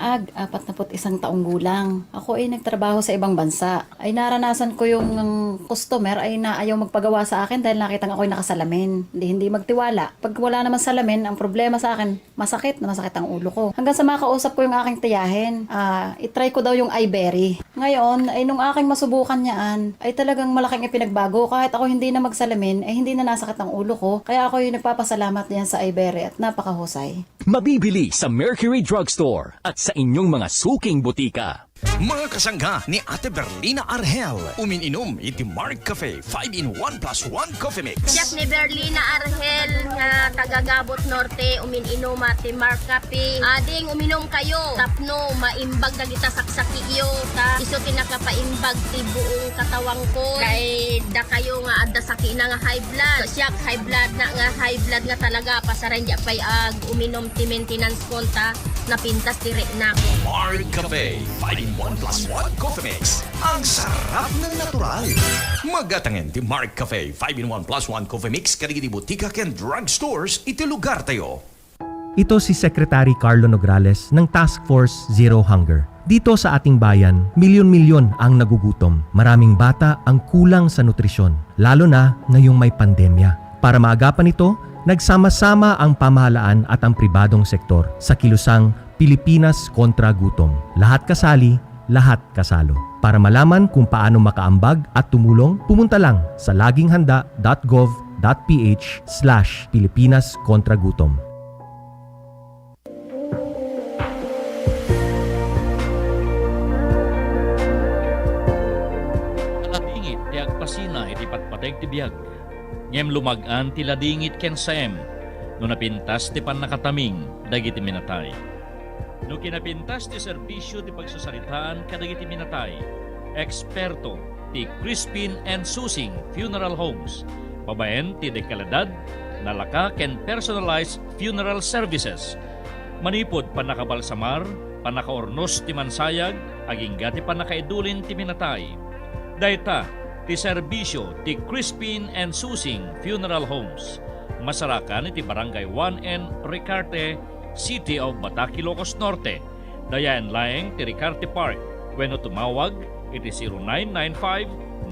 Aag, 41 taong gulang. Ako ay nagtrabaho sa ibang bansa. Ay naranasan ko yung customer ay na ayaw magpagawa sa akin dahil nakitang ako'y nakasalamin. Hindi magtiwala. Pag wala naman salamin, ang problema sa akin, masakit ang ulo ko. Hanggang sa makausap ko yung aking tiyahin, itry ko daw yung iBerry. Ngayon, ay nung aking masubukan niyaan, ay talagang malaking ipinagbago. Kahit ako hindi na magsalamin, ay hindi na nasakit ang ulo ko. Kaya ako yung nagpapasalamat diyan sa iBerry at napakahusay. Mabibili sa Mercury Drugstore at sa inyong mga suking butika. Mga kasangga ni Ate Berlina Argel, umininom iti Mark Cafe 5-in-1 plus 1 coffee mix. Siyak ni Berlina Argel nga tagagabot norte umininom ati Mark Cafe. Ading uminom kayo tapno maimbag na kita saksaki iyo ta iso tinakapaimbag ti buong katawang ko kay da kayo nga adda saki na nga high blood. So, siyak high blood nga talaga pasaran diya pay ag uminom ti maintenance konta napintas ti na ko. Mark Cafe 5-in-1 plus 1 coffee mix. Ang sarap ng natural. Magatangan ti Mark Cafe 5-in-1 plus 1 coffee mix karigiti butika ken drugstores iti lugar tayo. Ito si Secretary Carlo Nograles ng Task Force Zero Hunger. Dito sa ating bayan, milyon-milyon ang nagugutom. Maraming bata ang kulang sa nutrisyon, lalo na ngayong may pandemya. Para maagapan ito, nagsama-sama ang pamahalaan at ang pribadong sektor sa kilusang Pilipinas kontra gutom. Lahat kasali, lahat kasalo. Para malaman kung paano makaambag at tumulong, pumunta lang sa laginghanda.gov.ph/Pilipinas kontra gutom. Ladingit ti agpasina iti patpateg ti biag. Ngem lumagan ti ladingit ken saem no napintas ti pannakataming dagiti minatay. No kinapintas ti serbisyo ti pagsasaritaan kadagiti minatay. Eksperto ti Crispin and Susing Funeral Homes. Babaen ti dekaladad, nalaka ken personalized funeral services. Manipod panakabalsamar, panakaornos ti mansayag, agingga ti panakaidulin ti minatay. Dayta ti serbisyo ti Crispin and Susing Funeral Homes. Masarakan iti Barangay 1N Ricarte, City of Batak, Ilocos Norte. Dayan laeng ti Ricarte Park. Wenno tumawag iti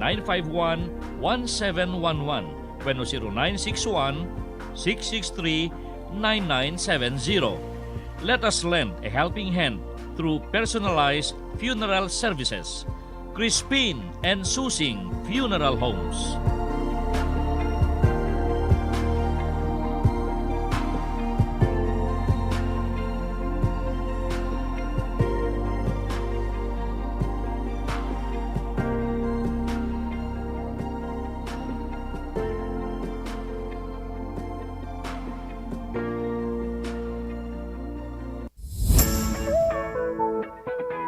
0995-951-1711. Wenno 0961-663-9970. Let us lend a helping hand through personalized funeral services. Crispin and Susing Funeral Homes.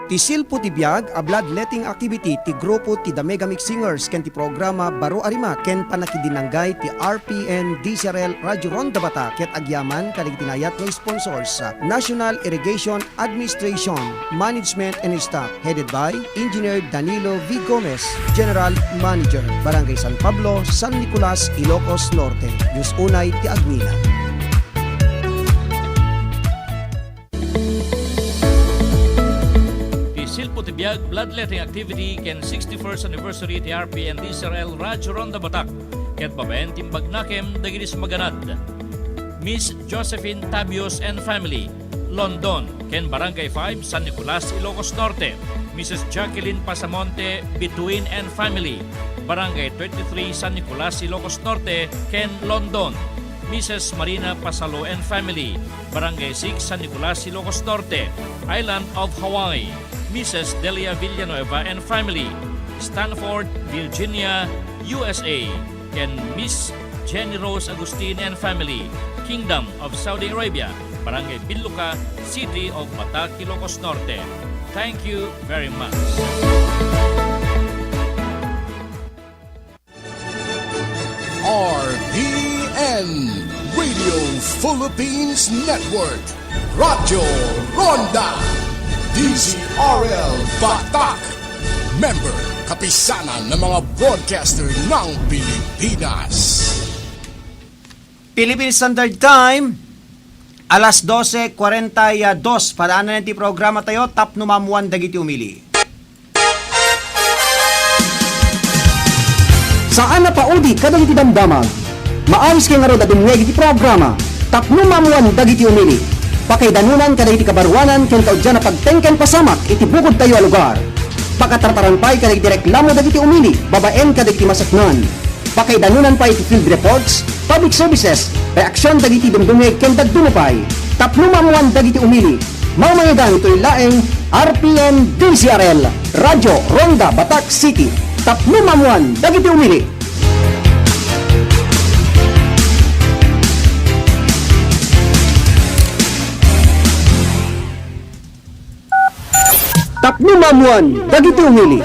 Ti silpo ti biag a bloodletting activity ti grupo ti The Mega Mix Singers ken ti programa Baro Arima ken panakidinanggay ti RPN DCRL Radio Ronda Batak ket agyaman kaligtinayat ng sponsors sa National Irrigation Administration Management and Staff headed by Engineer Danilo V. Gomez, General Manager, Barangay San Pablo, San Nicolas, Ilocos Norte. Diyos unay ti Agmila. Silpo ti biag bloodletting activity ken 61st anniversary ti RPN DCRL Radio Ronda Batak ket babaen timbag nakem dagiti sumaganad. Miss Josephine Tabios and family, London, ken Barangay 5, San Nicolas, Ilocos Norte. Mrs. Jacqueline Pasamonte, Bituin and family, Barangay 23, San Nicolas, Ilocos Norte, ken London. Mrs. Marina Pasalo and family, Barangay 6, San Nicolas, Ilocos Norte, Island of Hawaii. Mrs. Delia Villanueva and family, Stanford, Virginia, USA, and Miss Jenny Rose Agustin and family, Kingdom of Saudi Arabia, Barangay Biluca, City of Batak, Ilocos Norte. Thank you very much. RPN Radio Philippines Network, Radyo Ronda, DCRL Batak, member kapisanan ng mga broadcaster ng Pilipinas. Philippine Standard Time, alas 12:42 padaanan ti programa tayo tapno mamuan dagiti umili. Saan na paudi kadagiti damdamag? Maayos kay nga ro dadumweg iti programa tapno mamuan dagiti umili. Pakaidanunan kadagiti kabarwanan ken kaudyan na pagtengken pasamak iti bukod tayo a lugar. Pakatartarampay kadagiti reklamo dagiti umili, babaen kadagiti masaknan. Pakaidanunan pa iti field reports, public services, reaksyon dagiti dumdumeg ken dagdumupay. Tapno mamuan dagiti umili. Mamayagan ito'y laeng RPN DCRL, Radyo Ronda Batak City. Tapno mamuan dagiti umili. Tapno mamuan dagiti umili.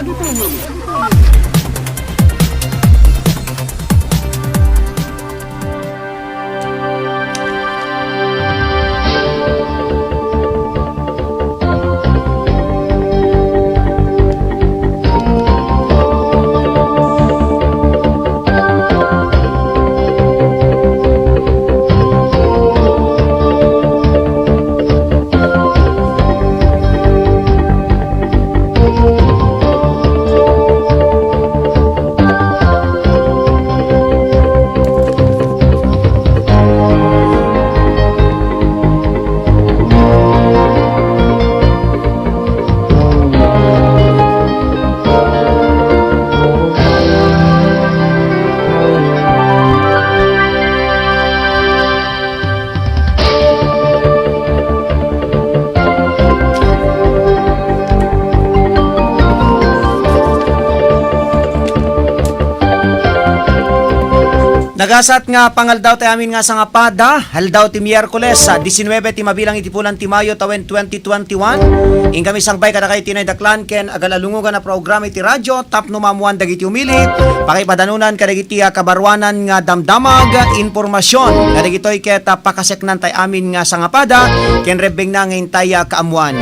Nagasat nga pangaldaw tayo amin nga sa nga pada, haldaw ti Miyerkules sa 19 ti mabilang itipulan ti Mayo tawen 2021. Ing kami sangbay kada kay tinay daklan ken agalalungugan na programa iti radyo tapno mamuan dagiti umili. Pakipadanunan kadagiti kabarwanan nga damdamag informasyon kadagitoy ket pakaseknan tay amin nga sa nga pada ken rebeng na ngintay kaamuan.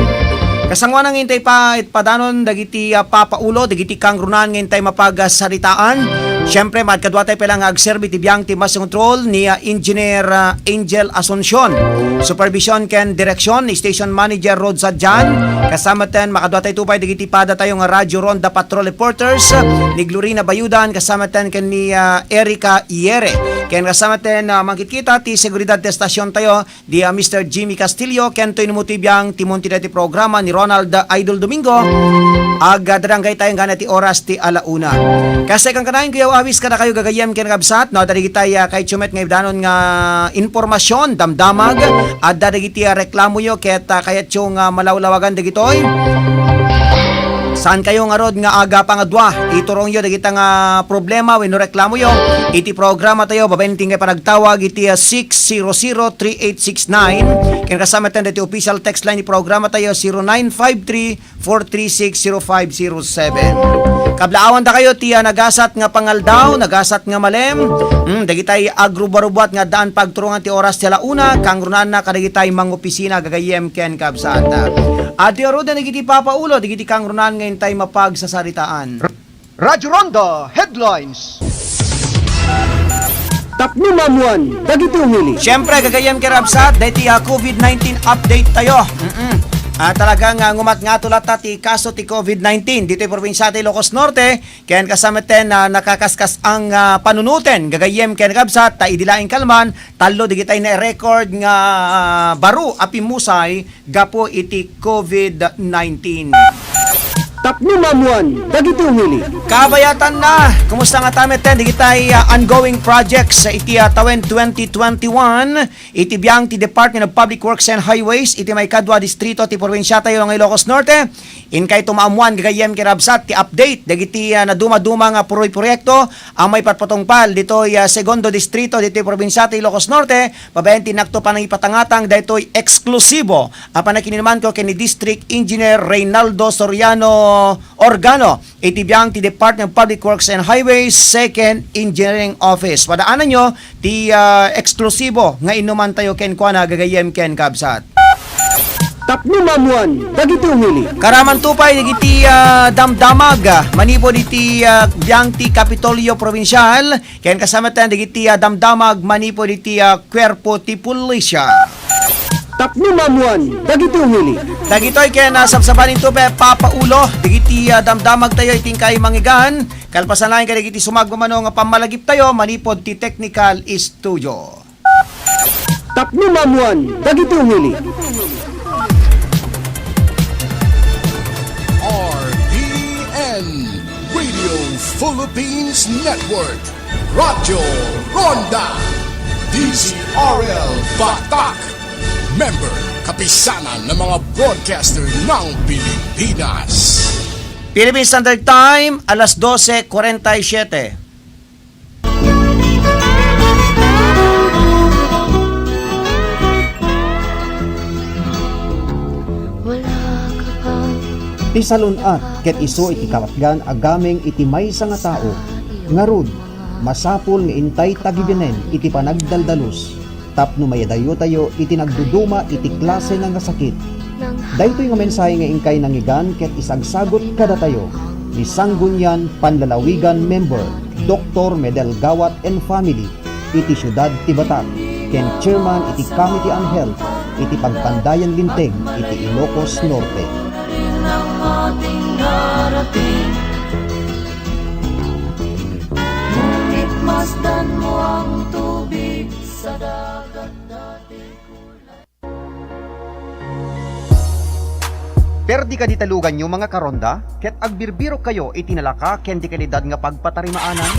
Kasangwan ang hintay pa itpadanon dagiti papaulo dagiti kangrunan ngintay mapagasaritaan. Siyempre, madkadwa tayo palang agserbi ti biyang ti mas control ni Engineer Angel Asuncion. Supervision ken direksyon ni Station Manager Rod Sadjan. Kasama ten, makadwa tayo tupay digiti pada tayo nga Radyo Ronda Patrol Reporters ni Glorina Bayudan. Kasama ten ken ni Erica Iere. Ken kasama ten, mangkitkita ti seguridad ti stasyon tayo di Mr. Jimmy Castillo. Ken to inumuti biyang ti munti ti programa ni Ronald Idol Domingo. Agadrangay tayo nga na ti oras ti alauna. Kasi kang kanahin kuya awis kada kayo gagayem ken kabsat no dali gitay kay chumet nga ibdanon nga informasyon damdamag at dali giti reklamo yo ket kayat yung malawlawagan dagitoy. Saan kayo nga rod nga aga pangadwa iturong yo dagita nga problema wenno reklamo yo iti programa tayo babenting kay panagtawag iti 6003869 ken kasama ten iti official text line ni programa tayo 0953-436-0507. Kablaawan ta kayo tiya nagasat nga pangaldaw nagasat nga malem dagitay agrubarubat nga daan pagturungan ti oras ti alauna kangrunan na kadagitay mangopisina gagayem ken kabsat. Adi ro da nagiti papaulo digiti kangrunan ngayon tayo mapagsasaritaan. Radyo Ronda Headlines. Tapno mamuan dagiti umili. Siyempre gagayem kerabsat dahiti COVID-19 update tayo. Talagang ngumat nga tulat ti kaso ti COVID-19 dito probinsya ti Ilocos Norte ken kasama ten nakakaskas ang panunuten gagayem ken kabsat ta idilaing kalman tallo digitay na record nga baro api musay gapo iti COVID-19. Tapno mamuan dagiti umili. Kabayatan na. Kumusta nga tamet ten digitay ongoing projects sa iti tawen 2021 iti biyang ti Department of Public Works and Highways iti may kadwa distrito ti probinsya tayo ng Ilocos Norte. In kay tumaamuan gagayem kirabsat ti update dagiti na duma-duma nga proyekto ang may patpatungpal ditoy segundo distrito ditoy probinsya ti Ilocos Norte babayen tinakto pa nang ipatangatang daytoy eksklusibo ang panakiniman ko kay ni District Engineer Reynaldo Soriano Organo iti biyang ti Department of Public Works and Highways Second Engineering Office. Padaanan nyo ti eksklusibo nga inuman tayo ken kwa na gagayem ken kabsat. Tapno mamuan dagiti umili. Karaman tupay digiti damdamag manipod iti biyang ti Kapitolyo Provincial ken kasama tan digiti damdamag manipod iti Kuerpo ti Pulisya. Tapno mamuan, dagiti umili. Dagitoy kaya nasabsabanin to be papaulo, digiti damdamag tayo iting kay mangigan, kalpasanayan kay digiti sumagmamano nga pamalagip tayo, manipod ti technical studio. Tapno mamuan, dagiti umili. RPN Radio Philippines Network, Radyo Ronda, DZRL Batak, member kapisanan ng mga broadcaster ng Pilipinas. Philippine Standard Time, alas 12:47. Ti salunat ket isu iti kapatgan agameng iti maysa nga tao. Ngarud, masapul nga intay tagibinen iti panagdaldalos. Tapno mayadayo tayo iti nagduduma iti klase nga sakit. Daytoy nga mensahe nga ingkay nangigan ket isagsagot kada tayo. Ni Sanggunyan Panlalawigan member Dr. Medel Gawat and Family iti syudad ti Batak ken chairman iti Committee on Health iti Pagpandayan Linteg iti Ilocos Norte. Ngunit masdan mo ang tubig sa dagat dati kulay. Perdi ka ditalugan nyo mga karonda, ket agbirbiro kayo itinalaka ken di kalidad nga pagpatarimaanan.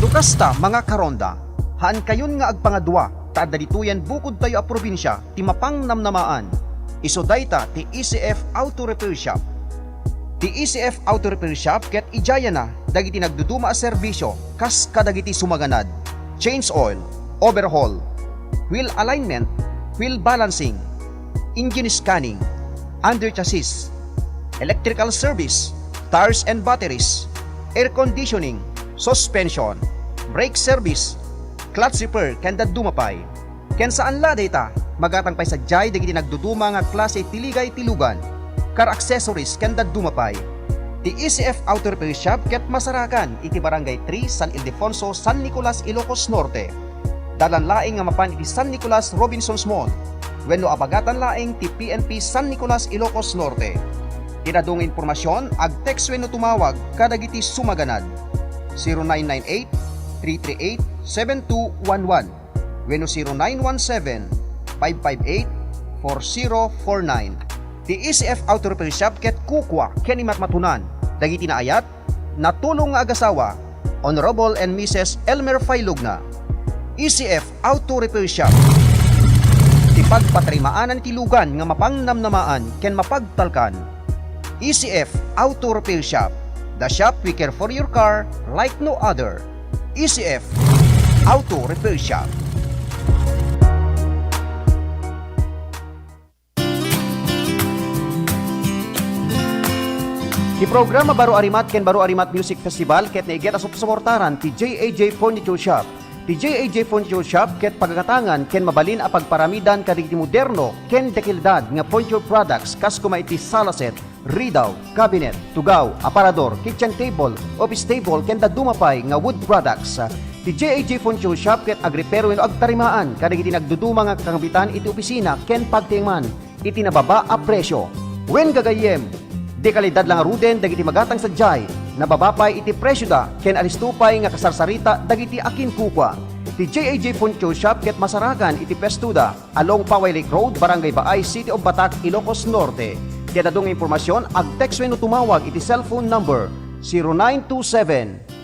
Lukasta mga karonda, haan kayon nga agpangadwa, taadda dituyan bukod tayo a probinsya, ti mapang namnamaan. Isodayta ti ECF Auto Repair Shop. Ti ECF Auto Repair Shop ket ijaya na dagiti nagduduma a serbisyo kas kadagiti sumaganad. Change oil, overhaul, wheel alignment, wheel balancing, engine scanning, under chassis, electrical service, tires and batteries, air conditioning, suspension, brake service, clutch repair ken dumapay. Ken saan la data magatang pay sadyay dagiti nagduduma nga klase tiligay tilugan, car accessories ken dumapay. Ti ECF Auto Repair Shop ket masarakan iti Barangay 3 San Ildefonso, San Nicolas, Ilocos Norte. Dalan laing nga mapan iti San Nicolas Robinsons Mall. Wenno abagatan laing ti PNP San Nicolas, Ilocos Norte. Tinadong impormasyon ag-text wenno tumawag kadagiti sumaganad 0998-338-7211 wenno 0917-558-4049. Ti ECF Auto Repair Shop ket kukwa ken imatmatunan dagiti naayat natulong nga agasawa Honorable and Mrs. Elmer Failugna. ECF Auto Repair Shop ti pagpatrimaanan ti lugan nga mapangnamnamaan ken mapagtalkan. ECF Auto Repair Shop, the shop we care for your car like no other. ECF Auto Repair Shop. Di programa Baro Arimat ken Baro Arimat Music Festival ket naigeta suportaran ti JAJ Furniture Shop. Ti JAJ Furniture Shop ket pagakatangan ken mabalin a pagparamidan kadagiti moderno ken dekilidad nga furniture products kas kuma iti sala set, ridaw, cabinet, tugaw, aparador, kitchen table, office table ken dumapay nga wood products. Ti JAJ Furniture Shop ket agrepero wenno agtarimaan kadagiti nagduduma nga kagambitan iti opisina ken pagtingman iti nababa a presyo. Wen gagayem di kalidad lang ruden dagiti magatang sadyay, nababapay iti presyo da, ken alistupay nga kasarsarita dagiti akin kukwa. Ti JAJ Furniture Shop ket masaragan iti Pestuda, along Paway Lake Road, Barangay Baay, City of Batak, Ilocos Norte. Kaya dadong impormasyon, ag-text wenno tumawag iti cellphone number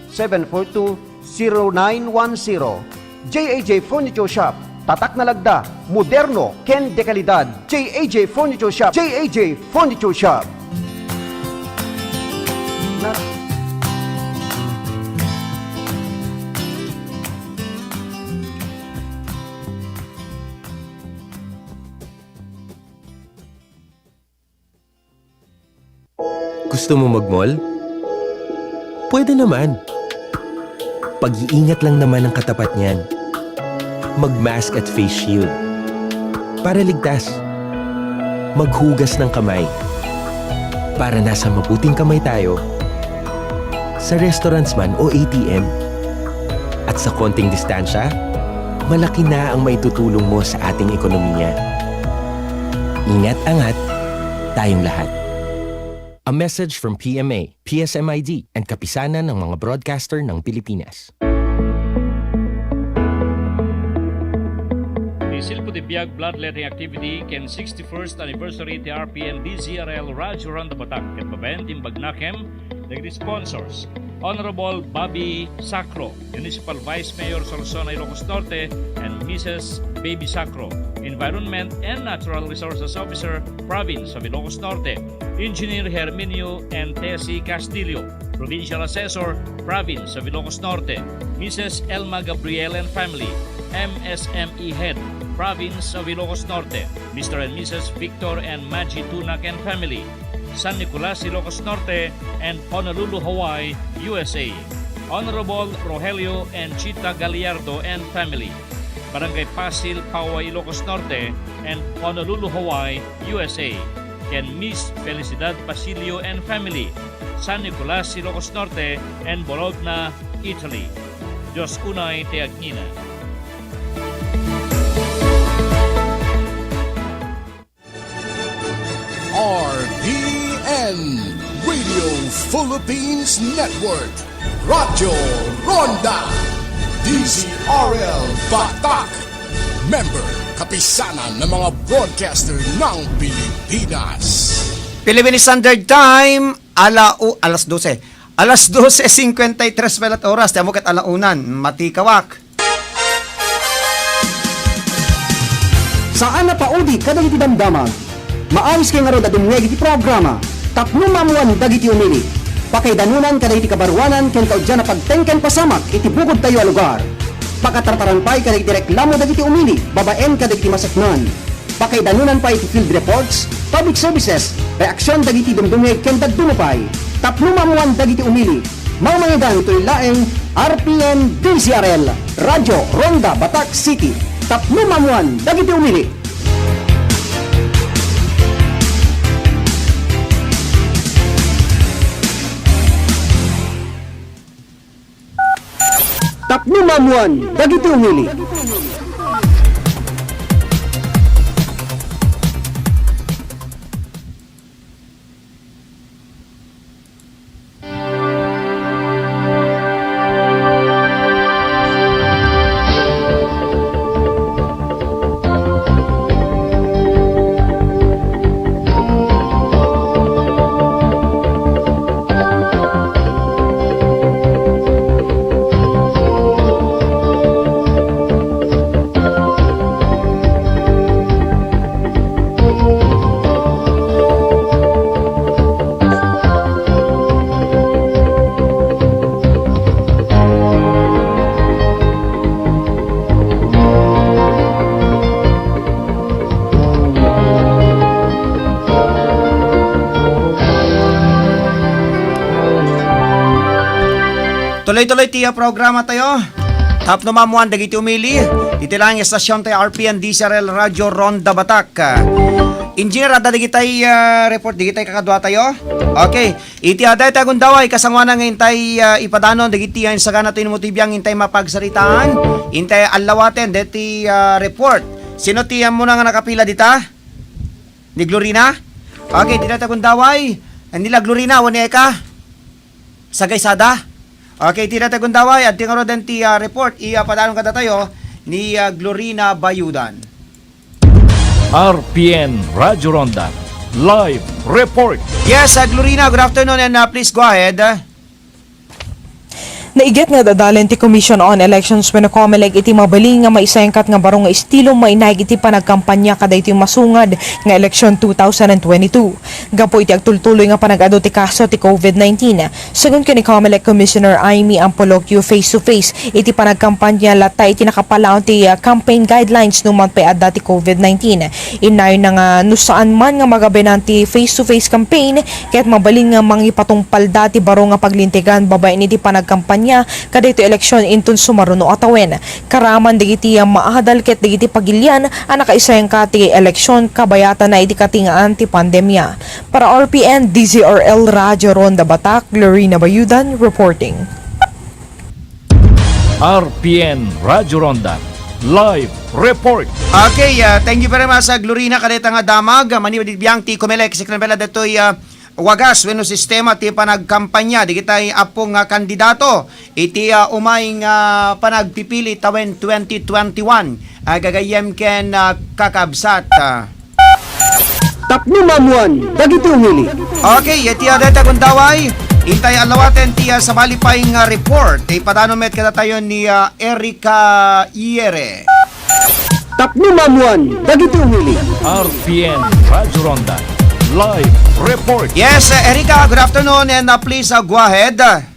0927-742-0910. JAJ Furniture Shop, tatak na lagda, moderno, ken de kalidad. JAJ Furniture Shop, JAJ Furniture Shop. Gusto mo mag-mall? Pwede naman. Pag-iingat lang naman ang katapat niyan. Mag-mask at face shield. Para ligtas. Maghugas ng kamay. Para nasa mabuting kamay tayo. Sa restaurants man o ATM. At sa konting distansya, malaki na ang maitutulong mo sa ating ekonomiya. Ingat-angat, tayong lahat. A message from PMA, PSMID, and Kapisanan ng mga broadcaster ng Pilipinas. Isil po di biyag bloodletting activity ken 61st anniversary ti RPN DZRL Radyo Ronda Batak ket babent imbag nakem dagiti sponsors Honorable Bobby Sacro, Municipal Vice Mayor Sorsogon, Ilocos Norte, and Mrs. Baby Sacro, Environment and Natural Resources Officer, Province of Ilocos Norte, Engineer Herminio and Tessie Castillo, Provincial Assessor, Province of Ilocos Norte, Mrs. Elma Gabriel and Family, MSME Head, Province of Ilocos Norte, Mr. and Mrs. Victor and Maggie Tunak and Family, San Nicolas, Ilocos Norte, and Honolulu, Hawaii, USA. Honorable Rogelio and Chita Gallardo and Family, Barangay Pasil, Poway, Ilocos Norte, and Honolulu, Hawaii, USA. Ken Miss Felicidad Basilio and Family, San Nicolas, Ilocos Norte, and Bologna, Italy. Diyos unay te agnina. RPN Radio Philippines Network, Radyo Ronda, DZRL Batak, member kapisanan ng mga broadcaster ng Pilipinas. Philippine Standard Time, alas 12. Alas 12:53 pelat oras, tamo ket alaunan, matikawak. Saan na paudi kadagiti damdamag? Maayos kay nga ro dadumngeg iti programa. Tapno mamuan dagiti umili. Pakaidanunan kadagiti kabaruanan ken kaudyan na pagtengken pasamak iti bukod tayo a lugar. Pakatartarampay kadagiti reklamo dagiti umili, babaen kadagiti masaknan. Pakaidanunan pa iti field reports, public services, reaksyon dagiti dumdumngeg ken dagdumupay. Tapno mamuan dagiti umili. Mamayagan ito'y laeng RPN DZRL Radyo Ronda Batak City. Tapno mamuan dagiti umili. Tapno mamuan dagiti umili. Tuloy-tuloy tiya programa tayo. Tapno mamuan dagiti umili. Iti lang yung estasyon tayo RPN DZRL Radyo Ronda Batak. Engineer, ada digitay report, digitay kakadwa tayo. Okay. Iti aday tayo gundaway kasangwana ng intay ipadanon digiti yan sa gana tayo mutibiyang intay mapagsaritaan. Intay alawaten deti report. Sino tiyam mo na nga nakapila dita? Ni Glorina? Okay, dito tayo gundaway. Nila Glorina, wani ka? Sagaysada? Okay, tira tagundaway at tingaro den ti report padalong kada tayo ni Glorina Bayudan. RPN Radyo Ronda Live Report. Yes, Glorina, good afternoon and please go ahead. Naigit nga dadalen ti Commission on Elections when Comelec iti mabaling nga maisengkat nga barong nga estilo mainayag iti panagkampanya kada iti masungad nga eleksyon 2022. Gapo iti agtultuloy nga panagado ti kaso ti COVID-19. Sagun ni Comelec Commissioner Amy Ampolocchio face-to-face iti panagkampanya lata iti nakapalaon ti campaign guidelines numan payadda ti COVID-19. Inay na nga nusaan man nga magabenan ti face-to-face campaign kaya't mabaling nga mangipatungpal dati barong nga paglintigan babaen iti panagkampanya kada ito eleksyon intun sumaruno atawen. Karaman digiti maahadal ket digiti pagilyan ang nakaisayang kati eleksyon kabayatan na iti katingaan ti pandemya. Para RPN DZRL Radyo Ronda Batak, Glorina Bayudan reporting. RPN Radyo Ronda live report. Okay, thank you very much, Glorina kadeta nga damag, maniwad biyang ti Comelec, si Cranbella datoy wagas, wenno sistema ti panagkampanya, di kitay apong kandidato, iti umayng panagpipili tawen 2021, gagayem ken kakabsat. Tapno mamuan, dagiti umili. Okay, iti data kundaway, intay alawaten ti sa balipayng report, ipadano met kada tayo ni Erica Iere. Tapno mamuan, dagiti umili. RPN Radyo Ronda live report. Yes, Erica, good afternoon and please go ahead.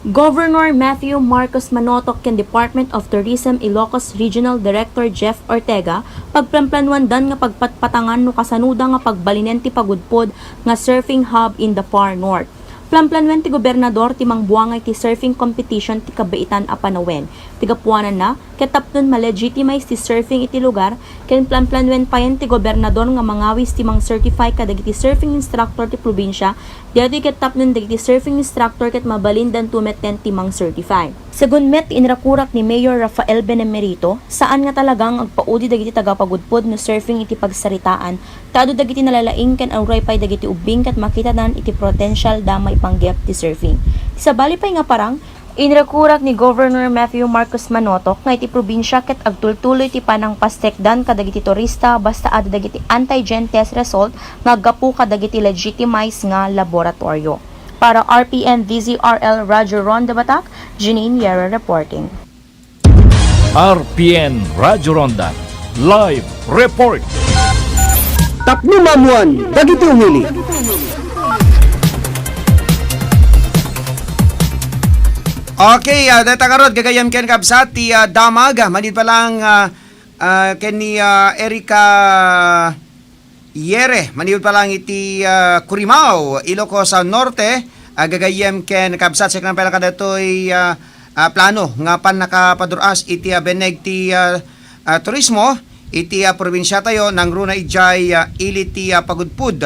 Governor Matthew Marcos Manotoc ken Department of Tourism Ilocos Regional Director Jeff Ortega pagplanplanuan nga pagpatpatangan no kasanuda nga pagbalinen ti pagudpod nga surfing hub in the far north. Planplanuan ti gobernador ti mangbuangay ti surfing competition ti kabaitan a Panawen. Tigapuanan na ket tapnon ma-legitimize ti surfing iti lugar ken planplanuan payen ti gobernador nga mangawis ti mang-certify kadagiti surfing instructor ti probinsya. Diyati ket tapnon dagiti surfing instructor ket mabalindan tumeten ti mang-certify. Segun met inrakurak ni Mayor Rafael Benemerito, saan nga talagang agpaudi dagiti tagapagudpod no surfing iti pagsaritaan, tado dagiti nalalaing ken awray pay dagiti ubing ket makita nan iti potential damay panggep ti surfing. Sa bali pay nga parang inrakurak ni Governor Matthew Marcos Manotoc nga iti probinsya ket agtultuloy ti panang pastekdan kadagiti turista basta adu dagiti antigen test result nga gapu kadagiti legitimized nga laboratorio. Para RPN DZRL Radyo Ronda Batak, Janine Yera reporting. RPN Radyo Ronda live report. Tapno mamuan, dagiti umili. Okay, data karot gagayam ken kabsat ti damag manid pa lang ken ni Erica Iere, manid pa lang iti Curimaw, Ilocos Norte, gagayam ken kabsat sa kanang pala kadatoy plano nga pan nakapaduras iti beneg ti turismo iti probinsya tayo nang runa ijay ili ti pagudpud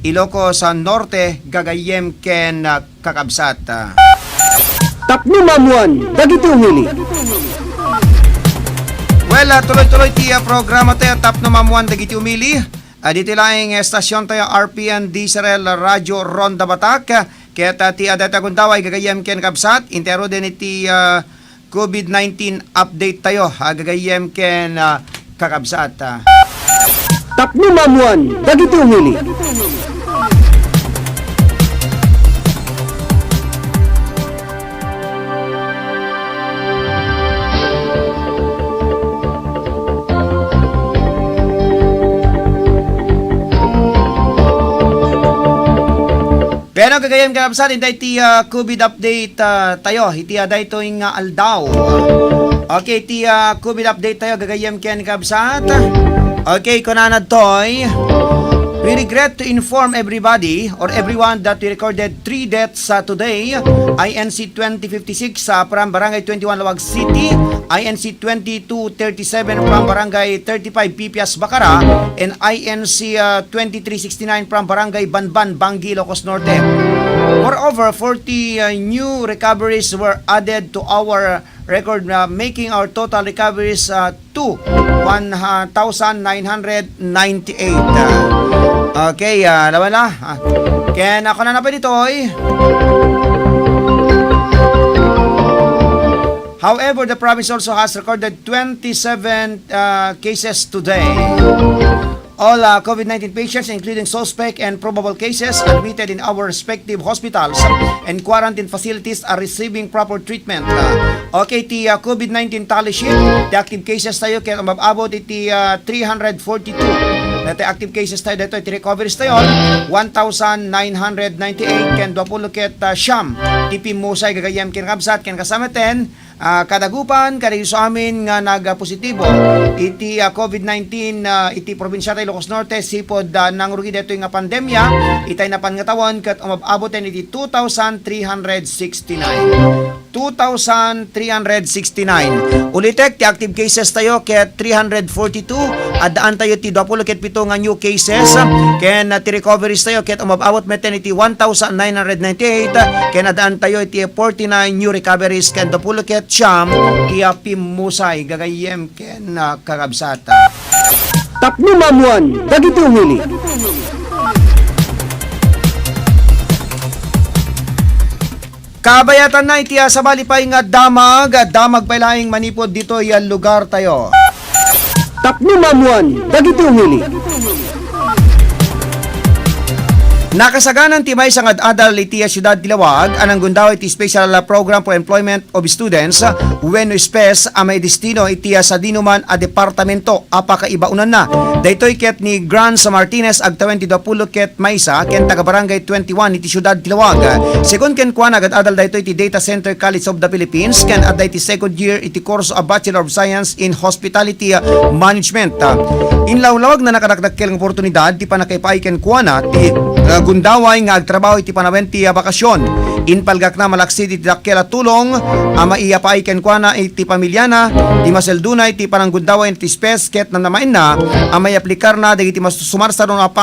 Ilocos Norte, gagayam ken kakabsat. Tapno mamuan, dagiti umili. Well, tuloy-tuloy ti programa tayo Tapno Mamuan dagiti umili. Dito lang estasyon tayo RPN DZRL Radyo Ronda Batak. Kaya ti adata kundaway gagayem ken kabsat. Intero din iti COVID-19 update tayo. Gagayem ken kakabsat. Tapno mamuan, dagiti umili. Pero gagayem kakabsat, hindi iti COVID update tayo. Iti dito yung aldaw. Okay, iti COVID update tayo. Gagayem ken kakabsat. Okay, kunanad toy. We regret to inform everybody or everyone that we recorded 3 deaths today. INC 2056 from Barangay 21 Lawag City, INC 2237 from Barangay 35 Pipias Bacara, and INC 2369 from Barangay Banban, Bangi, Ilocos Norte. Moreover, 40 new recoveries were added to our record, making our total recoveries to 1,998. Okay, laban na. Kaya ako na pa dito, However, the province also has recorded 27 cases today. All COVID-19 patients, including suspect and probable cases, admitted in our respective hospitals and quarantine facilities are receiving proper treatment. Okay, the COVID-19 tally sheet, the active cases tayo kaya umabot iti 342. Dati active cases tayo dito, iti recoveries tayo 1,998 ken 20 ket siyam tipi musay gagayam ken kabsat ken kasameten kadagupan kadayo sa amin nga nagpositibo iti COVID-19 iti probinsya tayo Ilocos Norte sipod nang rugi dito nga pandemya itay napan nga tawon ket umabot iti 2,369. 2,369. Ulitek, ti active cases tayo kaya 342 Adaan tayo ti 27 nga new cases. Ken ti recoveries tayo ket umabawat meten iti 1,998. Ken adaan tayo iti 49 new recoveries ken 29 ti pimusay gagayem ken kakabsata. Tapno mamuan, dagiti umili. Kabayatan na iti sa balipay nga damag pay laing manipod dito yan lugar tayo. Tapno mamuan, dagiti umili. Nakasaganan ti may sangad adal iti siyudad Tilawag anang gundaw iti special program for employment of students when spes may destino iti sa dinuman a departamento apakaibaunan na. Daytoy ket ni Gran sa Martinez ag 20 ket maysa ken taga barangay 21 iti siyudad Tilawag. Second ken kuan agad adal daytoy iti Data Center College of the Philippines ken adday iti second year iti course of Bachelor of Science in Hospitality Management. Inlawlawag na nakadakdakkel ng oportunidad ti panakaypaay ken kuana ti gundaway nga agtrabaho iti panawen ti bakasyon. Inpalgak na malaksid iti dakkel tulong maiya paay ken kuana iti pamilyana ti maseldunay ti pananggundaway iti spes ket nanamain na may aplikar na dagiti sumarsaro na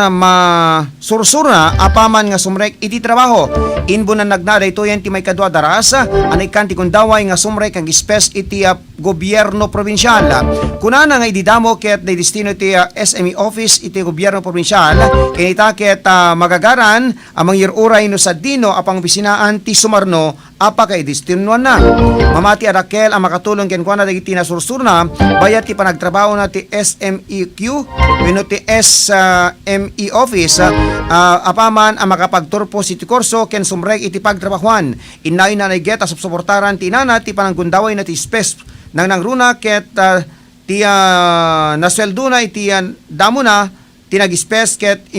masursur na apaman nga sumrek iti trabaho. Inbo na nagnaday to yan ti may kadwa daras anay kan ti kundaway nga sumrek ang spes iti gobyerno probinsyal. Kunana nga ididamo ket na destino iti SME office iti gobyerno probinsyal kinita ket magagaran amang yiruray no sa dino apang bisinaan ti sumarno apa kay destinuan na. Mamati arakel ang makatulong ken kuana dagiti nasursur na bayat ti panagtrabaho na ti SMEQ wenno ti SME office apaman ang makapagturpo iti kurso ken sumrek iti pagtrabahuan. Inay na nageta suportaran ti nana ti pananggundaway na ti spes nang nangruna ket ti nasweldo na iti damo na tinagispes ket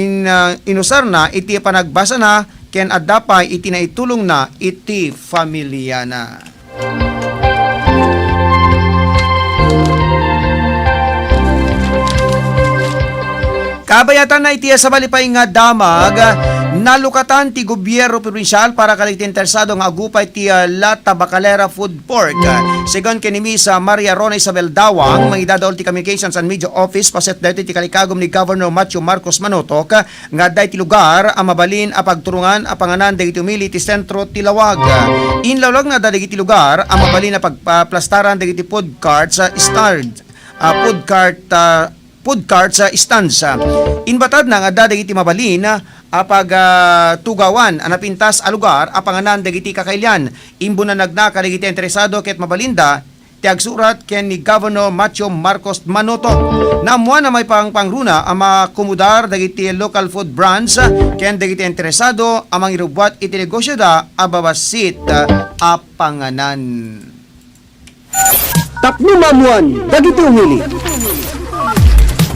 inusar na iti panagbasa na ken addapay iti naitulong na iti familia na. Kabayatan na iti sa balipay nga damag nalukatan ti gobyerno probinsyal para kalit interesado nga agupay ti La Tabacalera Food Pork. Segon kenimi sa Maria Rona Isabel Dawang mangidadaol ti Communications and Media Office paset dati ti kalikagom ni Governor Matthew Marcos Manotok nga day ti lugar a mabalin a pagturungan a panganan dagiti umili ti sentro Tilawag. Inlawlag na dagiti lugar a mabalin a pagplastaran dagiti food carts food carts stands. Inbatad na nga dagiti mabalin apag tugawan anapintas a lugar apanganan dagiti kakailyan. Imbo na nagnaka dagiti interesado ket mabalinda ti agsurat ken ni Governor Matthew Marcos Manotok. Namuan na may pangruna ang makumudar dagiti local food brands ken dagiti interesado amang irubwat iti negosyo da ababasit apanganan. Tapno mamuan, dagiti umili.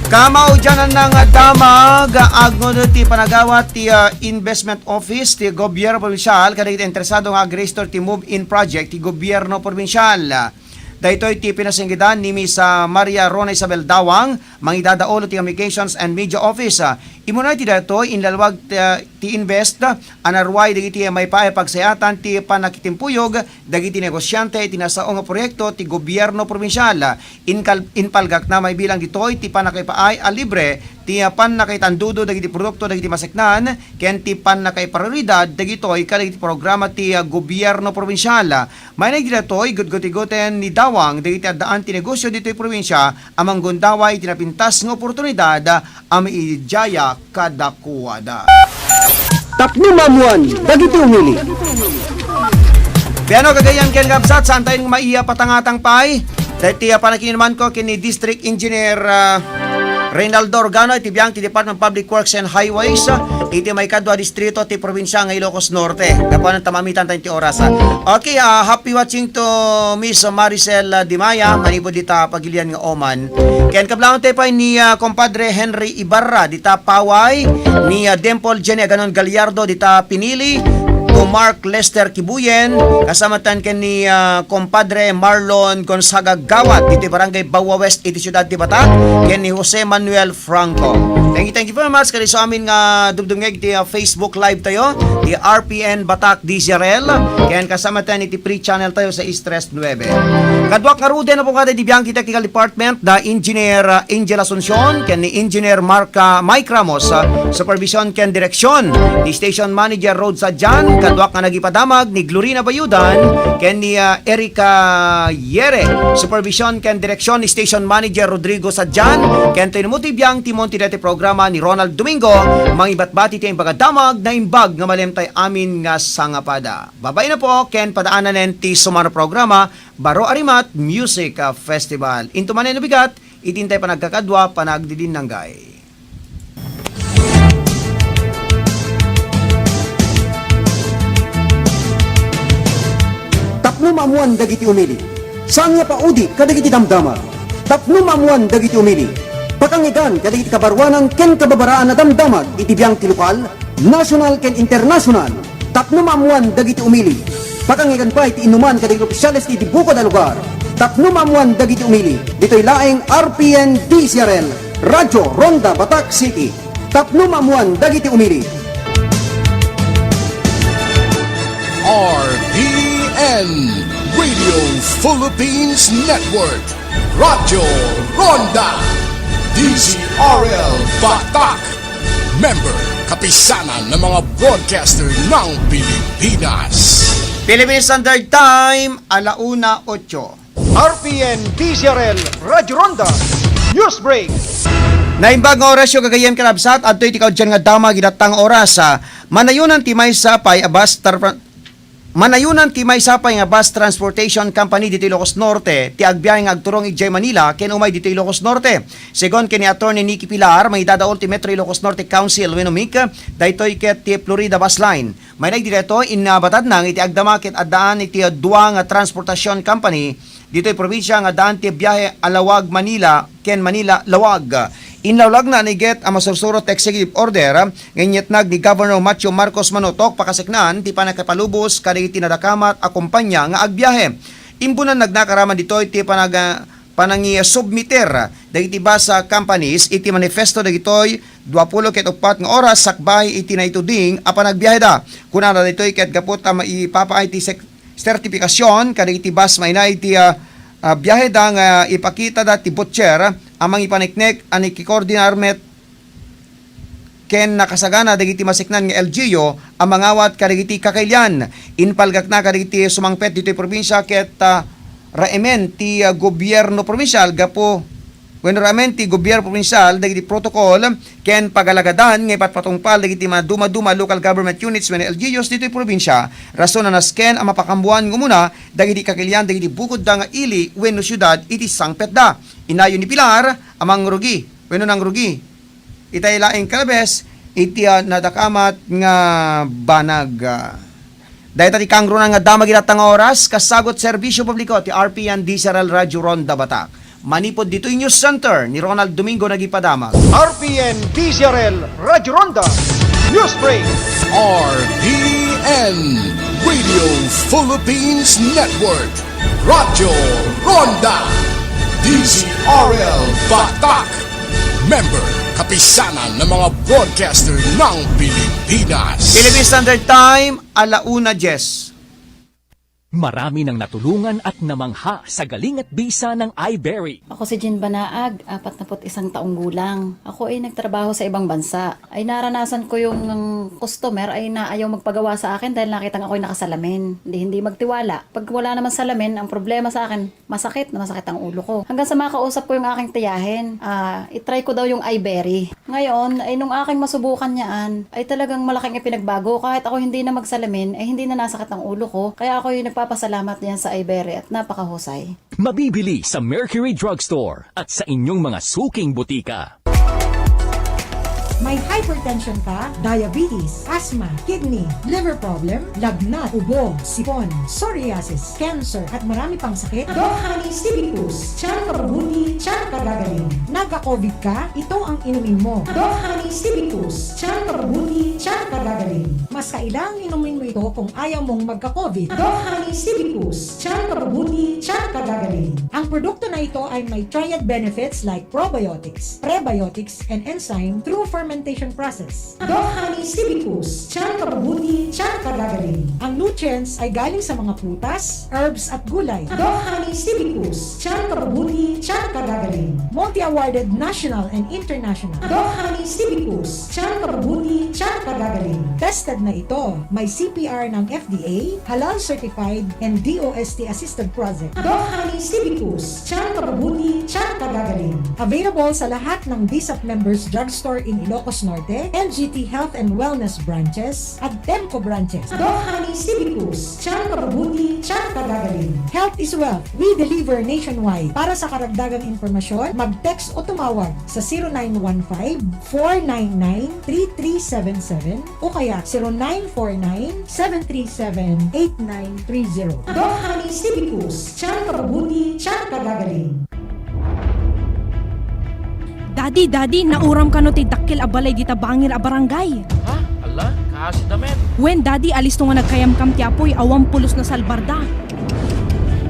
Kamao dyan ng damag agno ti panagawat ti investment office ti gobyerno probinsyal kadagiti interesado nga agrestor ti move in project ti gobyerno probinsyal. Daytoy ti pinasinggidan ni Miss Maria Rona Isabel Dawang mangidadaolo ti Communications and Media Office. Imunay ti daytoy inlalwag ti invest anarway dagiti may paay pagsayatan ti panakitimpuyog dagiti negosyante ti nasaong nga proyekto ti gobyerno probinsyal. Inpalgak na may bilang ditoy ti panakaipaay a libre ti panakaitandudo dagiti produkto dagiti maseknan ken ti panakaiprioridad dagitoy kadagiti programa ti gobyerno probinsyal. May nagditoy gudgutigoten ni Dawang dagiti addaan ti negosyo ditoy probinsya amang gundaway tinapintas nga oportunidad am ijaya kadakuada. Tapno mamuan, dagiti umili. Piano kagayan ken gabsat saan tayo maiya patangatang pay. Dati panakinuman ko kini District Engineer Reynaldo Organo iti biyang ti Department of Public Works and Highways iti may kadwa distrito ti probinsya nga Ilocos Norte. Kapuan tamamitan tayo ti oras. Okay, happy watching to Miss Maricel Dimaya manipod dita pagilian nga Oman. Ken kablangon tayo pa ni compadre Henry Ibarra dita Paway ni Dempol Jenny Aganon Gallardo dita Pinili Amigo Mark Lester Kibuyen, kasama tan ken ni compadre Marlon Gonzaga Gawat, dito Barangay Bawa West, iti Ciudad de Batak, ken ni Jose Manuel Franco. Thank you very much kani sa amin nga dubdungeg ti Facebook live tayo, di RPN Batak DZRL, ken kasama tan iti free channel tayo sa Istres 9. Kadwak nga rude na po kada di Bianchi Technical Department, da Engineer Angel Asuncion, ken ni Engineer Mike Ramos, supervision ken direksyon ni Station Manager Road Sadjan, kadwak nga nagipadamag ni Glorina Bayudan, ken ni Erica Yere, supervision ken direksyon ni Station Manager Rodrigo Sadjan, ken tinumuti biyang timon ti dati programa ni Ronald Domingo, mangibatbati ti pagdamag na imbag nga malemtay amin nga sangapada. Babay na po ken padaanan ti sumano programa Baro Arimat Music Festival. Into man na bigat, itintay panagkakadwa panagdidinanggay. Tapno maamuan dagiti umili. Saan nga paudi kadagiti damdama. Tapno maamuan dagiti umili. Pakangigan kadagiti kabarwanan ken kababaraan na damdamag iti biyang ti lokal, national ken international. Tapno maamuan dagiti umili. Pakangigan pa iti inuman kadagiti opisyales iti bukod a lugar. Tapno maamuan dagiti umili. Dito'y laeng RPN DZRL, Radyo Ronda Batak City. Tapno maamuan dagiti umili. RPN Radio Philippines Network, Radyo Ronda, DZRL Batak, member kapisanan ng mga broadcaster ng Pilipinas. Philippine Standard Time, 1:08. RPN DZRL Radyo Ronda News Break. Naimbag nga oras yung gagayan kalabsat at ito'y tikaw dyan nga dama gidatang oras manayunan timay sapay nga bus transportation company dito Ilocos Norte ti agbiyahe nga agturong ijay Manila ken umay dito Ilocos Norte. Segon kini Attorney Nicky Pilar may dadaol ti Metro Ilocos Norte Council Winomic daytoy ket ti Florida Bus Line. May nagdireto inabatad nang iti agdama ket addaan iti duwa nga transportation company dito'y probinsya nga daan ti biyahe Alawag Manila ken Manila Lawag. Inlawlag na ni get ang masursurot executive order nganyet nag ni Governor Macho Marcos Manotok pakaseknan ti panakapalubos kadagiti nadakamat a kumpanya nga agbiyahe. Imbunan nagnakaraman ditoy ti panangi submiter dagiti bus companies iti manifesto dagitoy 24 nga oras sakbay iti naituding a panagbiyahe da. Kunana ditoy ket gapot maipapaay ti sertifikasyon kadagiti bus maynay ti biyahe da nga ipakita da ti butcher amang ipaniknek ani kikoordinar met ken nakasagana dagiti masiknan nga LGU ang mangawat kadagiti kakailyan inpalgak na kadagiti sumangpet dito'y probinsya ket raemen ti gobyerno provinsyal gapo wenno raemen ti gobyerno provinsyal dagiti protocol ken pagalagadan nga ipatpatungpal dagiti maduma-duma local government units wenno LGUs dito'y probinsya rason na nasken ang mapakambuan ngumuna dagiti kakailyan dagiti bukod da nga ili wenno syudad iti sangpet da. Inayon ni Pilar amang rugi wenno nang rugi itay laeng kalabes iti nadakamat nga banag. Dahil tati kangro nga damag ilatang oras kasagot serbisyo publiko ti RPN DZRL Radyo Ronda Batak. Manipod dito yung News Center ni Ronald Domingo nagipadamag. RPN DZRL Radyo Ronda News Break. RPN Radio Philippines Network, Radyo Ronda, DZRL Batak, member kapisanan ng mga broadcaster ng Pilipinas. Philippine Standard Time, 1:10. Marami nang natulungan at namangha sa galing at bisa ng iBerry. Ako si Jean Banaag, 41 taong gulang. Ako ay nagtrabaho sa ibang bansa. Ay naranasan ko yung customer ay naayaw magpagawa sa akin dahil nakita ako'y nakasalamin. Hindi magtiwala. Pag wala naman salamin, ang problema sa akin, masakit ang ulo ko. Hanggang sa makausap ko yung aking tiyahin, itry ko daw yung iBerry. Ngayon, ay nung aking masubukan niyaan, ay talagang malaking ipinagbago. Kahit ako hindi na magsalamin, ay hindi na nasakit ang ulo ko. Kaya ako yung nagpapasalamat niyan sa iBerry at napakahusay. Mabibili sa Mercury Drugstore at sa inyong mga suking butika. May hypertension ka, diabetes, asthma, kidney, liver problem, lagnat, ubo, sipon, psoriasis, cancer, at marami pang sakit? Doc Honey Stevipus, tiyan ka mabuti, tiyan ka gagaling. Nagka-COVID ka, ito ang inumin mo. Doc Honey Stevipus, tiyan ka mabuti, tiyan ka kagagaling. Mas kailangang inumin mo ito kung ayaw mong magka-COVID. Doc Honey Cibicus, tiyan kapabuti, tiyan kagagaling. Ang produkto na ito ay may triad benefits like probiotics, prebiotics, and enzyme through fermentation process. Doc Honey Cibicus, tiyan kapabuti, tiyan kagagaling. Ang nutrients ay galing sa mga prutas, herbs at gulay. Doc Honey Cibicus, tiyan kapabuti, tiyan kagagaling. Multi-awarded national and international. Doc Honey Cibicus, tiyan kapabuti, tiyan kagagaling. Tested na ito. May CPR ng FDA, halal certified, and DOST assisted project. Doc Honey Cibicus, tiyan kapabuti, tiyan kagagaling. Available sa lahat ng DSAP members drugstore in Ilocos Norte, LGT Health and Wellness branches, at Temco branches. Doc Honey Cibicus, tiyan kapabuti, tiyan kagagaling. Health is wealth. We deliver nationwide. Para sa karagdagang informasyon, mag-text o tumawag sa 0915-499-3377 o kaya 0949-737-8930. Doc Honey Cibicus, tiyan kapabuti, tiyan kagagaling. Daddy, nauram ka no ti dakkel abalay di tabangir a barangay. Ha? Ala, kahasi damen. When daddy alis to nga nagkayam-kam ti apoy awang pulos na salbarda.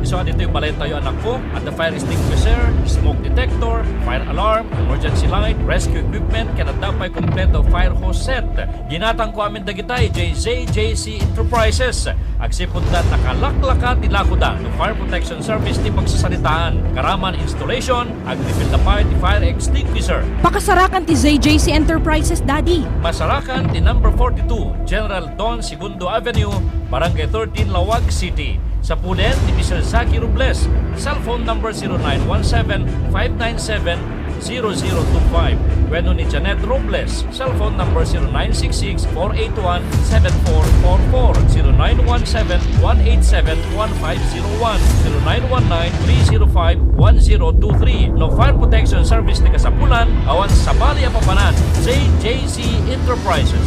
So dito yung balay tayo anak ko at the fire extinguisher, smoke detector, fire alarm, emergency light, rescue equipment, kanadapay kompleto fire hose set. Ginatang ko amin dagitay JC Enterprises. Agsipundan nakalaklaka tilakuda ng fire protection service ti pagsasalitaan. Karaman installation, agripil na pa ti fire extinguisher. Pakasarakan ti JC Enterprises, daddy. Masarakan ti number 42, General Don Segundo Avenue, Barangay 13, Lawag City. Sa pulen ni Mr. Zaki Robles, cellphone number 0917-597-0025. Kwento ni Janet Robles, cellphone number 0966-481-7444, 0917-187-1501, 0919-305-1023. No fire protection service ni Kasapulan, awan sa Balya Papanan, JC Enterprises.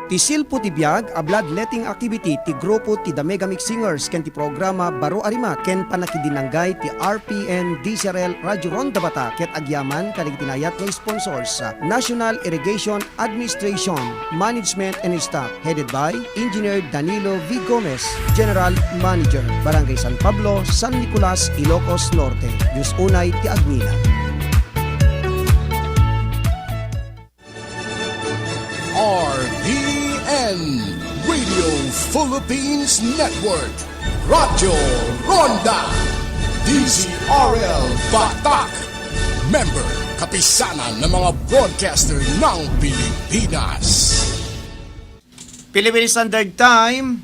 Ti silpo ti biag a bloodletting activity ti grupo ti The Mega Mix Singers ken ti programa Baro Arima ken panakidinanggay ti RPN DCRL Radio Ronda Bata ket agyaman kaligtinayat ng sponsors sa National Irrigation Administration Management and Staff headed by Engineer Danilo V. Gomez, General Manager, Barangay San Pablo, San Nicolas, Ilocos Norte. Diyos unay ti Agnila. RPN Radio Philippines Network, Radyo Ronda, DZRL Batak, member kapisanan ng mga broadcaster ng Pilipinas. Philippine Standard Time,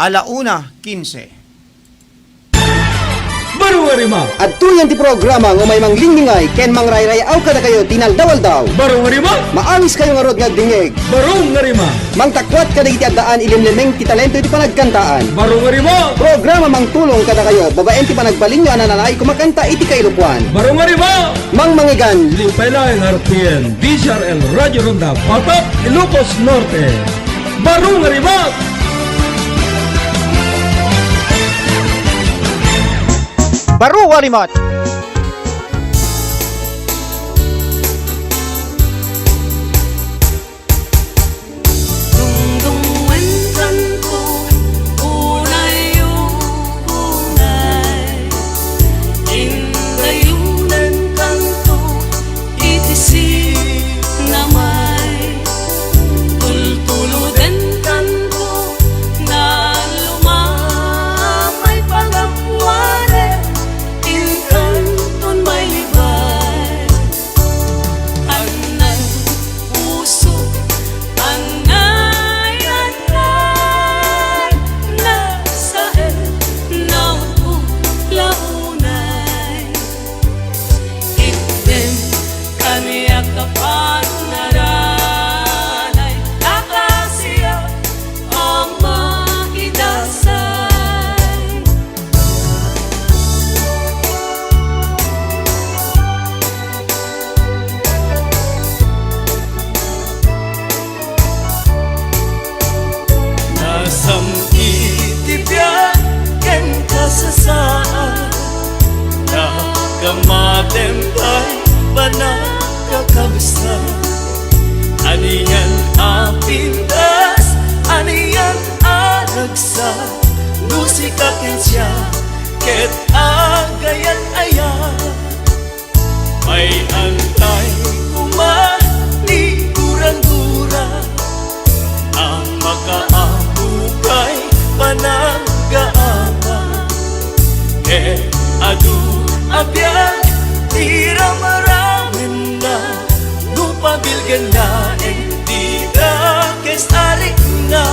1:15. Baro Arima! At tuyan ti programa nga may manglingingay ken mangrayrayaw kada kayo tinaldawaldaw. Baro Arima! Maawis kayo nga rod nga dingeg. Baro Arima! Mangtakwat kada iti addaan ilimlemeng ti talento iti panagkantaan. Baro Arima! Programa mangtulong kada kayo babaen ti panagbalinyo ananay kumakanta iti kailupuan. Baro Arima! Mangmangigan. Liupay lang RPN DCRL Radio Ronda Batak, Ilocos Norte. Baro Arima! Baro Warimat. Income Gamatempay panagkakamusta. Aniyan apindas, aniyan aragsa. Musika kensya, ket agayan ayan. May antay kumani kurang-gura. Ang makaamukay panaggaama. Ket adu abyan tira maramin na nupabilgan na tira kes arik na.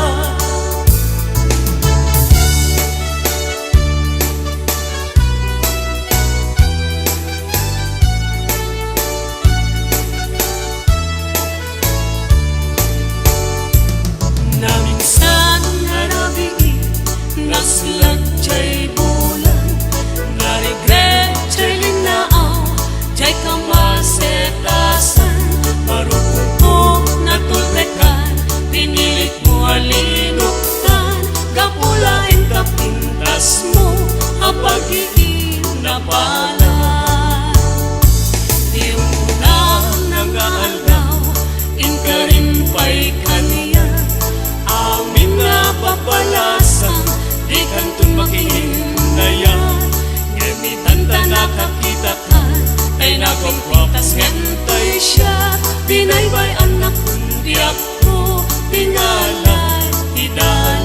Naminsan harabi naslan chay bulan nga regret chay linaaw chay kamasetasan marupok na tulrekan pinilit mo alinuktan kapulain kapintas mo apag-iin na pala di mo na nag-aalaw inkarin pa'y kaniya amin na papalasang di kantun makihindayan gamitan ta nakakita ka ay nakumkwatas ngantay siya binaybay anak kundi ako tingalay tidalay.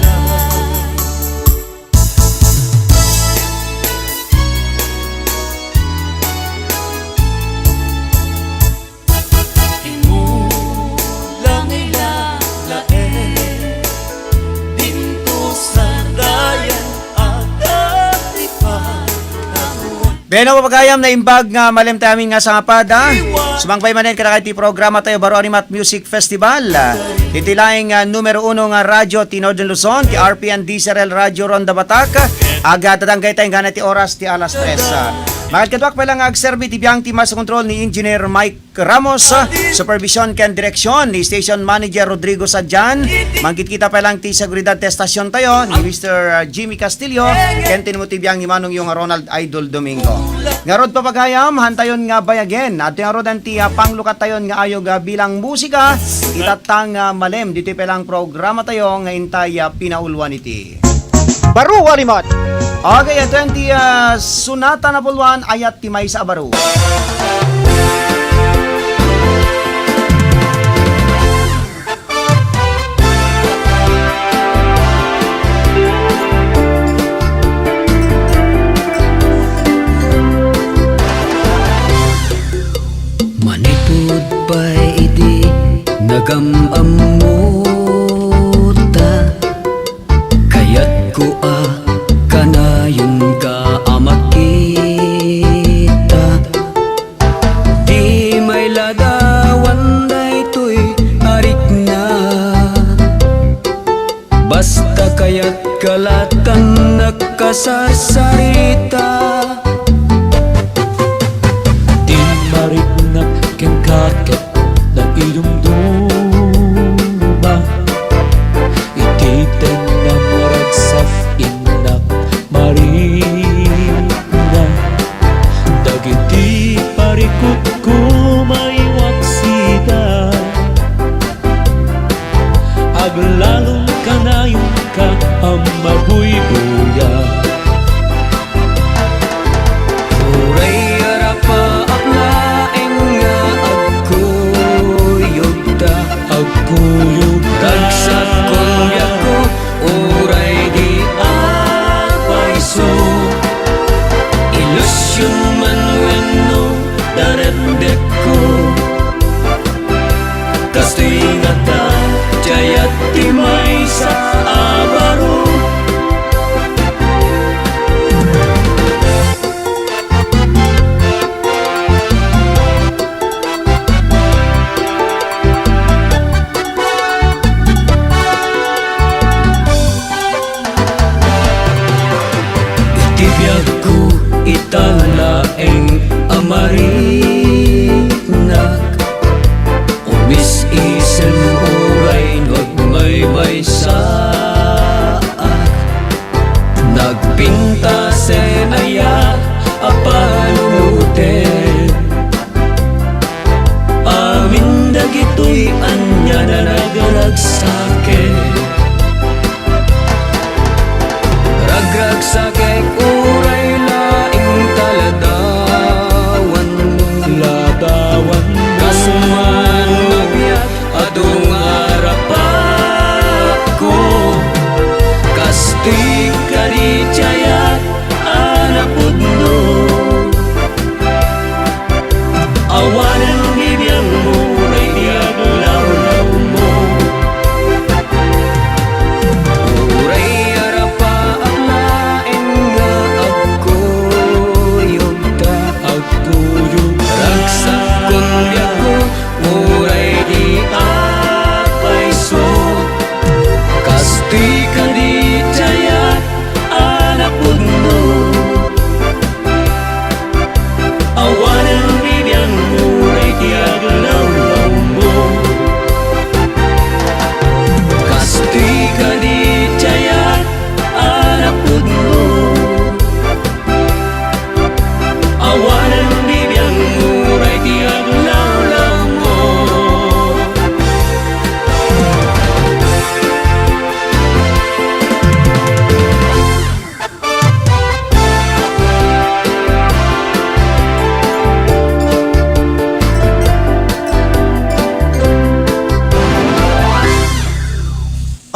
Imulang ilalae dinto sa dayan at atipan. Beno papagayam na imbag nga malim tamin nga sa ngapada. Sumangpay manen kada ti programa tayo Baro Arimat Music Festival. Iti laing numero 1 nga radyo ti Northern Luzon, ti RPN DCRL Radio Ronda Batak. Aga tatanggay tayo nga na ti oras ti alas 3. Bakit katwak pa lang agserbi ti biyang tima sa kontrol ni Engineer Mike Ramos, supervision ken direksyon ni Station Manager Rodrigo Sadjan. Mangkit kita pa lang ti seguridad testasyon tayo ni Mr. Jimmy Castillo ken tinumo ti biyang ni Manong yung Ronald Idol Domingo. Ngarod papagayam hantayon nga bayagen at yung rodan ti panglukat tayon nga ayog bilang musika itatang malem dito pa lang programa tayo nga intay pinaulwan iti Baro Arimat. Okay, ito yung Sunata na pulwan ayat ti may sa Baro. Manipud pa'y idi nagamamota kayat ko kanayon ka amakita di may ladawan daytoy arik na basta kayat kalatan nagkasarsarita di mariknak ken kakit ng ilumduma ititen na morag saf inak marina dagiti parikot ko may waksida aglalong kanayon ka ang mabuy-buya uray arapa aplaeng nga agkuyogda ragsak kuya ko uray di apaiso ilusyon man wenno darendek ko kastoy ngata jayat timay sa abaro itibiyag ko italaeng amarinak umis isen uray wag may saak nagpinta sen aya apalumuti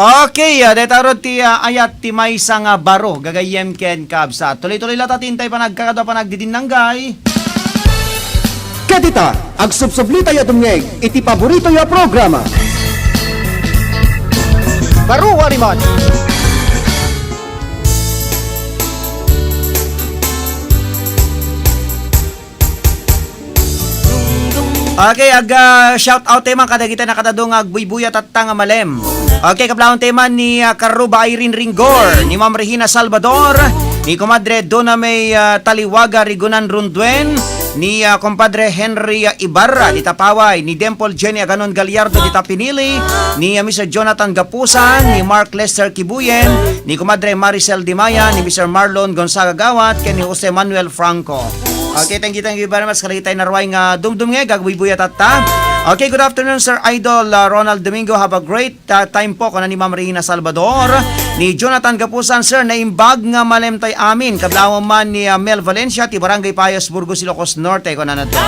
Okay, detarod ti ayat ti may nga baro gagayem ken kabsa. Tuloy-tuloy lata tintay pa nagkakadwa pa nagdidinanggay. Kadita, agsubsublita ya dumngeg, iti paborito ya programa. Baro Arimat. Okay, shout out tema kada kita nakadadong agbuybuya tatang malem. Okay, kablawon tema ni Karuba Irene Ringor, ni Ma'am Regina Salvador, ni Comadre Dona May Taliwaga Rigunan Runduen, ni Compadre Henry Ibarra di Tapaway, ni Dimple Jenny Aganon Gallardo di Tapinili, ni Mr. Jonathan Gapusan, ni Mark Lester Kibuyen, ni Comadre Maricel Dimaya, ni Mr. Marlon Gonzaga Gawat, ken ni Jose Manuel Franco. Okay, thank you very much. Kaligitay na ruway nga dumdum nga, gagbuy-buya tata. Okay, good afternoon, Sir Idol Ronald Domingo. Have a great time po kana ni Ma'am Regina Salvador. Ni Jonathan Gapusan, Sir, naimbag nga malemtay amin. Kablawan man ni Mel Valencia, ti Barangay Payos, Burgos, Ilocos Norte. Kung na to.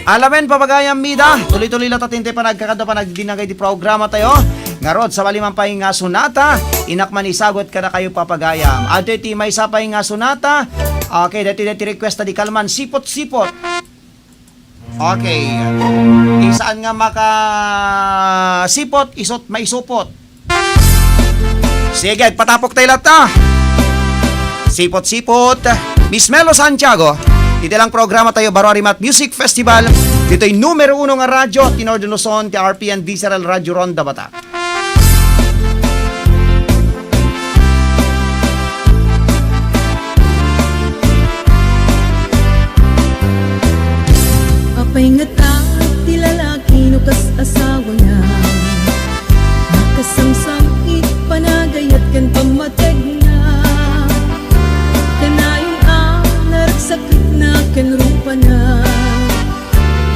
Alamen, papagayang mida. Tuloy-tuloy lang tatinte pa nagkakada pa nagdinagay di programa tayo. Ngarod, sa walimang pahing nga sunata, inakman isagot ka na kayo papagayam. Ato iti may sapay nga sunata. Okay, dati request di kalman, sipot-sipot. Okay. Isaan nga makasipot, isot, maisupot. Sige, patapok tayo lata. Sipot-sipot. Miss Melo Santiago. Dito lang programa tayo, Baro Arimat Music Festival. Dito'y numero 1 nga radyo, Tinor de Luzon, ti RPN Diesel Radio Ronda Batak. Pahingata ti lalaki no kas asawa niya, nakasamsamit panagayat kan pamateg na, kanayong naragsakit na ken rupa na,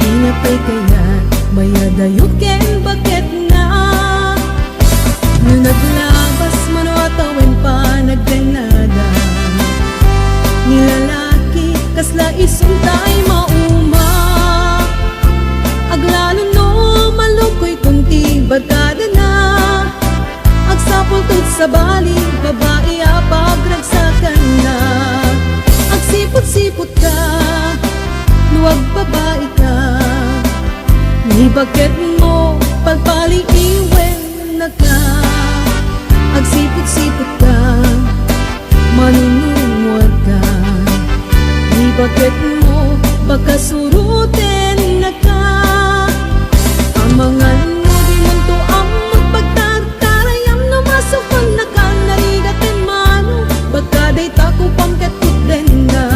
inapay kayat mayadayo ken bakit na, no naglabas mano atawin pa nagdanada, nilalaki kasla isuntay mauma. Aglalo no malukoy kunti bagada na, agsapultod sa bali babae apagragsakan na, agsipot-sipot ka luwag babae ka, ni bakit mo pagpaliiwen na ka, agsipot-sipot ka manunungwag ka, ni bakit mo pagkasuruten na ka. Mga nubi mong tuam magpagtartarayam no masukon na ka narigatin mano bagkaday tako pangkatut din na.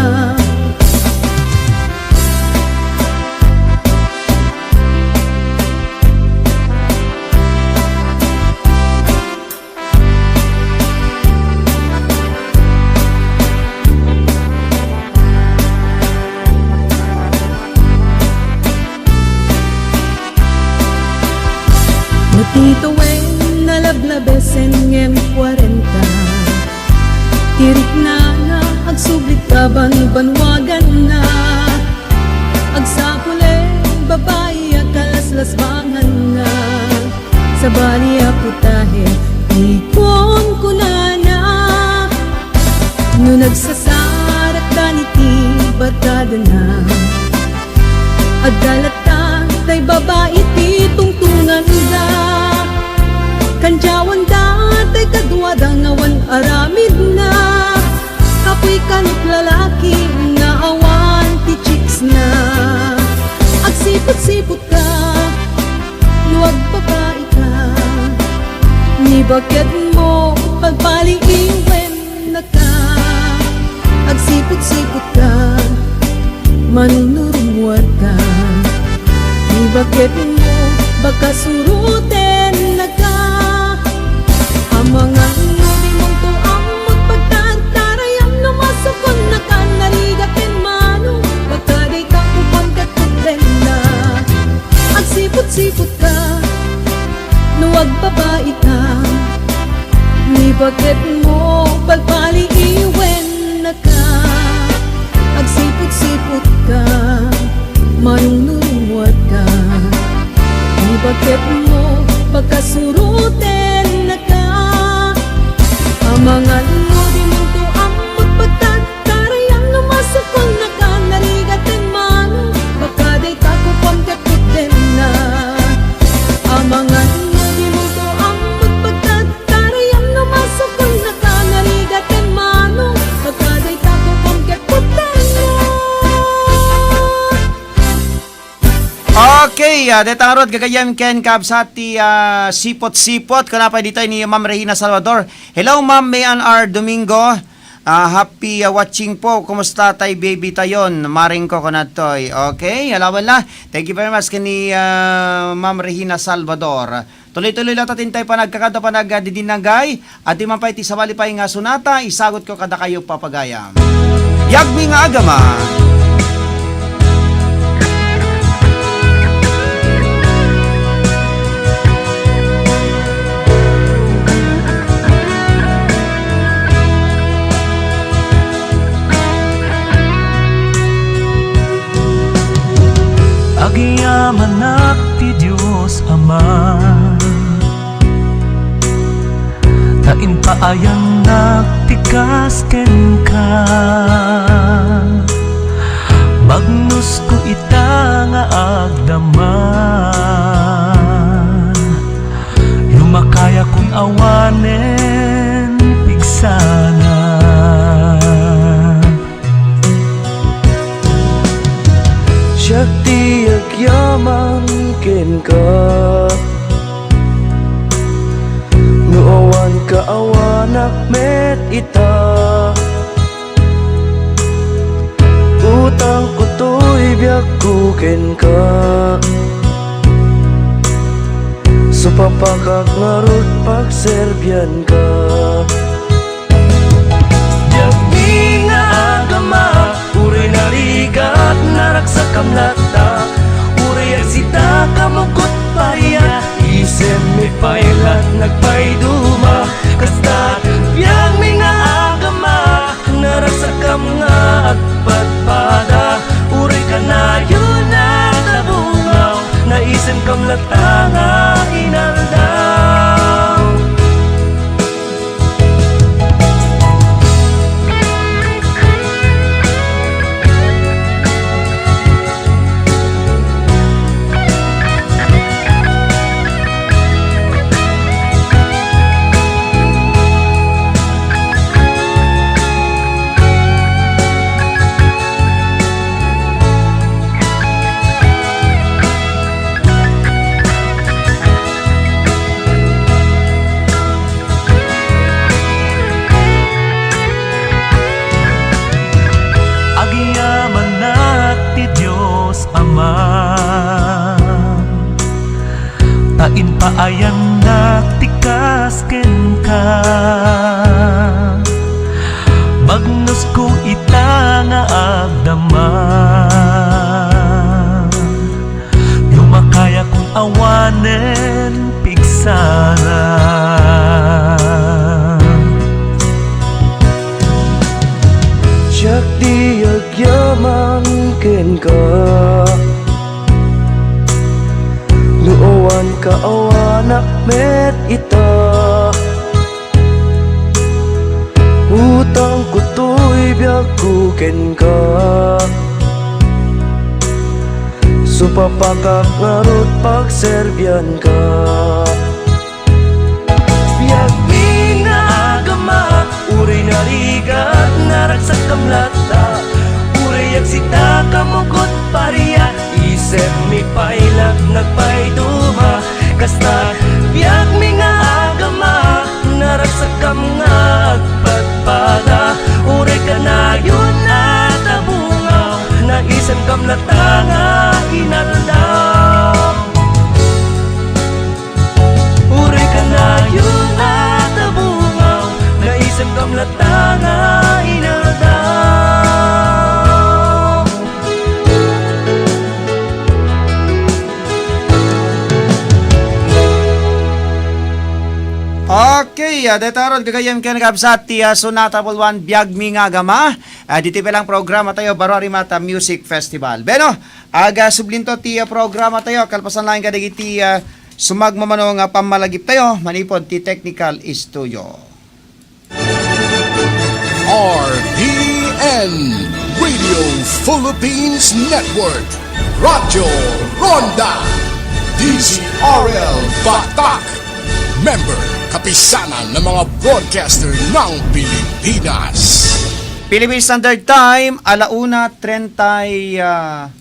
Matito wen nalablabesen ngem 40, tirik na na agsublit ka banwagan na, agsapule babae akalaslasbangan na, sa bali aputahe ikon ko na, no nagsasarat daniti barkada na, agdalatan tay babae ti tungtungan da, kanjawan datay kadwada ngawan aramid na, kapoy kanot lalaki na awan ti chicks na, agsipot-sipot ka luwag babae ka, ni bakit mo pagpaliiwen na ka, agsipot-sipot ka manunurumwar ka, ni bakit mo bakasurutin na ka. Ang mga nubi mong tuang magpagtartarayam no masukon na ka narigatin mano, bagkaday ka upang katutben na, agsipot-sipot ka nuwag babae ka, ni bakit mo pagpaliiwen na ka, agsipot-sipot ka manunurumwat ka, ni bakit mo Okay, detarod gagayam ken kabsati sipot-sipot kanapa dito ni Ma'am Regina Salvador. Hello Ma'am Mayan Domingo. Happy watching po. Kumusta tay baby tayon? Maring ko kanatoy. Okay, alawan la. Thank you very much kani Ma'am Regina Salvador. Tuloy-tuloy lang tatin tayo panagkakada panagdidinagay at di man pa iti sabali pa nga sunata, isagot ko kada kayo papagayam. Yagmi nga agama. Agiyaman ti Diyos Ama, tain paayang nagtikas ken ka. Magnus ko ita nga agdaman, lumakaya kung awanen pigsana. Syakti agyaman ken ka, nuawan ka awanak met ita. Utang ko to'y biyak ko ken ka, supapakak ngarut pagserbyan ka. Yagmi nga agama, uri naligat naraksak kam lata, uri agsita kamukot pariya, isem mi pailat nagpaiduma. Kastat yagmi nga agama, naraksak kam nga agpadpada, uri ka na yun na tabungaw, na isem kam lata nga inaldaw. Tain paayang nagtikas ken ka, magnus ko ita nga agdaman, lumakaya kung awanen pigsana. Syakti agyaman ken ka, nuowan ka awanak met ita. Utang ko to'y biyak ko ken ka, supapakak ngarut pagserbyan ka. Yagmi nga agama, uri naligat naragsak kam lata, uri agsita kamukot pariya, isem mi pailat nagpaiduma. Kastat yagmi nga agama, naragsak kam nga agpadpada, uri ka na yun na tabungaw, na isem kam lata nga inaldaw. Uri ka na yun na tabungaw, na isem kam lata nga inaldaw. Okay, detaron kagayam ken kabsati Sonata Bulwan Biagmi nga agama. Dito pa lang programa tayo Baro Arimata Music Festival. Beno, aga sublinto ti programa tayo kalpasan lang kadagiti sumagmamano nga pamalagip tayo manipod ti Technical Studio. RPN Radio Philippines Network, Radyo Ronda, DZRL Batak, member kapisanan ng mga broadcaster ng Pilipinas. Philippine Standard Time, 1:30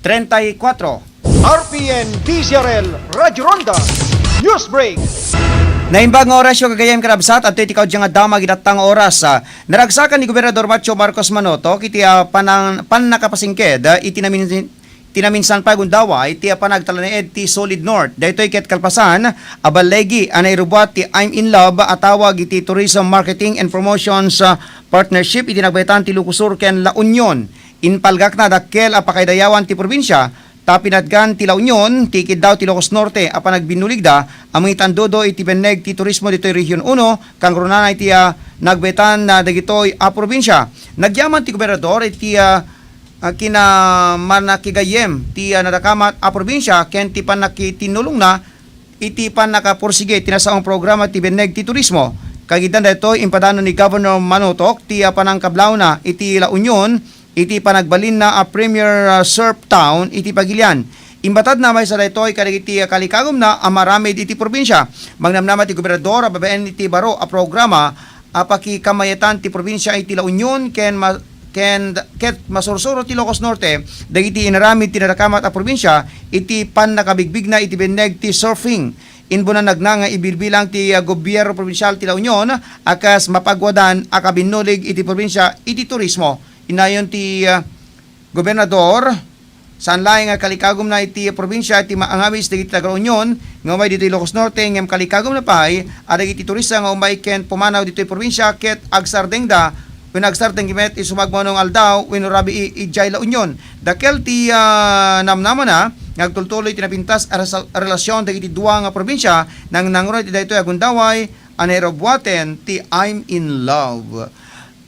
34. RPN DZRL Radyo Ronda News Break. Naimbag nga oras yung kagayam karabsat at iti kaudya nga damag idatang oras. Naragsakan ni Gobernador Macho Marcos Manotok iti panakapasingked tinaminsan pa gundawa iti panagtalaneed ti Solid North. Daytoy ket kalpasan abalegi anay rubuat ti I'm in Love atawag iti Tourism Marketing and Promotions Partnership iti nagbaitan ti Lucosur ken La Union. Inpalgak na dakkel a pakaydayawan ti probinsya tapinadgan ti La Union, ti daw ti Ilocos Norte, apan nagbinuligda, amang itandodo iti beneg ti turismo dito'y Region 1, kang runanay ti nagbetan na dagito'y probinsya. Nagyaman ti gobernador iti kinamanakigayem ti nadakamat probinsya, ken ti panakitinulong na, iti panakapursige tinasaong programa ti beneg ti turismo. Kagitan dito'y impadano ni Governor Manotok, ti panangkablaw na iti La Union, iti panagbalin na Premier Surf Town iti Pagilian. Imbatad na may sa daytoy iti kalikagom na amaramid iti probinsya. Magnamnama ti gobernador babaen iti baro a programa pakikamayatan ti probinsya iti La Union ken masursuro ti Ilocos Norte dagiti inaramid ti narakamat a probinsya iti nakabigбig na iti beneg ti surfing. Inbunan nagnanga ibilbilang ti gobyerno probinsyal ti La Union akas mapagwadan a kabinulig iti probinsya iti turismo. Inayon ti gobernador saan laing nga kalikagom na iti probinsya iti maangawis dagiti taga Union nga umay dito Ilocos Norte ngem kalikagom na pay adag iti turista nga umay ken pumanaw dito probinsya ket agsardengda when agsardeng gimet isumagmanong aldaw when rabi ijay La Union dakel ti namnama na nagtultuloy tinapintas a relasyon dagiti duwa nga probinsya nang nanguray ti daytoy agundaway anerobwaten ti I'm in Love.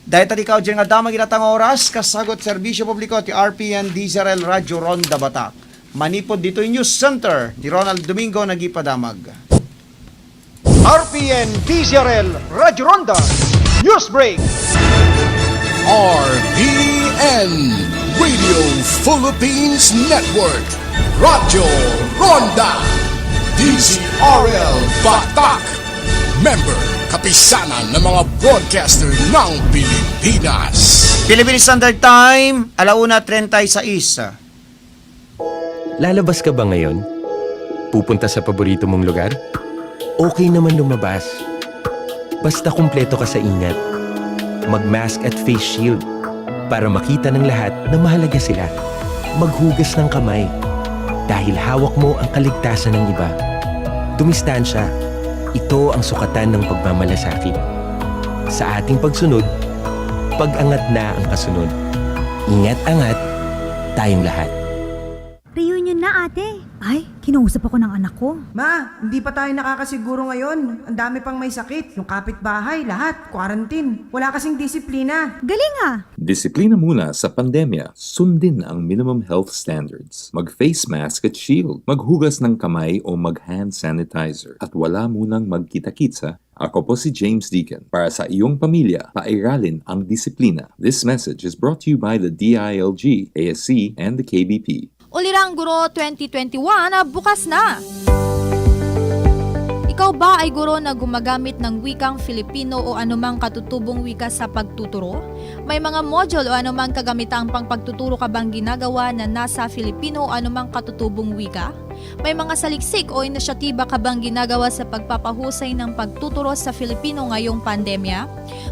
Dahil tadi ka dyan nga damang ginatang oras, kasagot serbisyo publiko ti RPN DZRL Radyo Ronda Batak. Manipod dito yung News Center ni Ronald Domingo nagipadamag. RPN DZRL Radyo Ronda News Break. RPN Radio Philippines Network Radyo Ronda DZRL Batak. Member kapisanan ng mga broadcaster ng Pilipinas. Philippine Standard Time, 1:36. Lalabas ka ba ngayon? Pupunta sa paborito mong lugar? Okay naman lumabas. Basta kumpleto ka sa ingat. Mag-mask at face shield para makita ng lahat na mahalaga sila. Maghugas ng kamay dahil hawak mo ang kaligtasan ng iba. Dumistansya. Ito ang sukatan ng pagmamalasakit. Sa ating pagsunod, pag-angat na ang kasunod. Ingat-angat tayong lahat. Reunion na, ate. Ay, kinausap ako ng anak ko. Ma, hindi pa tayo nakakasiguro ngayon. Ang dami pang may sakit. Yung kapitbahay, lahat, quarantine. Wala kasing disiplina. Galing ah! Disiplina muna sa pandemya. Sundin ang minimum health standards. Mag-face mask at shield. Maghugas ng kamay o mag-hand sanitizer. At wala munang magkita-kitsa. Ako po si James Deacon. Para sa iyong pamilya, pairalin ang disiplina. This message is brought to you by the DILG, ASC, and the KBP. Ulirang Guro 2021 bukas na! Ikaw ba ay guro na gumagamit ng wikang Filipino o anumang katutubong wika sa pagtuturo? May mga module o anumang kagamitang pang pagtuturo ka bang ginagawa na nasa Filipino o anumang katutubong wika? May mga saliksik o inisyatiba ka bang ginagawa sa pagpapahusay ng pagtuturo sa Filipino ngayong pandemya?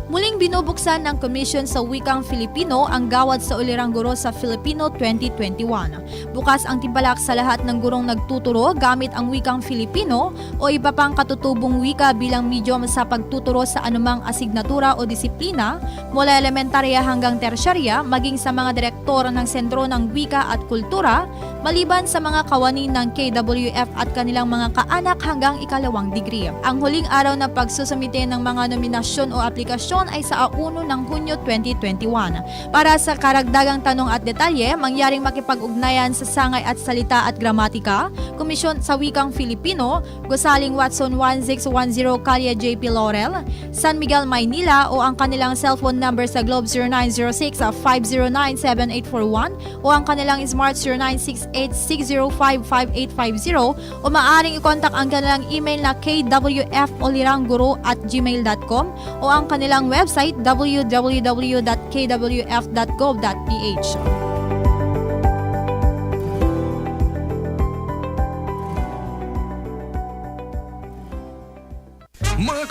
Muling binubuksan ng Komisyon sa Wikang Filipino ang gawad sa Ulirang Guro sa Filipino 2021. Bukas ang timpalak sa lahat ng gurong nagtuturo gamit ang wikang Filipino o iba pang katutubong wika bilang medium sa pagtuturo sa anumang asignatura o disiplina mula elementarya hanggang tersyarya maging sa mga direktor ng Sentro ng Wika at Kultura maliban sa mga kawani ng KWF at kanilang mga kaanak hanggang ikalawang degree. Ang huling araw na pagsusumite ng mga nominasyon o aplikasyon ay sa 1 ng Hunyo 2021. Para sa karagdagang tanong at detalye, mangyaring makipag-ugnayan sa Sangay at Salita at Gramatika, Komisyon sa Wikang Filipino, Gosaling Watson 1610 Calle JP Laurel, San Miguel, Maynila o ang kanilang cellphone number sa Globe 0906-509-7841 o ang kanilang Smart 0968-605-5850 o maaaring i-contact ang kanilang email na kwfoliranguro@gmail.com o ang kanilang website www.kwf.gov.ph.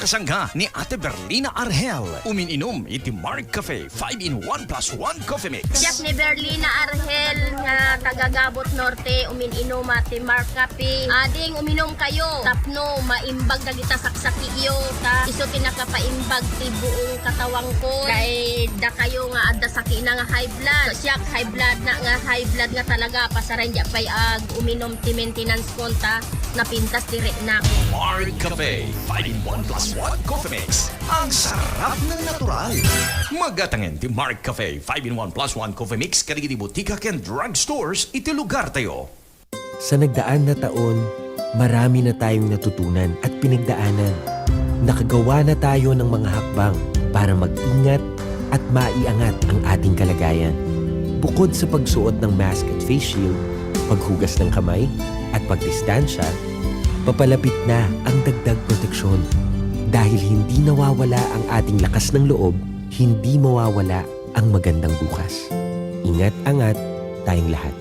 kasangga ni Ate Berlina Argel. Umininom iti Mark Cafe 5-in-1 plus 1 coffee mix. Siyak ni Berlina Argel nga taga-Gabot Norte umininom ati Mark Cafe. Ading uminom kayo tapno maimbag na kita saksaki iyo ta iso tinakapaimbag ti buong katawang ko kay da kayo nga adda saki na nga high blood. So, siyak high blood nga talaga pasaran ja pay ag uminom ti maintenance konta napintas dire na. Mark Cafe 5-in-1 plus 1 coffee mix. Ang sarap ng natural. Magatangen ti Mark Cafe 5-in-1 plus 1 coffee mix karigiti butika ken drugstores iti lugar tayo. Sa nagdaan na taon, marami na tayong natutunan at pinagdaanan. Nakagawa na tayo ng mga hakbang para mag-ingat at maiangat ang ating kalagayan. Bukod sa pagsuot ng mask at face shield, paghugas ng kamay, at pagdistansya, papalapit na ang dagdag proteksyon. Dahil hindi nawawala ang ating lakas ng loob, hindi mawawala ang magandang bukas. Ingat-angat tayong lahat.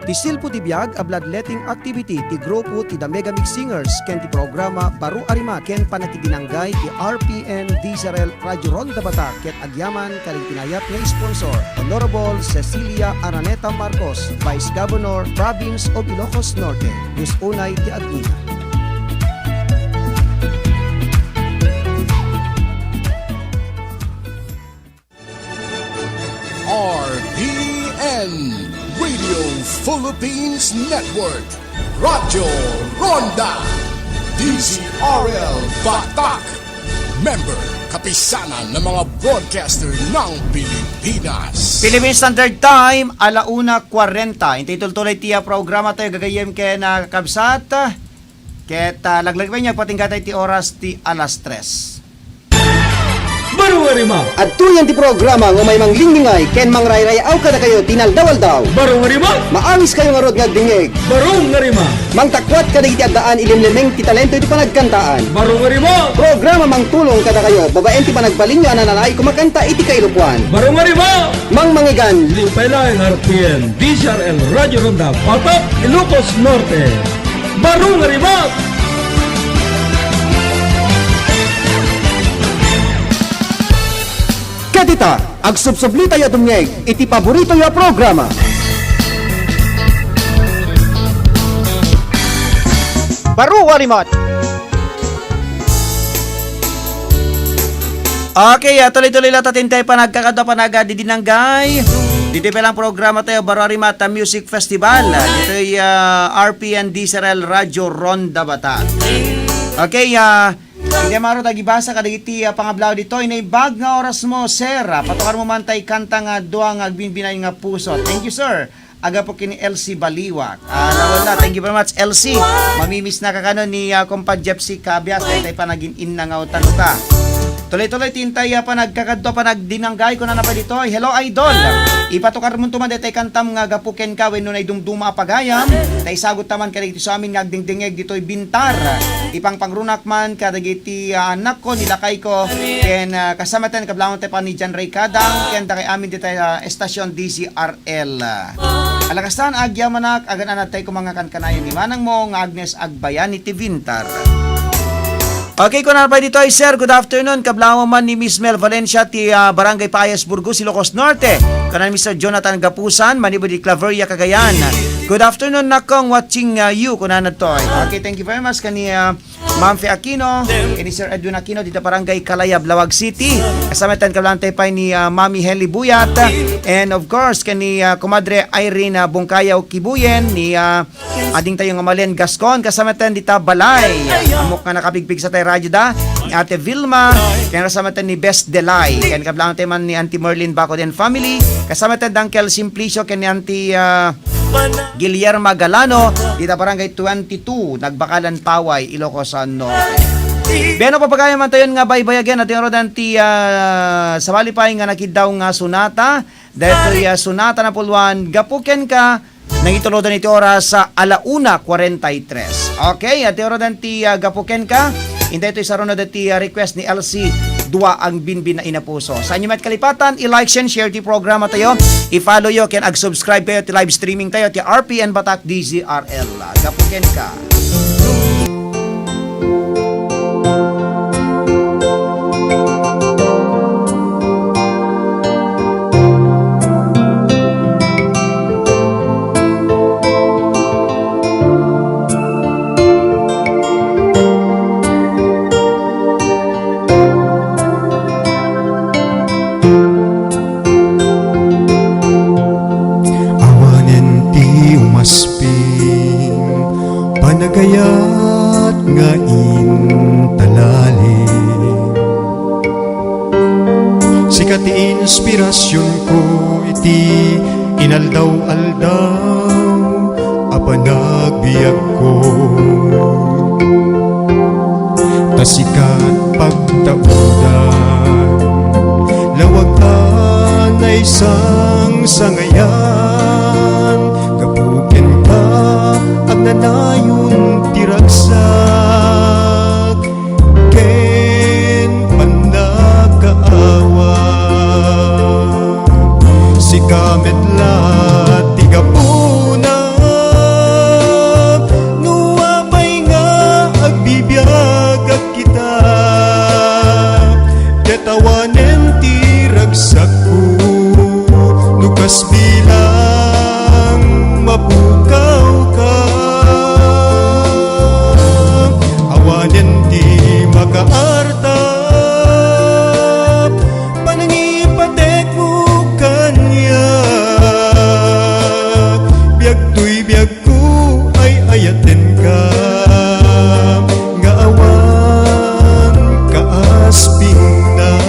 Ti silpo ti biag a bloodletting activity ti grupo ti The Mega Mix Singers ken ti programa Baro Arima ken panakidinanggay ti RPN DZRL Radio Ronda Batak ket agyaman kaling tinayap nga sponsor Honorable Cecilia Araneta Marcos, Vice Governor, Province of Ilocos Norte. Wis unay ti agina. RPN Radio Philippines Network, Radyo Ronda, DZRL Batak, member kapisanan ng mga broadcaster ng Pilipinas. Philippine Standard Time, 1:40. Intitultuloy tiya programa tayo gagayem kaya na kabsat. Ket laglagpay niya patinggatay ti oras ti 3:00. Baro Arima. At tuyan ti programa nga may manglingmingay ken mangrayrayaw kada kayo tinaldawaldaw. Baro Arima. Maangis kayo nga rod nga dingeg. Baro Arima. Mangtakwat kada iti addaan ilimlemeng ti talento iti panagkantaan. Baro Arima. Programa mangtulong kada kayo babaen ti panagbalin nyo ananay kumakanta iti kailupuan. Baro Arima. Mangmangigan. Limpay lang RPN DZRL Radio Ronda Batak, Ilocos Norte. Baro Arima. Kadita, agsubsubli tayo tumngeg, iti paborito ya programa. Baro Warimot. Okay, tuloy-tuloy lang tatin tayo panagkakado panagdidinanggay. Dito pa lang programa tayo, Baro Arimat Music Festival. Dito ay RPN DZRL Radio Ronda Batak. Okay, hindi maro tagibasa kadagiti pangablaw dito inaibag nga oras mo sir patukar mo man tay kanta nga duwa nga agbinbinay nga puso. Thank you sir. Aga po kini LC Baliwak. Nawala, thank you very much LC. Mamimiss na kakano ni Compa Jepsi Cabias tay panagin in na nga utanuta. Tuloy-tuloy tintay pa nagkakadto pa nagdinanggay ko na pa dito. Hello idol. Ipatukar mo tuman tay kantam nga gapuken ka wenno nay dumduma pagayam. Tay sagot taman ka dito sa amin nga agdingdingeg ditoy bintar. Ipang pangrunak man kadagiti anak ko nilakay ko ken kasama tan kablangon tay pa ni Jan Ray Kadang ken kay amin dito estasyon DZRL. Alakasan agyamanak agan anatay ko mga kankanayon ni manang mo nga Agnes Agbayan ni Tivintar. Okay, kung pa dito ay sir, good afternoon. Kablawa man ni Miss Mel Valencia ti Barangay Paayas, Burgos, Ilocos Norte. Kanan Mr. Jonathan Gapusan, Manibo di Claveria, Cagayan. Good afternoon na kong watching you. Kunan na to. Okay, thank you very much kani Ma'am Fe Aquino, kani Sir Edwin Aquino dito Barangay Kalayab, Lawag City. Kasama tan kablantay pa ni Mami Henly Buyat. And of course, kani Comadre Irene Bungkayaw Kibuyen, ni ading tayong Malen Gascon. Kasama tan dita Balay. Amok nga nakabigpig sa tayo radyo da. Ni Ate Vilma, kaya kasama tan ni Best Delay. Kaya kablantay man ni Auntie Merlin Bacod and family. Kasama tan Dunkel Simplicio, kani Auntie Guillermo Galano, dita Barangay 22, Nagbakalan Paway, Ilocos Norte. Beno papagaya man tayon nga baybay again at yung rodan ti sa balipay nga nakidaw nga sunata. Dahil sunata na puluan, gapuken ka, nangitulodan iti oras sa 1:43. Okay, at yung rodan ti gapuken ka, hindi ito isa ron na ti request ni LC. Dua ang binbin na inapuso. Sa inyo met kalipatan, i-like and share ti programa tayo. I-follow yo, ken ag-subscribe tayo ti live streaming tayo ti RPN Batak DZRL. Gapuken ka. Sikati inspirasyon ko iti inaldaw-aldaw apanagbiag ko. Tasikat pagtaudan lawag na isang sangayan kapukin ka ang nanayon tiragsak ken panagkaawa si kamet la tigapuna nuwapay nga agbibiyag kita ketawanen tiragsak ko nukas bilang mapukaw ka awanen di makaartap panangipatek mo kanya biag tuy biag ko ay ayaten ka nga awan kaasping na.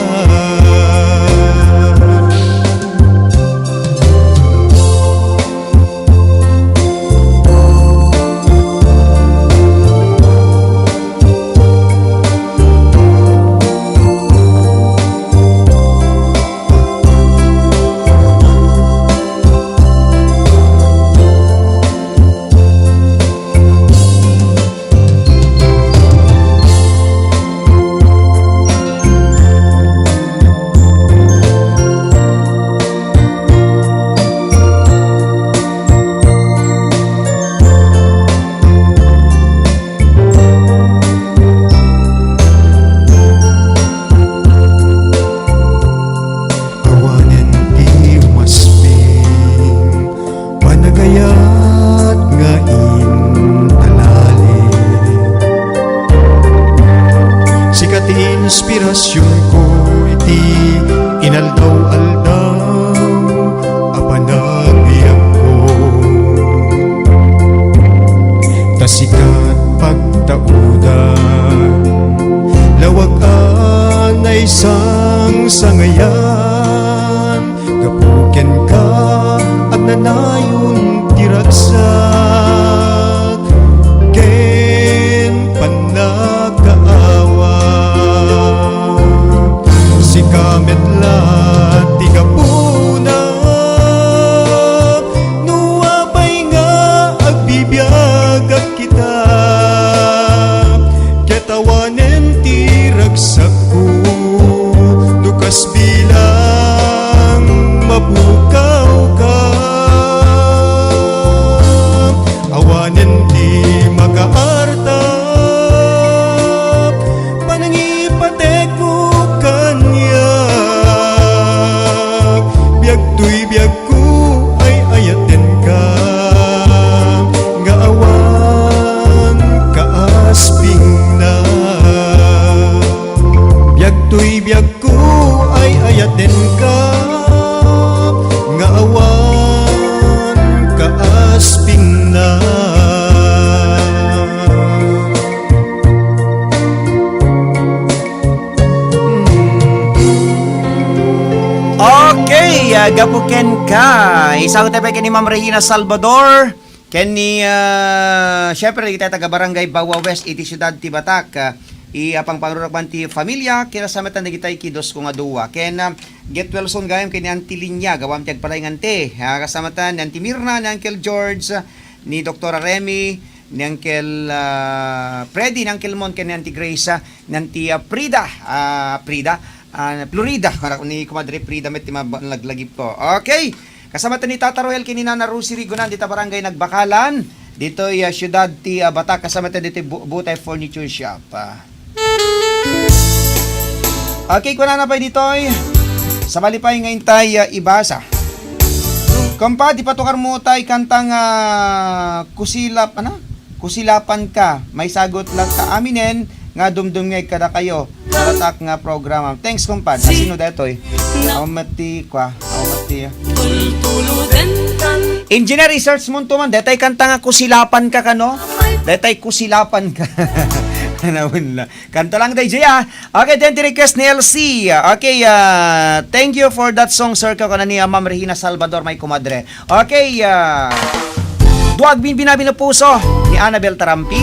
Panagayat nga intalali sikati inspirasyon ko iti inaldaw-aldaw apanagbiag ko tasikat pagtaudan lawag na isang sangayan gapuken ka at nanayon tiragsak ken panagkaawa si kamet la tigapuna nuwapay nga agbibiyag kita ketawanen tiragsak ko nukas bilang mapukaw ka awanen di makaartap panangipatek mo kanya biag tuy biag ko ay ayaten ka nga awan kaasping na biag tuy biag ko ay ayaten ka nga awan kaasping na. Okay, gapuken ka. Isang tepe ni Ma'am Regina Salvador. Ken ni, syempre, kita taga Barangay Bawa West, iti Siyudad ti Batak. Iapang pangrurapan ti familia, kinasamatan na kita ikidos kung aduwa. Ken, get well soon gayam kini Auntie Linya, gawam tiyag palengante. Kasamatan ni Auntie Mirna, ni Uncle George, ni Dr. Remy, ni Uncle Freddy, ni Uncle Mon, ni Auntie Grace, ni Auntie Florida, ni Kumadre Prida, met laglagip po. Okay, kasamatan ni Tata Roel, kini Nana Rusi Rigonan, dito barangay Nagbakalan, dito Siyudad ti Batak, kasamatan dito Butay Furniture Shop. Okay, kuna na pa dito sa malipay ngayon tayo ibasa. Kumpa, di patukar mo tayo kantang kusilapan ka. May sagot lang ka aminen nga dumdumngay kada kayo. Karatak nga programa. Thanks kumpad. Sino dito Awamati kwa. Engineer Research mo man. Detay kanta nga kusilapan ka kano? Detay kusilapan ka. Kanto lang day Jaya. Okay, then request ni LC. Okay, thank you for that song sir ko ni Ma'am Regina Salvador may kumadre. Okay, Duwag Binbinabi na Puso ni Annabel Tarampi.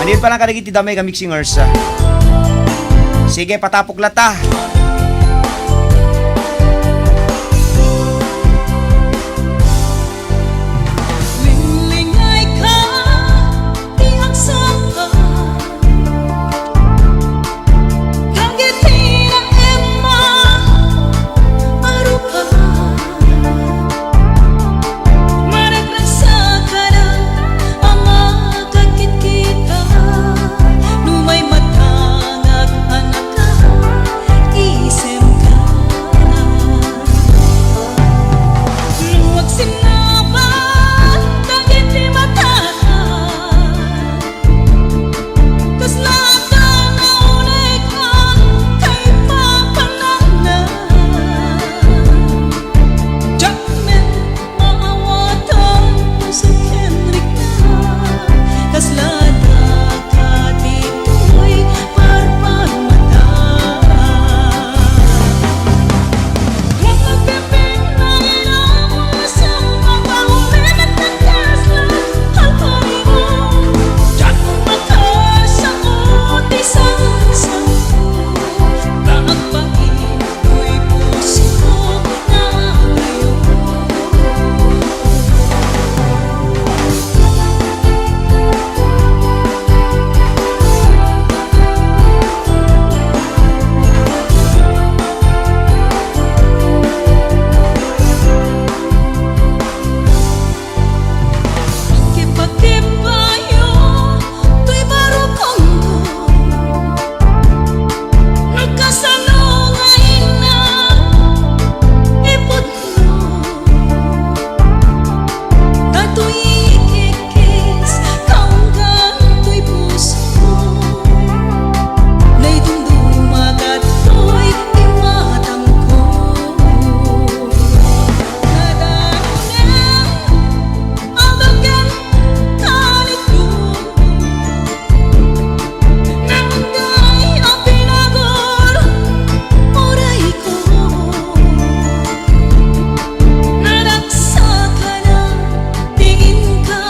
Manit pa lang kadagiti da Mega Mix Singers. Sige, patapok lata. Lingay ka, iagsan ka. Kagiti na Emma, arupa. Maragragsa ka na, ama kakit kita. Numay matangag anak ka, isem ka na. Luwag sinabat, kagiti mata. Tas lata na unay ka, kay papangalan. Jackman, maawatan sa Henrik na. Kas lata ka dito'y parpamata. Huwag magpipinay na puso, mapahulit at nagkaslan, halpari mo. Diyan makasaot isang-isang ko. Nakapangin ko'y puso na ngayon. Kipakipayo, to'y barukondo. Nagkasalungain na, iputlo. Tato'y ikikis, kaunggan to'y puso. Na'y dundoy magato'y imatang ko. Nadanunan, abagan kaliko. Namunday ang pinagol, oray ko. Naraksa ka na, tingin ka,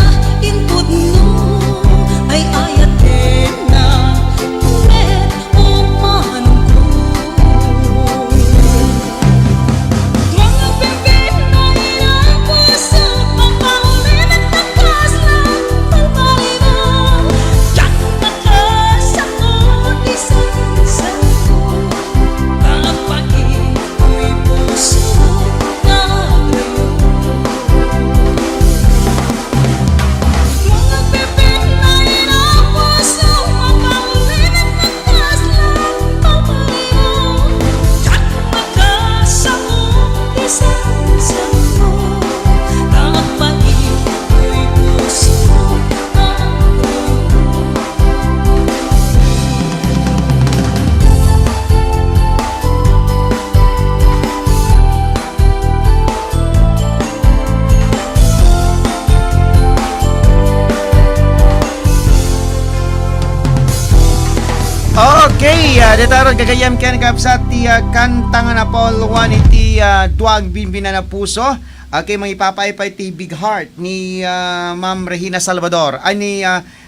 input no. Ay ayatin na, umet o manong ko. Huwag magpipinay na puso, mapahulit at nagkaslan, palpali mo. Diyan makasaot isang-isang ko. Kapagin ko'y puso na ngayon. Huwag magpipinay na puso, mapahulit at nagkaslan, palpali mo. Diyan makasaot isang-isang ko. Kapagin ko'y puso na ngayon. Okay, detaron gagayam ken kapsat ti kantang na Paul Juan iti Duwag Binbinabi na Puso. Okay, mangipapaypay ti Big Heart ni Ma'am Regina Salvador. Ay ni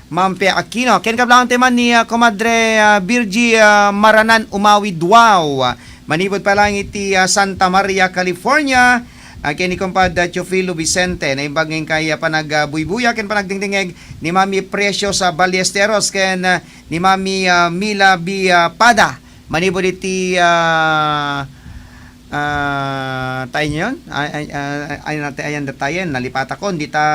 Ma'am Pia Aquino. Ken kablang teman ni Comadre Virgie Maranan Umawi Duaw. Manibod pa lang iti Santa Maria, California. Ken ni Kompad Chofilo Vicente na imbaging kaya panagbuibuya ken panagdingdingeg ni Mami Precio sa Ballesteros ken ni Mami Mila B. Pada. Manibod iti tayo nyo yun? Ayan datayan, nalipata ko, dita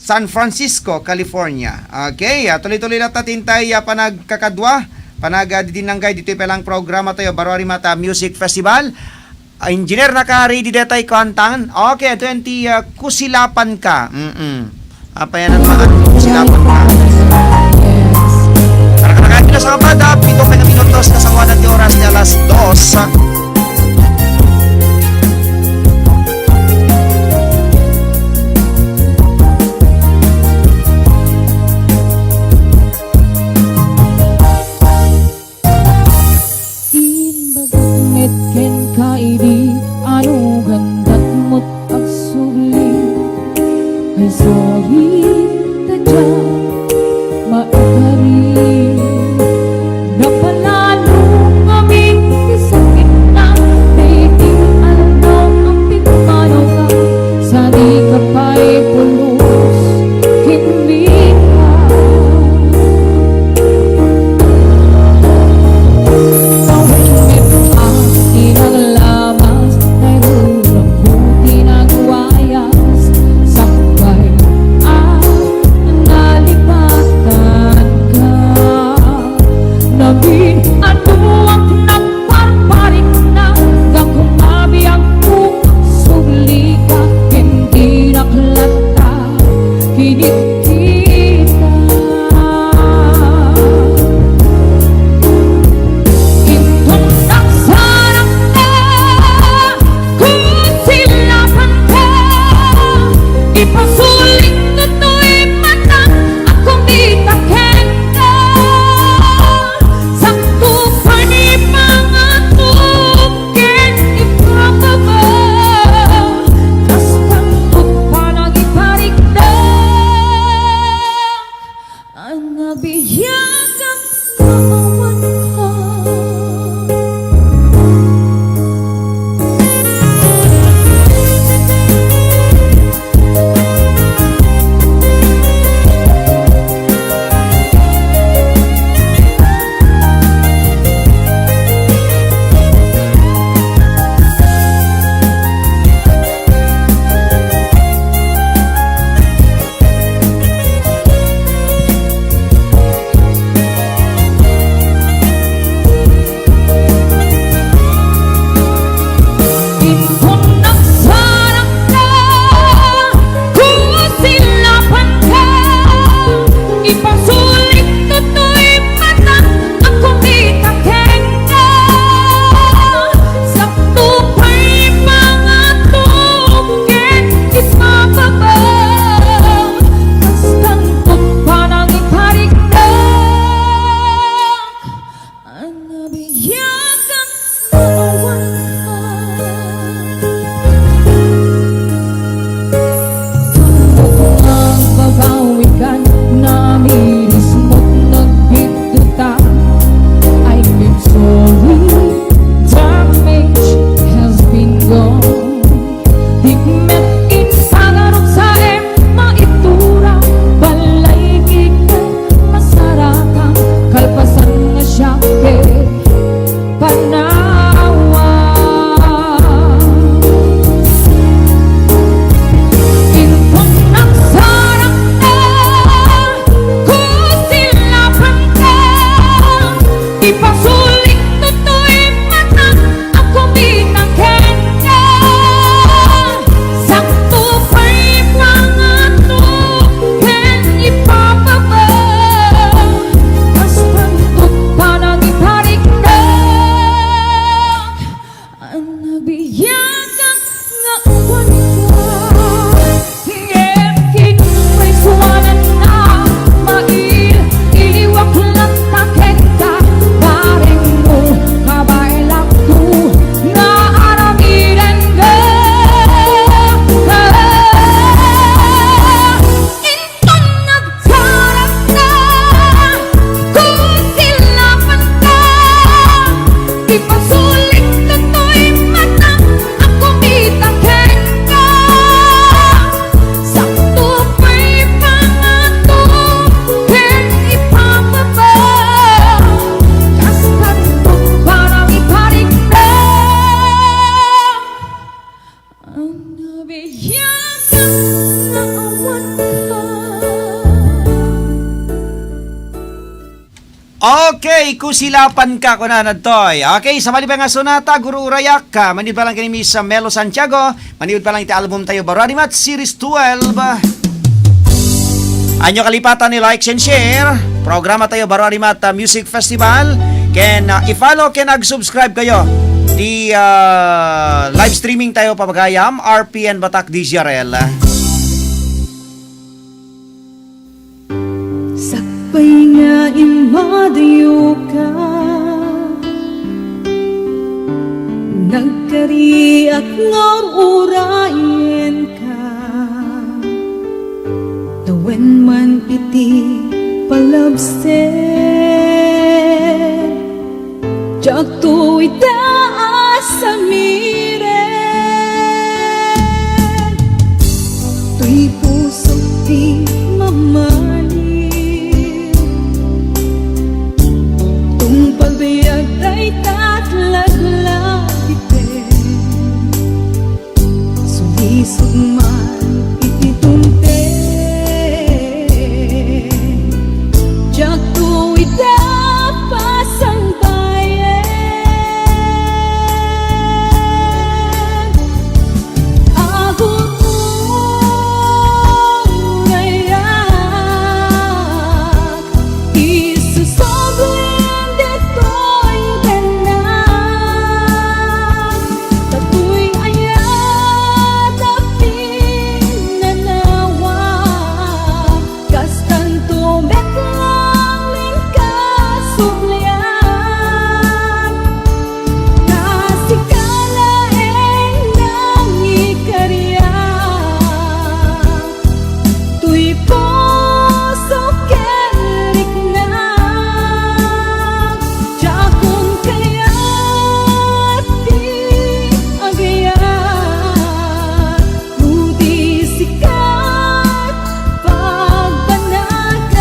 San Francisco, California. Okay, tuloy-tuloy na tatintay panagkakadwa, panagdidinanggay dito pelang programa tayo, Barwari Mata Music Festival. Engineer naka-ready detay kantangan. Okay, 20 Kusilapan Ka. Apa yan ang mga Kusilapan Ka. Para kanakain na sa kabada, 7 minutos na sa 1 oras ni alas 2. met ken kaidi anu gandat mo't agsubli ay sorry tadya maikari napalalo kami isakit na dating aldaw ang pinmanaw ka sa di kapay pulos hindi ka tawid ang inaglamas ay hulang buti nagwayas sakay ang nalipatan ka namin ano ang nagparparik na gagumabi ang sugli ka hindi naklata kinit kita itong nagsarang na kung silapan ka ipasulit tutoy mata akong itaken ka sakto pa ni mga tukin ipababa kas kantot pa nagiparigda ang nabiyagang kawan ka itong nagsarang na kung silapan ka ipasulit tutoy mata akong itaken ka sakto pa'y mga tukin ipababa kas kantot pa nang iparigdag ang nabiyagang kawan ang babawikan na miris mo't nagbituta I'm sorry damage has been gone hikmet insagarot sa maitura balay gikan masarakang kalpasan nga siya panawa itong nagsarang na kung silapan ka ipasulit tutoy mata akong itaken ka sakto pa'y mga tukin ipababa kas kantot pa nang iparigdag ang nabiyagang nga awan ka ngem may suwanan na iliwak lang taken ka paring mo kabailak tu na aramiren ka intong nagsarang na kung silapan ka ipasulit tutoy mata akong itaken ka sakto pa'y mga tukin ipababa kas kantot parang iparigdag ang nabiyagang nga awan ka. Okay, kusilapan ka ko na nadtoy. Okay, sa malibang nga sonata, Guru Urayak ka. Manid pa lang kini sa Melo Santiago. Manid pa lang iti album tayo Bararimat Series 12. Anyo kalipatan ni likes and share. Programa tayo Bararimat Music Festival. Ken i-follow ken ag-subscribe kayo. Di live streaming tayo papagayam RPN Batak DZRL. Sakbay nga imadayo ka Nariak ngor urayan ka Dawen man iti palabsen Jak tu itaas sa miren Tuy puso di mamali Tung pagbayag ay tatlaglag Sulisog man ititunte Jak tuwi pasang bayan Ako ngayak Isusoblen dito'y tanan Tatu'y ayat pinanawa Kastan tumek lang kasuklian Kasikala nangikarya Tuy puso kerik na Jakun kayat di agayat Rudi sikat pagbanagan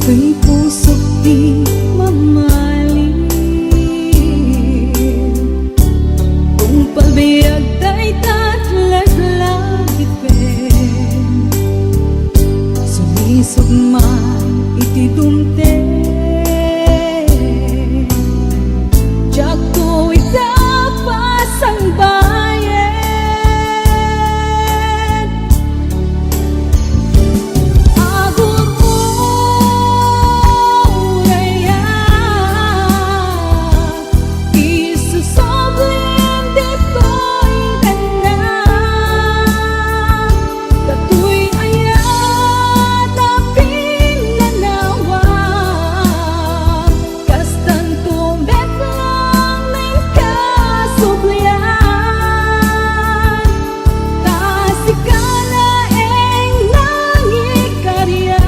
Tuy puso di mamaling Kung pabiyag tay tatlagлагit Sumisog man iti dumte Jak tu'y pasang bayan Agot mo ngayak Isusoblen dito'y tanan Tatu'y ayat pinanawa Kastan tumek lang kasuklian Tasikala nangikarya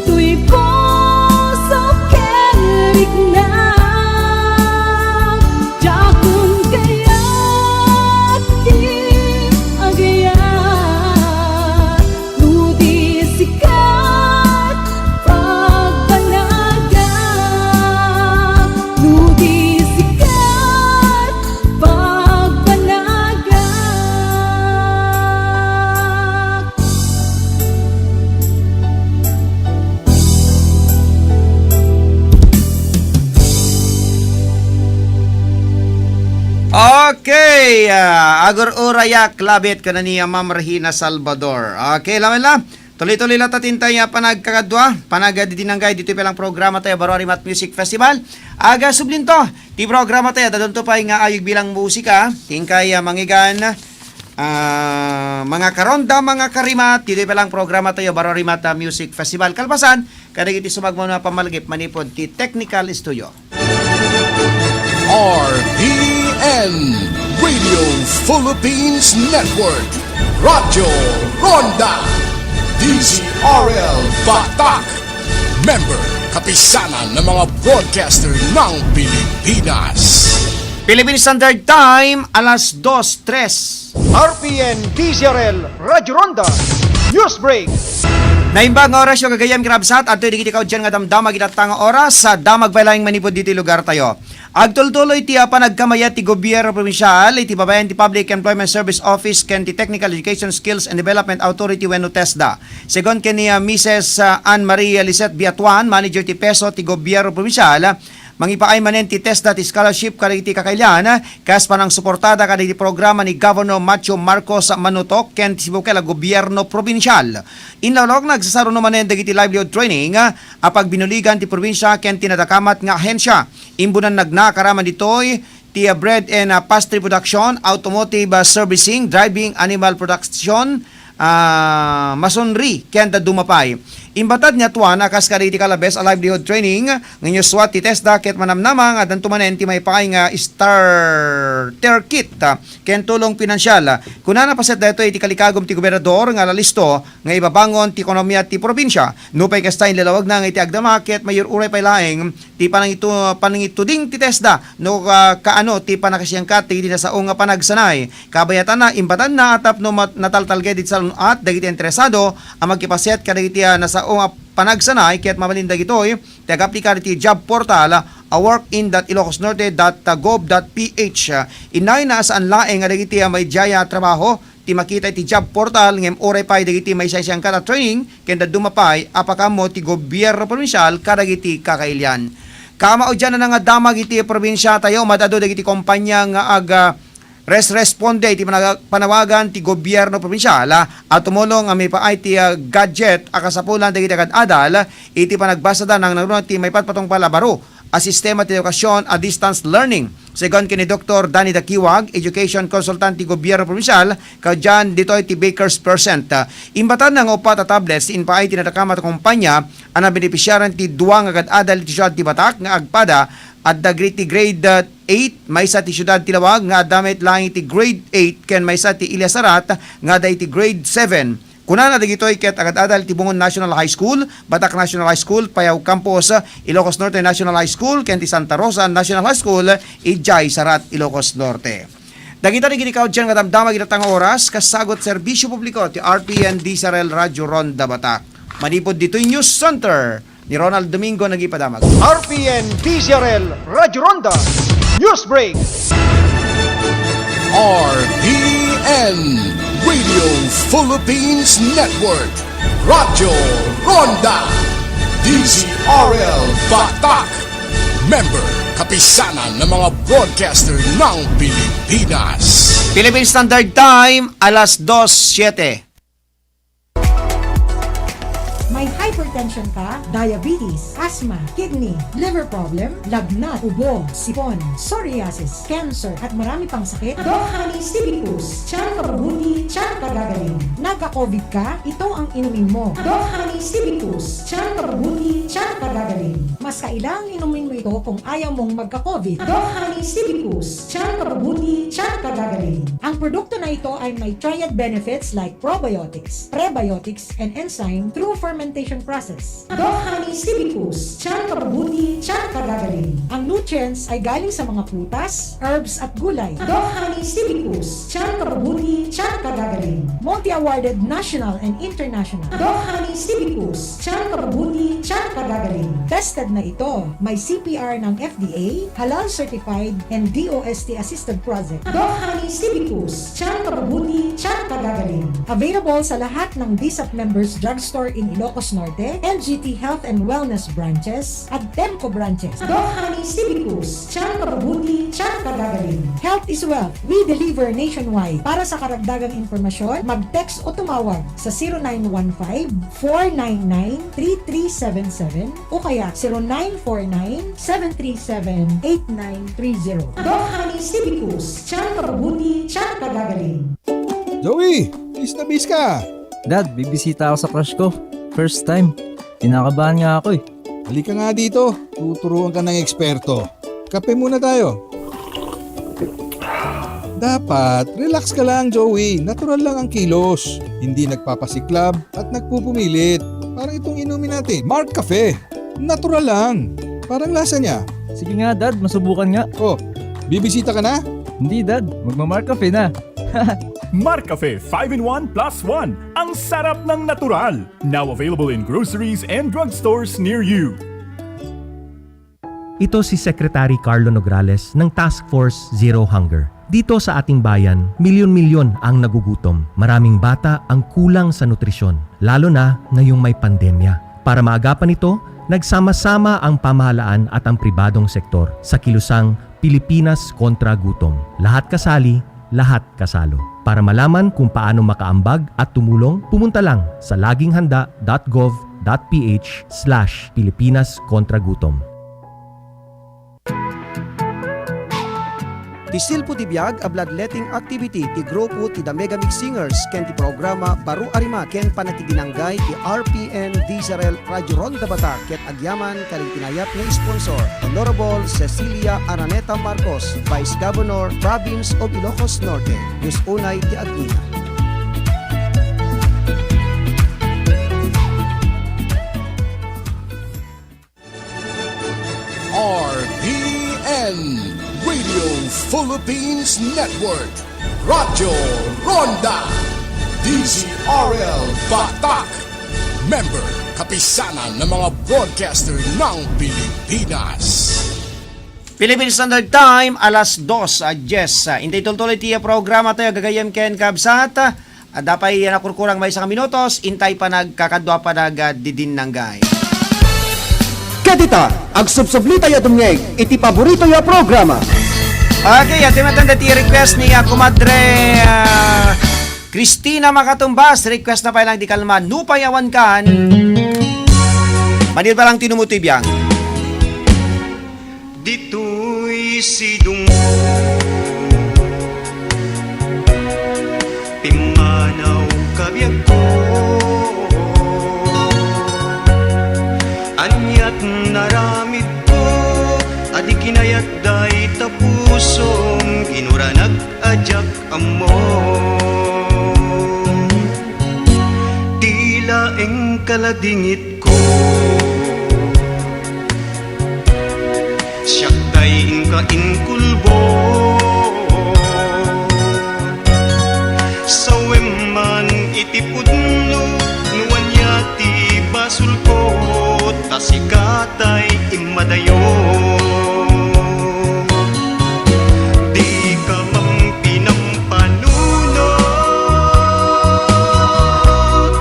Tuy puso kerik na Jakun kayat di agayat Rudi sikat pagbanagan Rudi sikat pagbanagan Okay, Agor Urayak Labit ka na niya Ma'am Regina Salvador. Okay, laman la. Tuloy-tuloy lang tatintay panagkakadwa. Panagaditinanggay dito palang programa tayo Baro Arimat Music Festival. Aga sublin to. Ti programa tayo dadon to pa nga ayog bilang musika. Tingkay mangigan mga karonda, mga karimat. Dito palang programa tayo Baro Arimat Music Festival. Kalpasan, kadagiti sumagmo na pamalgip manipod ti Technical Studio. RPN Radio Philippines Network Radyo Ronda DZRL Batak Member Kapisanan ng mga broadcaster ng Pilipinas Philippine Standard Time, alas 2:03. RPN DZRL Radyo Ronda News Break. Naimbang oras yung gagayam kirabsat at ito ikaw dyan nga damdamag itatang oras sa damag bailayang manipod dito lugar tayo. Agtultuloy ti panagkamaya ti gobyerno provinsyal iti babayan ti Public Employment Service Office ken ti Technical Education Skills and Development Authority wenno TESDA. Segon ken ni Mrs. Anne Maria Lisette Biatuan, manager ti PESO ti gobyerno provinsyal, Mangipaay manen ti TESDA ti scholarship kadagiti kakailan kas panang suportada kadagiti programa ni Governor Macho Marcos Manutok ken sibukela gobyerno probinsyal. Inlawlog nagsasaro no manen dagiti livelihood training apag binuligan ti probinsya ken tinatakamat nga ahensya. Imbunan nagnakaraman ditoy ti bread and pastry production, automotive servicing, driving, animal production, masonry ken dumapay. Imbatad niya tuwa na kas kadagiti kalabes a livelihood training nganyo swat ti TESDA ket manamnama nga dantumanen ti may paay nga starter kit ken tulong pinansyal. Kunana paset daytoy ti kalikagom ti gobernador nga lalisto nga ibabangon ti ekonomiya ti probinsya. Nupay kasta lalawag na nga iti agdama ket mayor uray pay laeng ti panangituding ti TESDA no kaano ti panakasiyangkat ti dinasaong nga panagsanay. Kabayatan na imbatan na atap no nataltalged dit salon at dagiti interesado ang magkipaset kadagiti nasa o panagsanay kaya't mamalindag ito'y tag-aplikar ti job portal workin.ilocosnorte.gov.ph inay na saan laeng nga dagiti may jaya trabaho ti makita ti job portal ngem oray pay dagiti may saysang kata training kenda dumapay apakamo ti gobyerno provinsyal kadagiti kakailyan. Kamao dyan na nga damag iti probinsya tayo madado dagiti kompanya nga aga responde iti panawagan ti gobyerno probinsyal at tumulong ang may paay ti gadget akasapulan dagiti adal iti panagbasada ng narunod ti may patpatong palabaro a sistema ti edukasyon a distance learning. Segon kini Dr. Danny Dakiwag, education consultant ti gobyerno probinsyal, kadyan ditoy ti Baker's Percent. Imbatan ng upat tablets in paay tinatakamat kumpanya ang benepisyaran ti duwang agad adal ti siyudad ti Batak nga agpada at ti grade 8 may sa ti siyudad Tilawag nga damit lang iti grade 8 ken may sa ti Ilyasarat nga da iti grade 7. Kunana dagitoy ket agad-adal ti Bungon National High School, Batak National High School, Payaw Campus, Ilocos Norte National High School, ken ti Santa Rosa National High School, Ijay Sarat, Ilocos Norte. Dagita ni ginikaw dyan nga damdama ginatang oras kasagot serbisyo publiko ti RPN DZRL Radio Ronda Batak. Manipod dito'y News Center ni Ronald Domingo nagipadamag. RPN DZRL Radio Ronda News Break. RPN Radio Philippines Network Radyo Ronda DZRL Batak Member kapisanan ng mga broadcaster ng Pilipinas. Philippine Standard Time, alas 2:07. May hypertension ka, diabetes, asthma, kidney, liver problem, lagnat, ubo, sipon, psoriasis, cancer, at marami pang sakit? Doc Honey Stevicus, tiyan ka mabuti, tiyan ka gagaling. Nagka-COVID ka, ito ang inumin mo. Doc Honey Stevicus, tiyan ka mabuti, tiyan ka gagaling. Mas kailangang inumin mo ito kung ayaw mong magka-COVID. Doc Honey Stevicus, tiyan ka mabuti, tiyan ka gagaling. Ang produkto na ito ay may triad benefits like probiotics, prebiotics, and enzyme through fermentation process. Doc Honey Stevicus, tiyan ka mabuti, tiyan ka gagaling. Ang nutrients ay galing sa mga prutas, herbs at gulay. Doc Honey Stevicus, tiyan ka mabuti, tiyan ka gagaling. Multi-awarded national and international. Doc Honey Stevicus, tiyan ka mabuti, tiyan ka gagaling. Tested na ito, may CPR ng FDA, halal certified, and DOST assisted project. Doc Honey Stevicus, tiyan ka mabuti, tiyan ka gagaling. Available sa lahat ng DSAP members drugstore in Ilocos Norte, LGT Health and Wellness branches, at Temco branches. Doc Honey Stevicus, tiyan ka mabuti, tiyan ka gagaling. Health is wealth. We deliver nationwide. Para sa karagdagang informasyon, mag-text o tumawag sa 0915-499-3377 o kaya 0949-737-8930. Doc Honey Stevicus, tiyan ka mabuti, tiyan ka gagaling. Joey, bis na bis ka. Dad, bibisita ako sa crush ko. First time. Kinakabahan nga ako eh. Halika nga dito. Tuturuan ka ng eksperto. Kape muna tayo. Dapat, relax ka lang, Joey. Natural lang ang kilos. Hindi nagpapasiklab at nagpupumilit. Parang itong inumin natin. Mark Cafe. Natural lang. Parang lasa niya. Sige nga, Dad. Masubukan nga. Oh, bibisita ka na? Hindi, Dad. Magma-Mark Cafe na. Mark Cafe 5-in-1 plus 1. Ang sarap ng natural. Now available in groceries and drugstores near you. Ito si Secretary Carlo Nograles ng Task Force Zero Hunger. Dito sa ating bayan, milyon-milyon ang nagugutom. Maraming bata ang kulang sa nutrisyon, lalo na ngayong may pandemya. Para maagapan ito, nagsama-sama ang pamahalaan at ang pribadong sektor sa kilusang Pilipinas kontra gutom. Lahat kasali, lahat kasalo. Para malaman kung paano makaambag at tumulong, pumunta lang sa laginghanda.gov.ph/Pilipinas kontra gutom. Ti silpo ti biag a bloodletting activity ti grupo ti The Mega Mix Singers ken ti programa Baro Arima ken panakidinanggay ti RPN DZRL Radio Ronda Batak ket agyaman kaling tinayap nga sponsor Honorable Cecilia Araneta Marcos, Vice Governor, Province of Ilocos Norte. Yus unay ti Agina. RPN Radio Philippines Network, Radyo Ronda, DZRL Batak, member kapisanan ng mga broadcaster ng Pilipinas. Philippine Standard Time, alas 2:10. Intay tultuloy tiya programa tayo gagayem ken kabsat. Dapay nakurkurang may isang minutos, intay pa nagkakadwa pa didinanggay. Kadita, agsubsubli tayo dumngeg, iti paborito ya programa. Okay, at matanda ti request ni kumadre Christina Makatumbas. Request na pa lang di kalma, nupayawan kan. Manil pa lang tinumutibiyang. Dito'y sidunggo, pimanaw kabiyag ko, anyat naramid ko, adi kinayat day tapusong, ginuranag ajak amo. Tila eng kaladingit ko, siyaktay inka inkulbo, sawem itipudno, nuwan yati basul ko, tasikatay imadayo. Di ka mampinampanunod,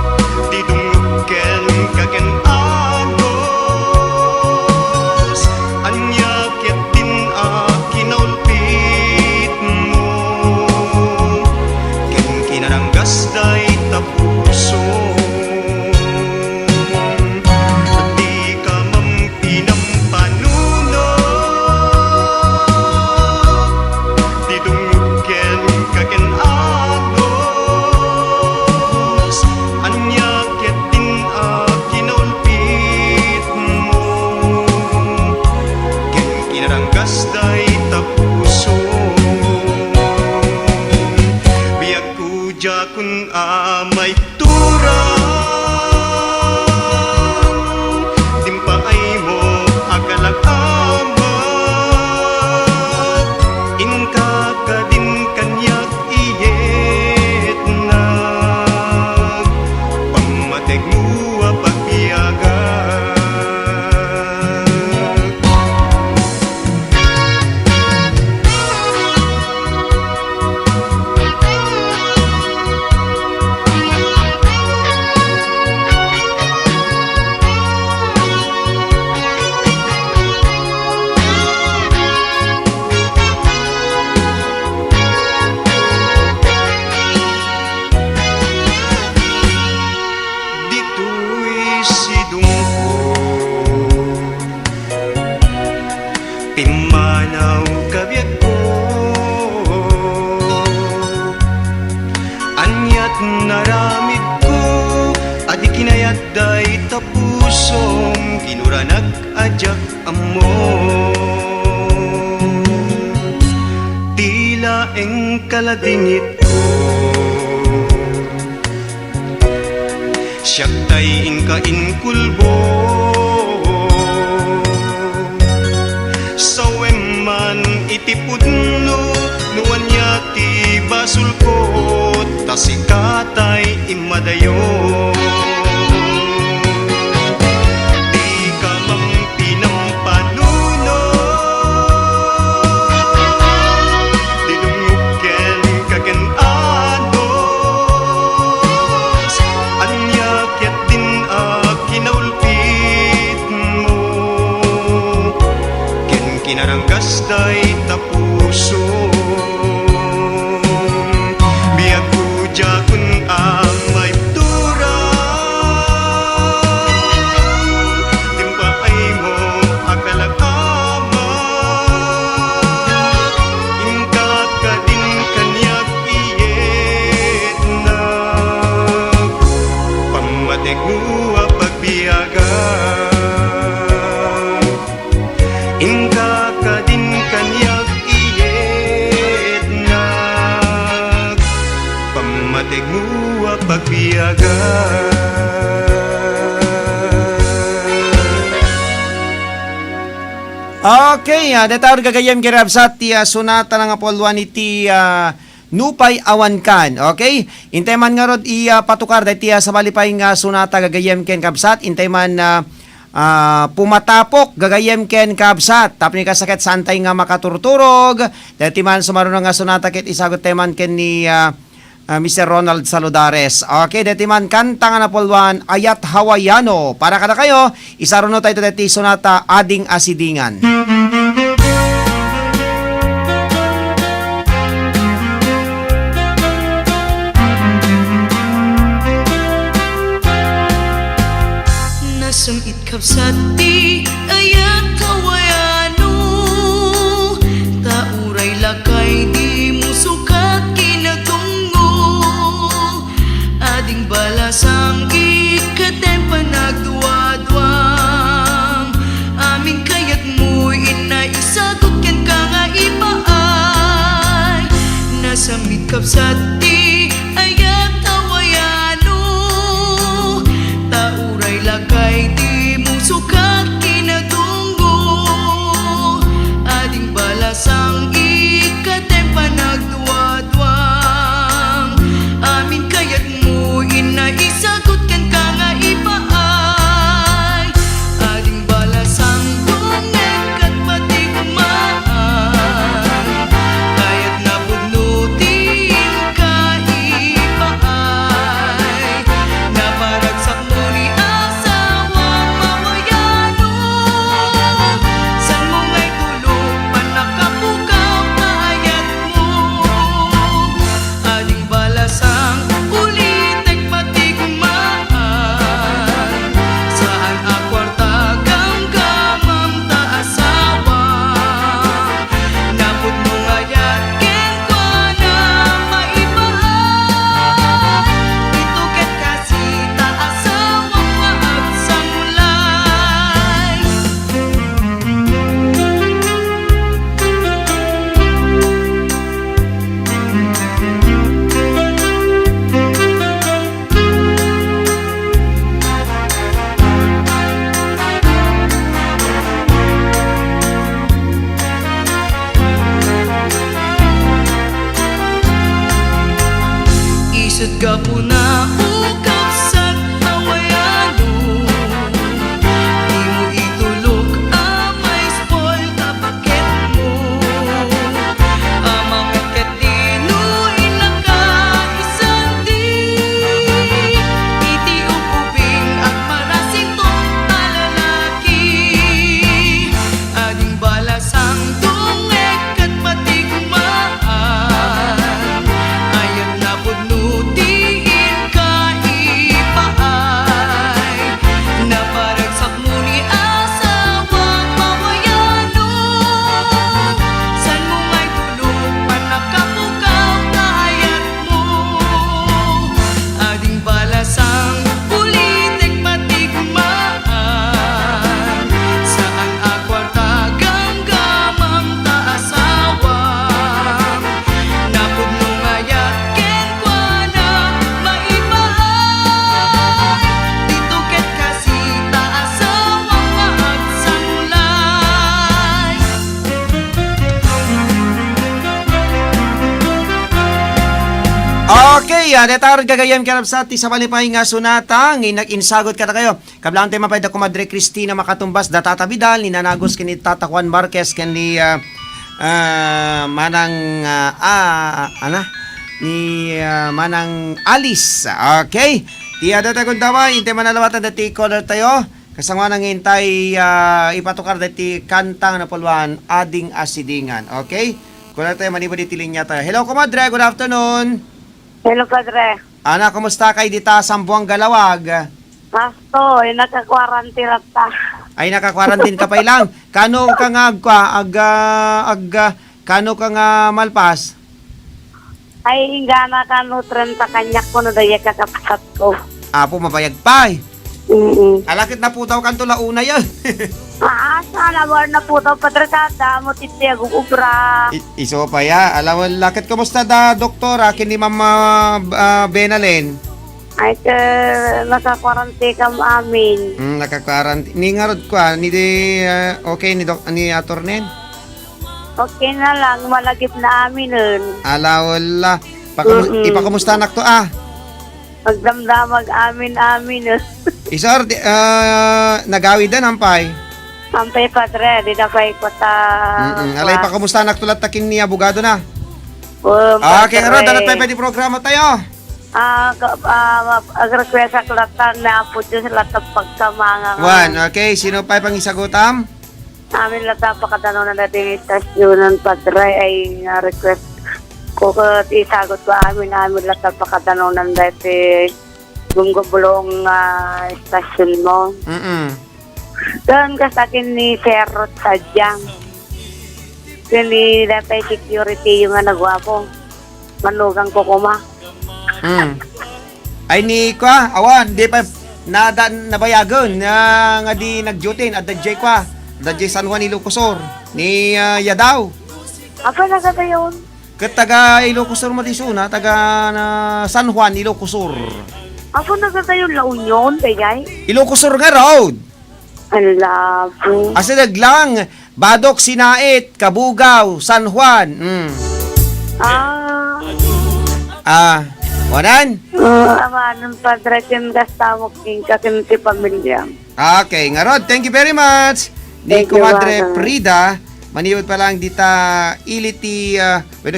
di dungken kagen agos, anyakyat din kinaulpit mo, ken kinaranggas day tapuso. Di ka mampinampanunod, di dungken kagen agos, anyakyat din kinaulpit mo, ken kinaranggas day tapuso. Biag kuja kun amay turang, dimpaay mo agalak-amat, inka ka din kanyak iyet na, pamatig mo pagbiyagan. Dito'y sidungko, pimanaw kabiyag ko, anyat naramid ko, adi kinayat day tapusong, ginuranag ajak amo. Tila eng kaladingit ko, siyaktay inka inkulbo, sawem itipudno, nuwan yati basul ko, tasikatay imadayo. Di ka mampinampanunod, di dungken kagen agos, anyakyat din kinaulpit mo, Okay, datawar gagayam girabsat ti sunata ng apolwan iti Nupay Awankan. Okay? Intay man nga rod patukar dahil sa malipay nga sunata gagayam ken kabsat. Intay man pumatapok gagayam ken kabsat. Tapos ni kasakit santay nga makaturturog. Dahil man sumarunong nga sunata ket isagot teman ken ni Mr. Ronald Saludares. Okay, dati man kanta nga napolwan Ayat Hawaiano. Para kada kayo, isaruno tayo dati sonata Ading Asidingan. Nasam itkapsati Ayat Hawaiano, tauray lakay di mo sukat kinatunggo, ading balasang ikatem panagduwadwang, aming kayat mo'y inaisagot ken ka nga ipaay. Nasamit kapsati Ayat Hawaiano, tauray lakay di mo sukat kinatunggo, ading balasang ikatem panagduwadwang, amin kayat mo inaisagot ken ka nga ipaay. Ading balasang dungeg kat pati kumaan, kayat nabudnutin ka ipaay. Naparagsak mo ni asawang mawayano, san mo ngay tulog panakapukaw kaayat mo. Ading balasang ulitek pati kumaan, saan akwarta gamgamam ta asawa. Napod mo ngayat ken kwa na maibahay, ito ket kasi ta asawang maagsamulay. Isut ka po na ukap sa Hawaiano, di mo itulog amay spoil tapaket mo. Amang katino inakaisang di, iti upuping at marasing tong talalaki. Ading balasang dungeg kat pati kumaan, ayat na pudnutiin ka ipaay. Naparagsak mo ni asawang mawayano, san mo ngay tulog panakapukaw kaayat mo. Ading balasang ulitek pati kumaan, saan akwarta gamgamam ta asawang. Napod mo ngayat ken kwa na maibahay, dito ket kasi ta asawang maagsamulay. Okay, datawar gagayam karabsat ti sa malipay nga sunata nag-insagot ka na kayo. Kablang tema pa da kumadre Cristina Makatumbas datata Vidal ni Nanagos ken ni Tata Juan Marquez ken ni Manang Manang Alice. Okay. Ti data kun tawa inte manalawatan dati caller tayo. Kasama nang hintay ipatukar dati kantang na pulwan Ading Asidingan. Okay? Caller tayo maniba diti linya tayo. Hello kumadre, good afternoon. Hello, Padre. Ana, kumusta kay dita Sambuang Galawag? Pasto, naka-quarantine ta. Ay naka-quarantine ka pa ilang. Kano ka nga kano ka nga malpas? Ay, ingana ka no, 30 kanyak ko no, daya kakapsat ko. Apo, mapayag pa eh. Alakit na po daw kanto launa yan. Sana war na po daw, Padre, kada mo titiyag ubra. Iso pa ya. Alam mo, lakit kumusta da, doktora? Kini Mama Benalen? Ay, naka-quarantine ka amin. Naka-quarantine. Ni nga rod ko, ni di, okay, ni Atornen? Okay na lang, malagip na amin nun. Ala, wala. Ipakamusta anak to Magdamdamag amin nun. Isor, nagawi din, hampay. Sampay padre, di na pa'y kota. Alay, ipakamusta anak to latakin ni abogado na. Okay, nga ro, dalat tayo pwede programa tayo.Ag-request ako latan na po dyan sa latang pagkamanga. Okay, sino pa pang isagutam? Amin lata pa kadano na natin istasyonan padre ay request ko isagot ko amin lata pa kadano na dati gumgabulong istasyon mo. Doon ka sa akin ni Serot Sadyang. Kani dati security yung nagwapo. Manugang ko kuma. Ay ni kwa, awan, di pa nabayagon nga di nagjutin at dadjay kwa. Dadjay San Juan Ilocosur ni Yadaw. Apa na ka yun? Taga Ilocosur mo disuna, taga San Juan Ilocosur. Apa na ka yun La Union, kayay? Ilocosur nga road. Ang labo. Asa naglang, Badok, Sinait, Kabugaw, San Juan. Wanan? Amanan padre kin gastamok king kakinti pamilya. Okay, nga rod, thank you very much. Ni Comadre Frida, maniwad pa lang dita ili ti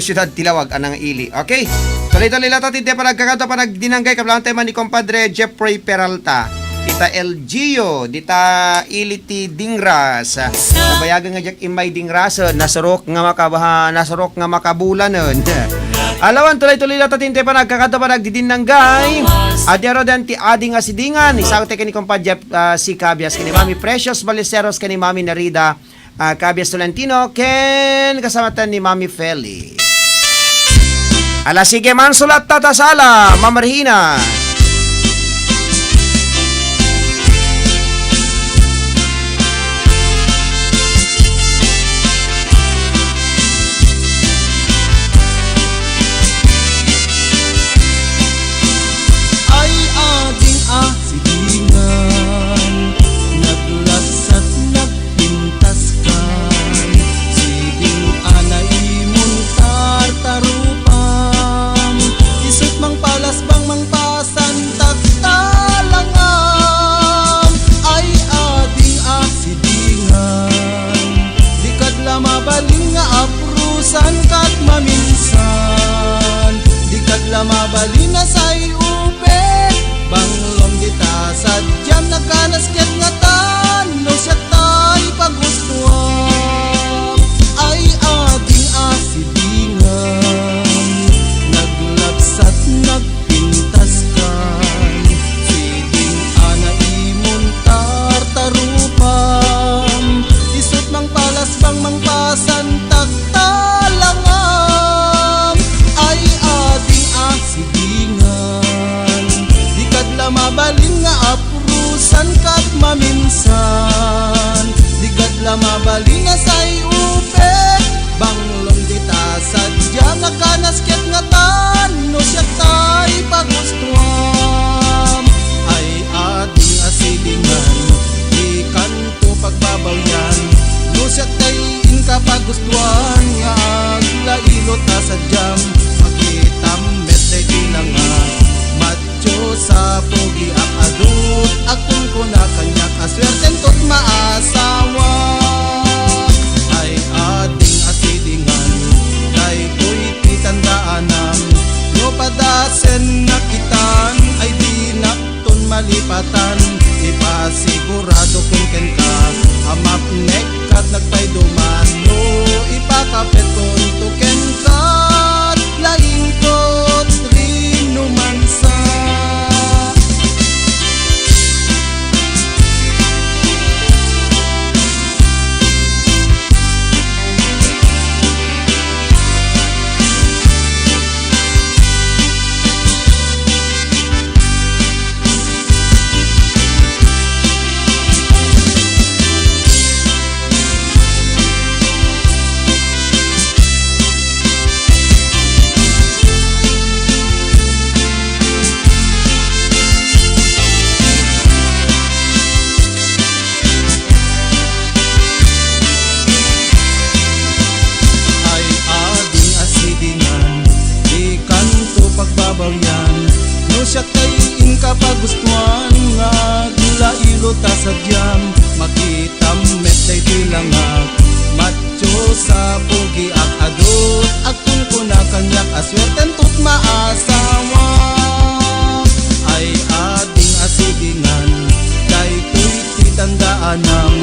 syudad Tilawag anang ili. Okay? Tuloy-tuloy lang tatin pa nagkakato pa nagdinanggay kablang tema ni Compadre Jeffrey Peralta. Dita LGO, dita ili ti Dingras. Nabayagan nga jak imay Dingras, nasarok nga makabulanon. Alawan, tuloy-tuloy lang tatin pa nagkakato pa nagdidinanggay. Adero dan ti adi nga sidingan. Isang teka ni Compadre si Cabias, kani Mami Precious Baliceros, kani Mami Narida Cabias Tolentino, ken kasamatan ni Mami Feli. Ala, sige man sulat tatasala, Ma'am Regina. Sidingan, naglatsat nagpintaskan, siding anay muntar tarupam, isut mang palas bang mang pasa. kapagustuhan nga lailo ta sadyam makita met day tilangak macho sa pugi ak adot akun ko na kanyak aswerten tut maasawa ay ading asidingan kay tuy titandaanang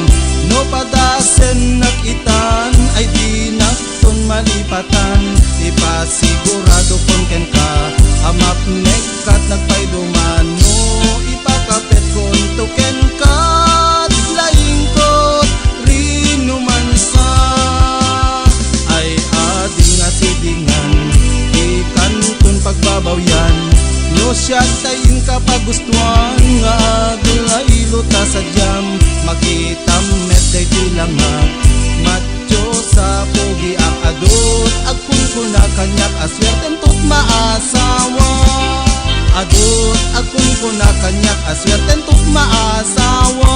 no padasen nakitan ay di nakton malipatan ipasigurado kon ken ka amap nekat nagpayduman no ipakapet kon tuken ka laing kot rinuman sa ay ading asidingan ikan kon pagbabawyan no siya tayin kapagustuhan nga aglailo ta sadyam makita met day tilangak macho sa pugi ang adot agkun ko na kanyak aswerten tot maasawa adot agkun ko na kanyak aswerten tot maasawa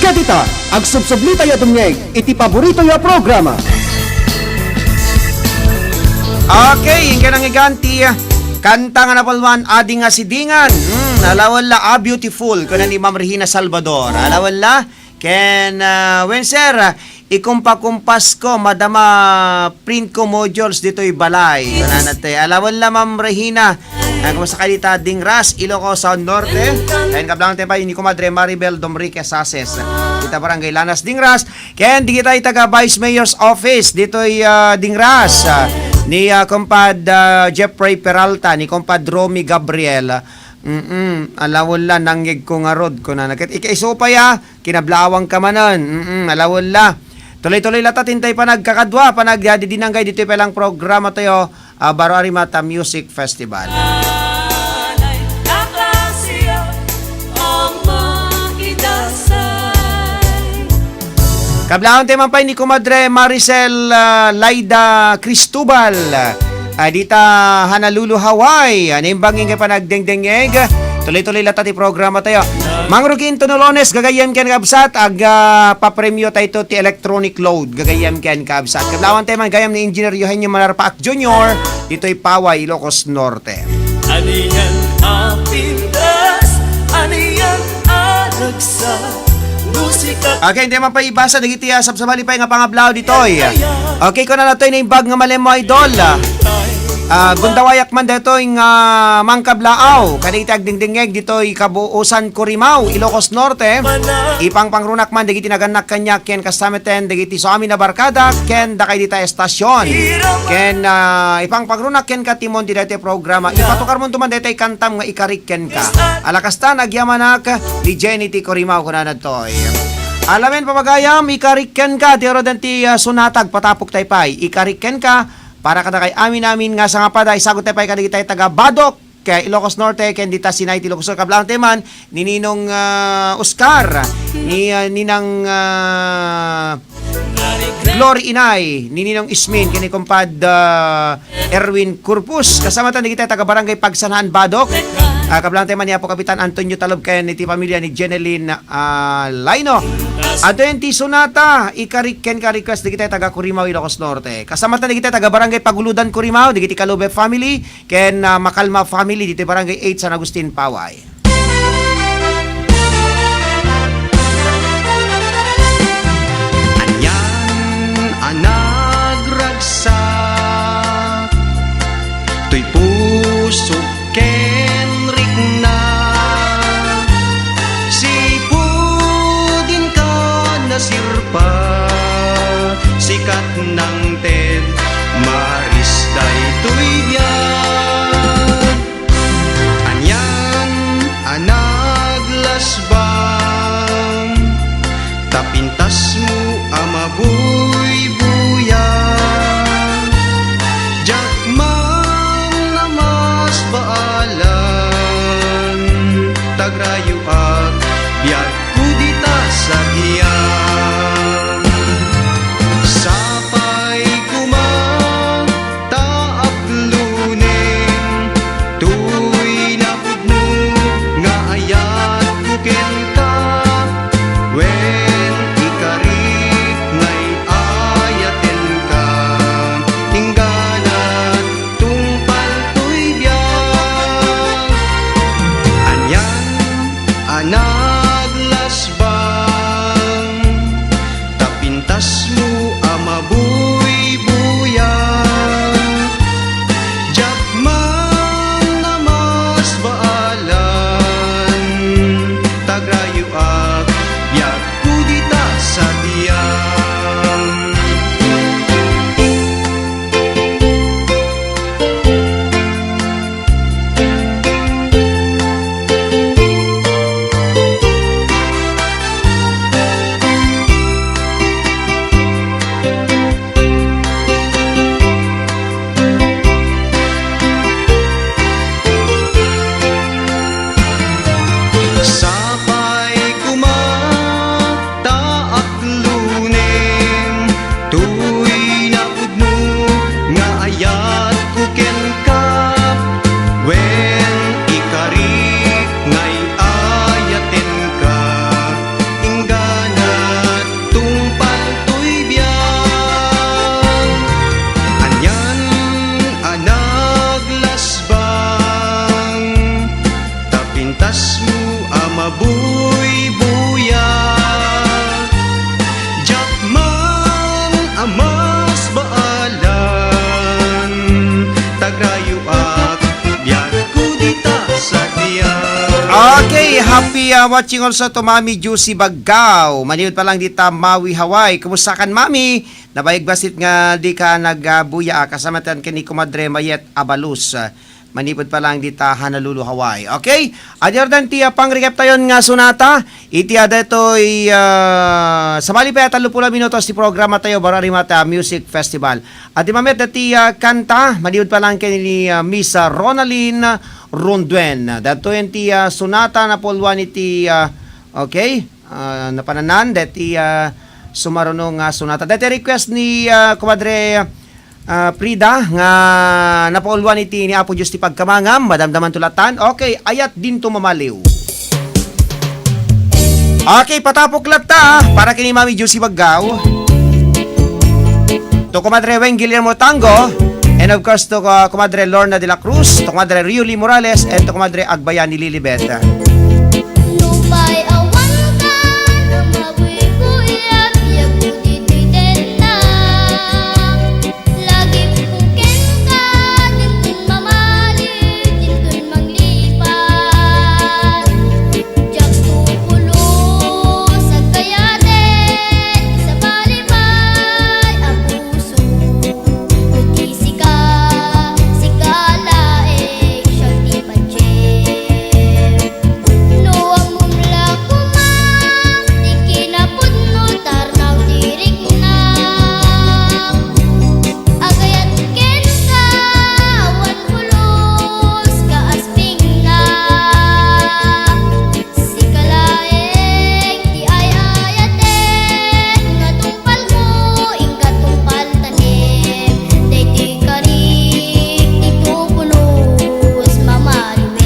Kadita, ag subsublita ya dumyeg, iti paborito ya programa. Okay, yung kanang iganti kanta nga napalwan ading nga sidingan alawal la beautiful kuna ni Ma'am Regina Salvador alawal la ken when sir ikumpa-kumpas ko madama print ko modules dito'y balay kuna nate alawal la Ma'am Regina kumusta ka dita Dingras Ilocos Sound Norte ken kablang tepa ini ko Madre Maribel Domrique Sases kita barangay Lanas Dingras ken di kita taga Vice Mayor's Office dito'y Dingras ni kompad Jeffrey Peralta ni kompad Romy Gabriel alawol la nangyeg ko nga rod ko na nakit ikaisopa ya kinablawang ka manon alawol la tuloy-tuloy lata tintay pa nagkakadwa pa nagdidinanggay dito pa lang programa tayo Baro Arimata Music Festival. Kablaon tayo mampay ni Kumadre Maricel Laida Cristobal dita Honolulu, Hawaii animbangin kay panagdengdengeg tuloy-tuloy lata ti programa tayo Mangrukin Tunolones gagayem ken kabsat ag papremyo tayo ti electronic load gagayem ken kabsat kablaon tayo man gayam ni Engineer Eugenio Malarpaak Jr. dito'y Paway, Ilocos Norte. Aniyan apindas aniyan alagsa okay, hindi man pa ibasa dagiti sabsabali pa nga pangablaw ditoy. Okay ko na natoy na yung bag nga malemo idol. Gundawayak man ditoy nga mangkablaaw. Kadagiti agdingdingeg ditoy kabuusan Corimao, Ilocos Norte. Ipang pangrunak man dagiti naganak kanya ken kastameten dagiti so amin na barkada ken dakay dita estasyon. Ken ipang pangrunak ken katimon di dati programa. Ipatukar mo tuman ditoy kantam nga ikarik ken ka. Alakastan agyamanak ni Jenny T. Corimao kuna natoy. Alamen pamagayam ikariken ka dioro danti sunatag patapok taypay ikariken ka para kada kay amin nga sa nga paday sagot taypay kada kitay taga Badok kay Ilocos Norte ken dita Sinay Ilocos Norte kablang teman ni Ninong Oscar ni Ninang Glory Inay ni Ninong Ismin kini kompad Erwin Corpus kasama tan kita taga Barangay Pagsanahan Badok kablang teman niya po Kapitan Antonio Talob kay niti pamilya ni Jeneline Laino ato yung ti Sonata ikariken ka request di kita taga Corimao Ilocos Norte kasama tan kita taga Barangay Paguludan Corimao di kita Kalube family ken Makalma family dito Barangay 8 San Agustin Paway. Nagragsak to'y puso kenrik na sipudin ka na sirpa sikat ng Ted Maris day to'y biyag anyan anaglasbang tapintas mo amabuy tagrayo at biyak kudita sa giyan sapay kumang taak luning tuy napudno nga ayat kuken ka wen ikarit ngay ayat tagrayo ak biag kudita sa tiyang. Sapay kumata aklunen tuy na pudno nga ayat kuken kap wen ikari ngay ayaten ka ingganat tungpal tuy biyang anyan anaglasbang tapintas mo amabuy buya Jackman amas baalan tagrayo ak biag kudita sa tiyan. Okay, happy watching also to Mami Juicy Baggaw. Maniud pa lang dita Maui, Hawaii. Kumusta kan Mami? Nabayag basit nga di ka nagbuya kasama tan kini Kumadre Mayet Abalus. Manipod pa lang dita Honolulu, Hawaii. Okay? Adyer dan tiya pang recap tayon nga sunata. Iti ada ito'y sabali pa 30 minutos di programa tayo Bararimata Music Festival. At imamet na tiya kanta, maniud pa lang kini Miss Ronaline Ronduen. Dato yung tiya sunata na polwan iti okay? Napananan, dati sumarunong sunata. Dati request ni Kumadre Prida nga napaulwan iti ni Apo Diyos ti pagkamangam madamdaman tulatan. Okay, ayat din tumamaliw. Okay, patapok lata para kini Mami Juicy Baggaw. To Kumadre Weng Guillermo Tango, and of course to Kumadre Lorna de la Cruz, to Kumadre Rioli Morales, and to Kumadre Agbayani Lilibet. Lupay awan ka na mabuy-buyak yak kudito'y tenta. Lagi puken ka dintun mamalit dintun manglipat. Jak tupulo sa kayaten sa balibay ang puso. Kuti sika sikalae siyang di pache. No ang mumla kumang di kinapudno tarnaw dirik na. Agayat ken ka awan pulos ka asping na. Sikalaeng di ay ayaten nga tungpal mo ingka tungpal tanim. Dayti karik di tupulos mamalumen.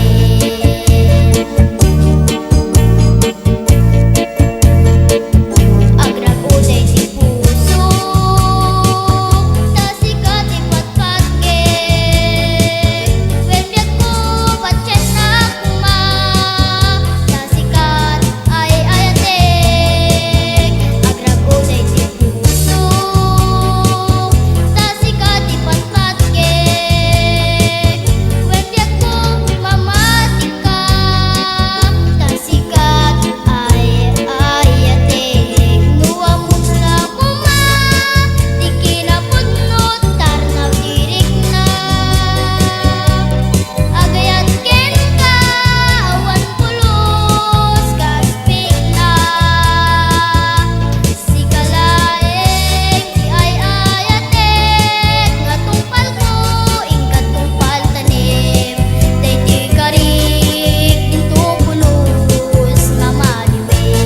Agrag uday ti puso tasikat ti patpatke. Wenbiag ko patsen na kuma tasikat ay ayatek. Agrag uday ti puso tasikat ti patpatke. Wenbiag ko mamatik ka tasikat ay ayatek. Nuwa mumla kuma di kinapudno tarnaw dirik na. Agayat ken ka awan pulos ka asping na. Sikalaeng di ay ayatek nga tungpal ko ingka tungpal tanim. Dayti karik dinto pulos mamaliwen.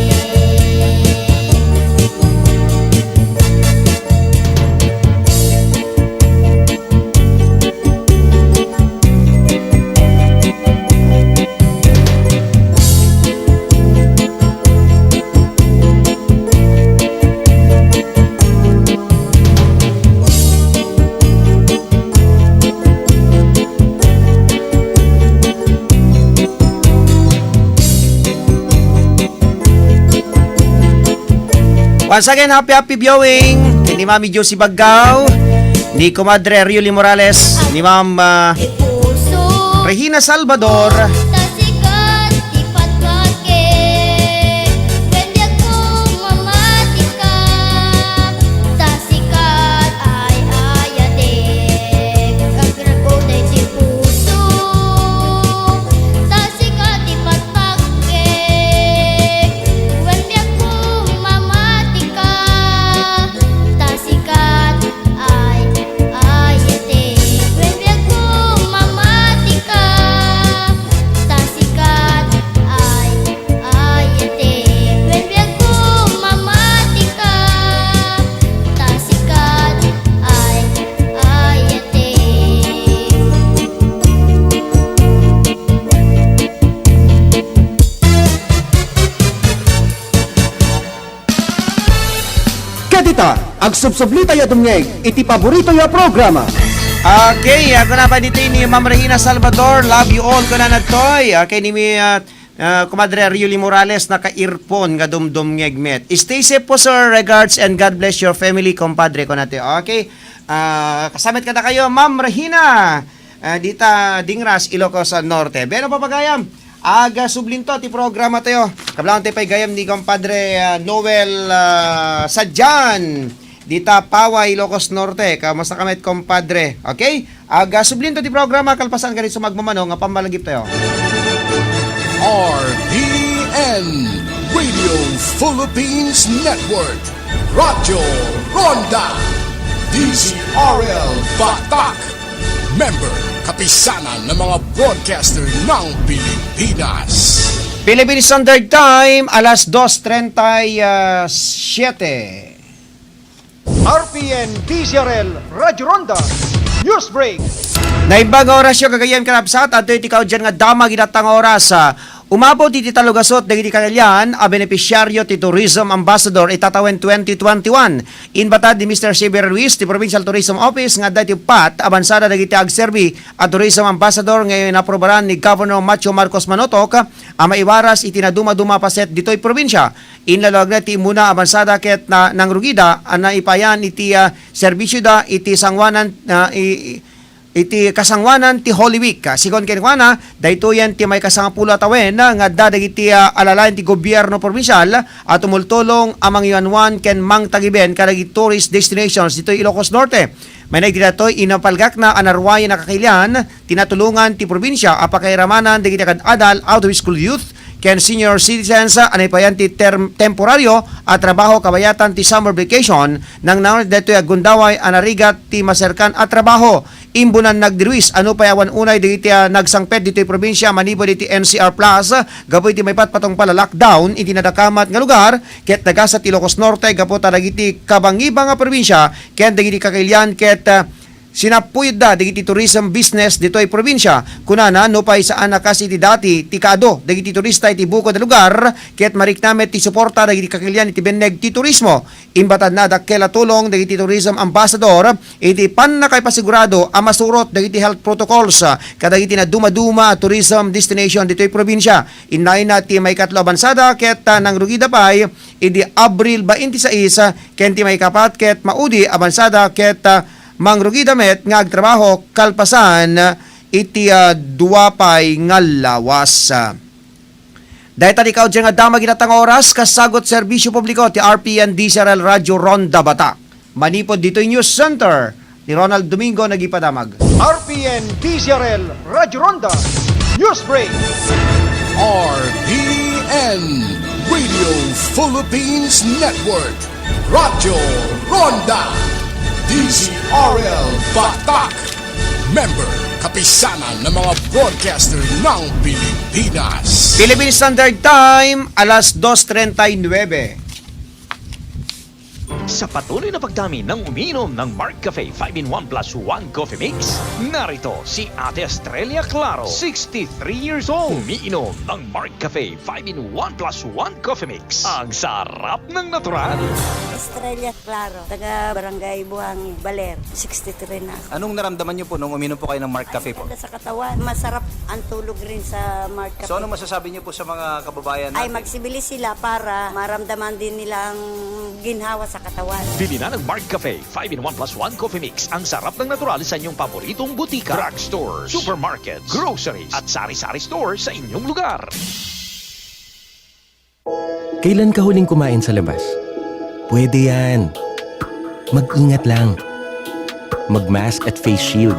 Once again, happy viewing ni Mami Juicy Baggaw, ni Comadre Rioli Morales, ni Ma'am Regina Salvador, Tasikat ti patpatke. dita, ag subsubli tayo dumngeg, iti paborito ya programa. Okay, ako na pa dito ni Ma'am Regina Salvador. Love you all ko na nagtoy. Okay, ni mi Kumadre Rioli Morales naka-earphone nga dumdum ngegmet. Stay safe po sir, regards and God bless your family, compadre ko natin. Okay, kasamit ka na kayo Ma'am Regina. Dita Dingras, Ilocos Norte. Beno papagayam. Aga sublinto ti programa tayo. Kablang tayo pa'y gayam ni compadre Noel Sadjan. Dita Paway, Ilocos Norte. Kamusta kami compadre? Okay? Aga sublinto ti programa. Kalpasan ka rin sumagmamano nga pamalagip tayo. RPN Radio Philippines Network Radyo Ronda DZRL Batak Member Kapisanan ng mga broadcaster ng Pilipinas. Philippine Standard Time, alas 2:37. RPN DZRL Radyo Ronda News Break. Naibag oras yung kagayam kanapsat at ito ikaw dyan nga damag inatang oras. Umabot iti talugasot dagiti kanalyan a beneficiaryo ti Tourism Ambassador itatawen 2021. Inbatad ni Mr. Xavier Ruiz ti Provincial Tourism Office nga dati pat abansada dagiti agserbi at Tourism Ambassador ngayon aprobaran ni Governor Macho Marcos Manotok a maiwaras iti naduma-duma paset dito'y probinsya. Inlalawag na ti muna abansada ket na nang rugida na ipayan iti serbisyo da iti sangwanan iti kasangwanan ti Holy Week. Sigon kenwana, daytoyan ti may kasangapulo atawen nga dadag iti alalayan ti gobyerno provincial at tumultulong amang yuanwan ken mang tagiben kadagi tourist destinations dito Ilocos Norte. May nagdidatoy inapalgak na anarwayan na kakailan, tinatulungan ti probinsya apakairamanan dagiti kadadal out of school youth ken senior citizens anay payan ti temporaryo at trabaho kabayatan ti summer vacation nang naon detoy agundaway anarigat ti maserkan at trabaho. Imbunan nagdiruis ano payawan unay diti nagsangpet dito'y probinsya manibo diti NCR Plus gapoy ti may patpatong pala lockdown iti nadakamat nga lugar ket daga sa Ilocos Norte gapo dagiti kabangiba nga probinsya ket dagiti kakailan ket sinapuyod da dagiti tourism business dito'y probinsya kunana no pay saan nakas iti dati ti kado dagiti turista iti bukod lugar ket mariknamet ti suporta dagiti kakilyan iti beneg ti turismo imbatad na dakkela tulong dagiti tourism ambassador iti pannakay pasigurado a masurot dagiti health protocols kadagiti na dumaduma tourism destination dito'y probinsya inay na ti may katlo abansada ket nang rugida pay iti Abril 26 ken ti may kapat ket maudi abansada ket mangrugi damet nga agtrabaho kalpasan iti duwapay nga lawas. Dahil tadi ikaw dyan nga damag inatang oras kasagot serbisyo publiko ti RPN DZRL Radyo Ronda Batak. Manipod dito yung News Center ni Ronald Domingo nagipadamag. RPN DZRL Radyo Ronda News Break. RPN Radio Philippines Network Radyo Ronda DZRL Batak Member Kapisanan ng mga broadcaster ng Pilipinas. Philippine Standard Time, alas 2:39. Sa patuloy na pagdami ng umiinom ng Mark Cafe 5-in-1 plus 1 Coffee Mix, narito si Ate Estrella Claro, 63 years old. Umiinom ng Mark Cafe 5-in-1 plus 1 Coffee Mix. Ang sarap ng natural. Estrella Claro, taga Barangay Buhangi, Baler, 63 na ako. Anong naramdaman niyo po nung uminom po kayo ng Mark Cafe po? Sa katawan, masarap ang tulog rin sa Mark Cafe. So ano masasabi niyo po sa mga kababayan natin? Ay magsibilis sila para maramdaman din nilang ginhawa sa katawan. Bili na ng Mark Cafe 5-in-1 plus 1 Coffee Mix. Ang sarap ng natural sa inyong paboritong butika, drugstores, supermarkets, groceries at sari-sari stores sa inyong lugar. Kailan ka huling kumain sa labas? Pwede yan. Mag-ingat lang. Mag-mask at face shield.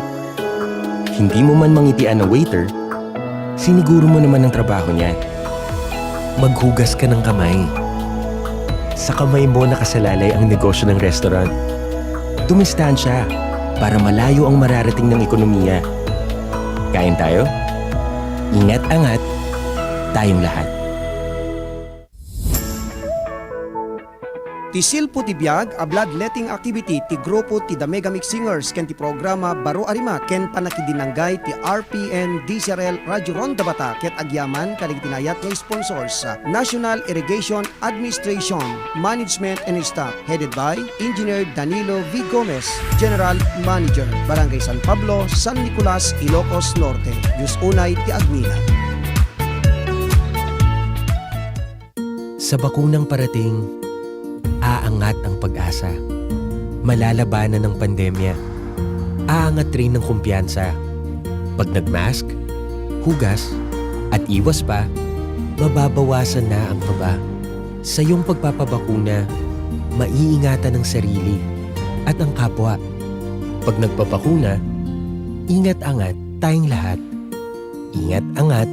Hindi mo man mangitian ng waiter, siniguro mo naman ang trabaho niya. Maghugas ka ng kamay. Sa kamay mo nakasalalay ang negosyo ng restaurant. Dumistansya para malayo ang mararating ng ekonomiya. Kain tayo? Ingat-angat, tayong lahat. Ti silpo ti biag a bloodletting activity ti grupo ti The Mega Mix Singers ken ti programa Baro Arima ken panakidinanggay ti RPN DCRL Radio Ronda Bata ket agyaman kadig tinayat nga sponsors National Irrigation Administration Management and Staff headed by Engineer Danilo V. Gomez, General Manager, Barangay San Pablo, San Nicolas, Ilocos Norte. Diyos unay ti Agmina. Sa bakunang parating, aangat ang pag-asa. Malalabanan ng pandemya. Aangat rin ng kumpiyansa. Pag nagmask, hugas, at iwas pa, mababawasan na ang kaba. Sa iyong pagpapabakuna, maiingatan ang sarili at ang kapwa. Pag nagpapakuna, ingat-angat tayong lahat. Ingat-angat,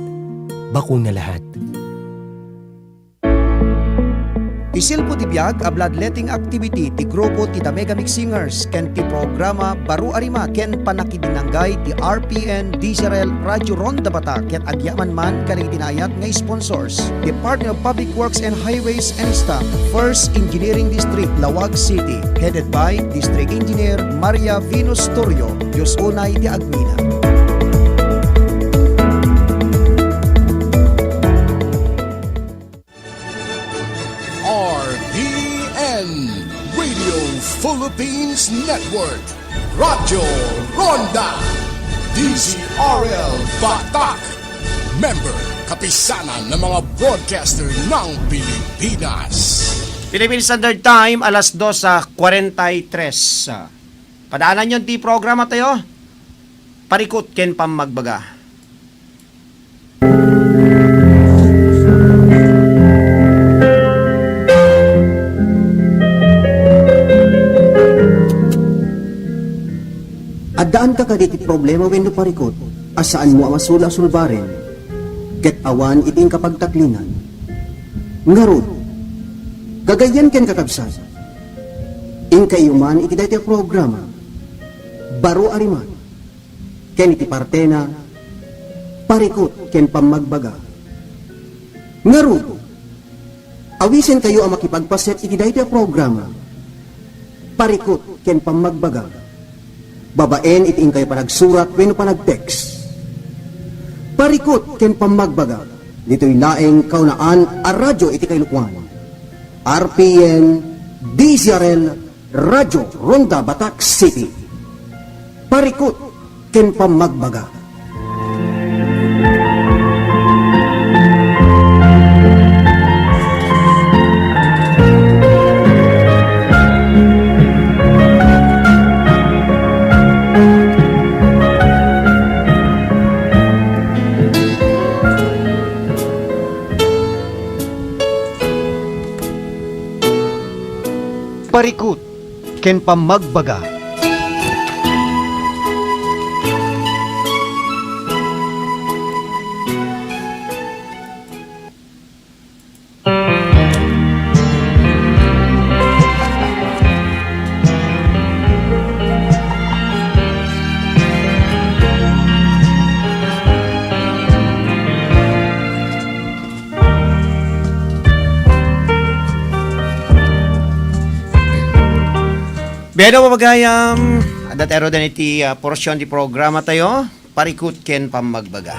bakuna lahat. Isilpo ti biag a bloodletting activity ti grupo ti The Mega Mix Singers ken ti programa Baro Arima ken panakidinanggay ti RPN DCRL Radio Ronda Bata ket agyaman man kanig tinayat nga sponsors Department of Public Works and Highways and Staff, First Engineering District, Lawag City, headed by District Engineer Maria Venus Torrio. Diyos unay ti Agmina. RPN Radio Philippines Network, Radyo Ronda, DCRL Batak, member kapisanan ng mga broadcaster ng Pilipinas. Philippine Standard Time, alas 2:43. Padaanan yun ti programa tayo. Parikot ken pamagbaga. Addaan ka kaditi problema wenno parikot, asaan mo amasula-sulbaren, ket awan iting kapagtaklinan. Ngarod, gagayan ken kakabsat, in kayuman iti daytoy programa, Baro Arima, ken iti partena, parikot ken pamagbaga. Ngarod, awisen kayo ang makipagpaset iti daytoy programa, parikot ken pamagbaga. Babaen iting kayo panagsurat wenno panag-text. Parikot ken pamagbaga. Dito'y laeng kaunaan a radyo iti kailukwan. RPN DCRL Radio Ronda Batak City. Parikot ken pamagbaga. Parikot ken pamagbaga. Pero mapagayam, adatero din iti porsyon di programa tayo, parikot ken pamagbaga.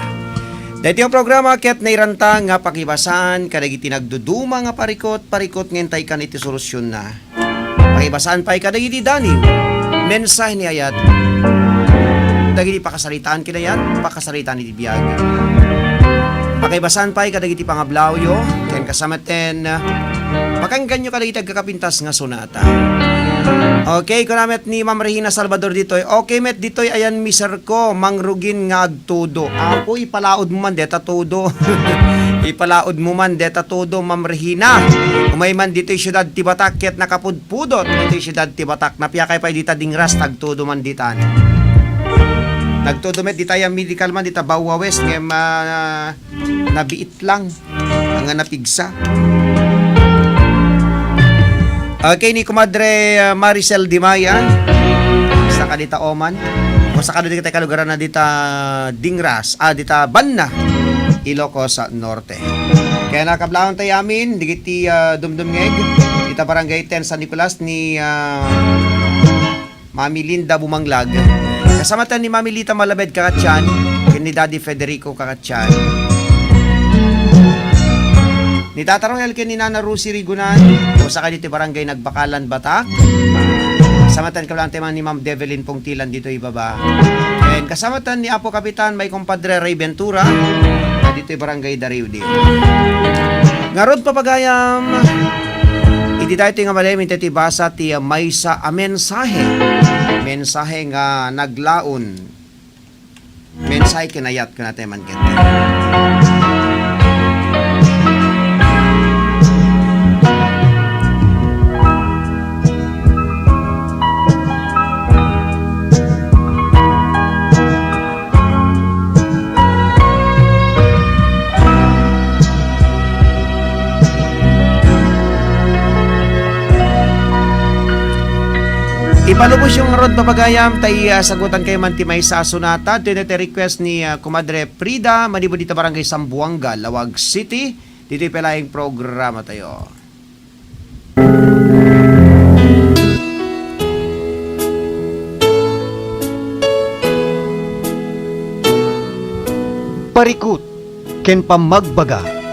Dito yung programa ket nairanta nga pakibasan kadagiti nagduduma nga parikot ngentay kan iti solusyon na. Pakibasan pay kadagiti dani. Mensahe ni ayat. Dagiti pakasalitaan kinayat, pakasalitaan iti biag. Pakibasan pay kadagiti pangablawyo ken kasamaten pakanggan nyo kadagiti agkakapintas nga sonata. Okay, kunamet ni Ma'am Regina Salvador ditoy. Okay, met ditoy ayan miser ko, mangrugin nga agtudo. Apo, ipalaod mo man deta tudo. Ipalaod mo man deta tudo, Ma'am Regina. Umay man ditoy syudad ti Batak ket nakapudpudot. Ditoy syudad ti Batak, napiyakay pa dita dingras, tagtudo man ditan. Nagtudo met dita yung medical man, dita Bawa West, ngem nabiit lang. Ang napigsa. Okay, ni Kumadre Maricel Dimaya sa kadita Oman o sa kadita kalugaran na dita Dingras, dita Banna, Ilocos Norte. Kaya nakablaon tayo amin, digit ti dumdumngeg, ita barangay 10 San Nicolas ni Mami Linda Bumanglag. Kasama tayo ni Mami Lita Malabed Kakatyan, ni Daddy Federico Kakatyan. Ni Tatarong Elken ni Nana Rusi Rigunan, o sa kanito barangay Nagbakalan, Batak. Kasama tayo kablang tema ni Ma'am Develyn Pongtilan dito ibaba. And kasama tayo ni Apo Kapitan, may kompadre Ray Ventura, na dito barangay Dariudi. Ngarod papagayam, hindi tayo nga malalim, hindi tayo basa ti may sa mensahe nga naglaon, mensahe kinayat ko natin man kete. Ipalubos yung rod papagayam, tay sagutan kayo man ti may sa sunata. Tinete request ni Kumadre Prida, manibo dito barangay Sambuanga, Lawag City. Dito palaing programa tayo. Parikut, ken pamagbaga.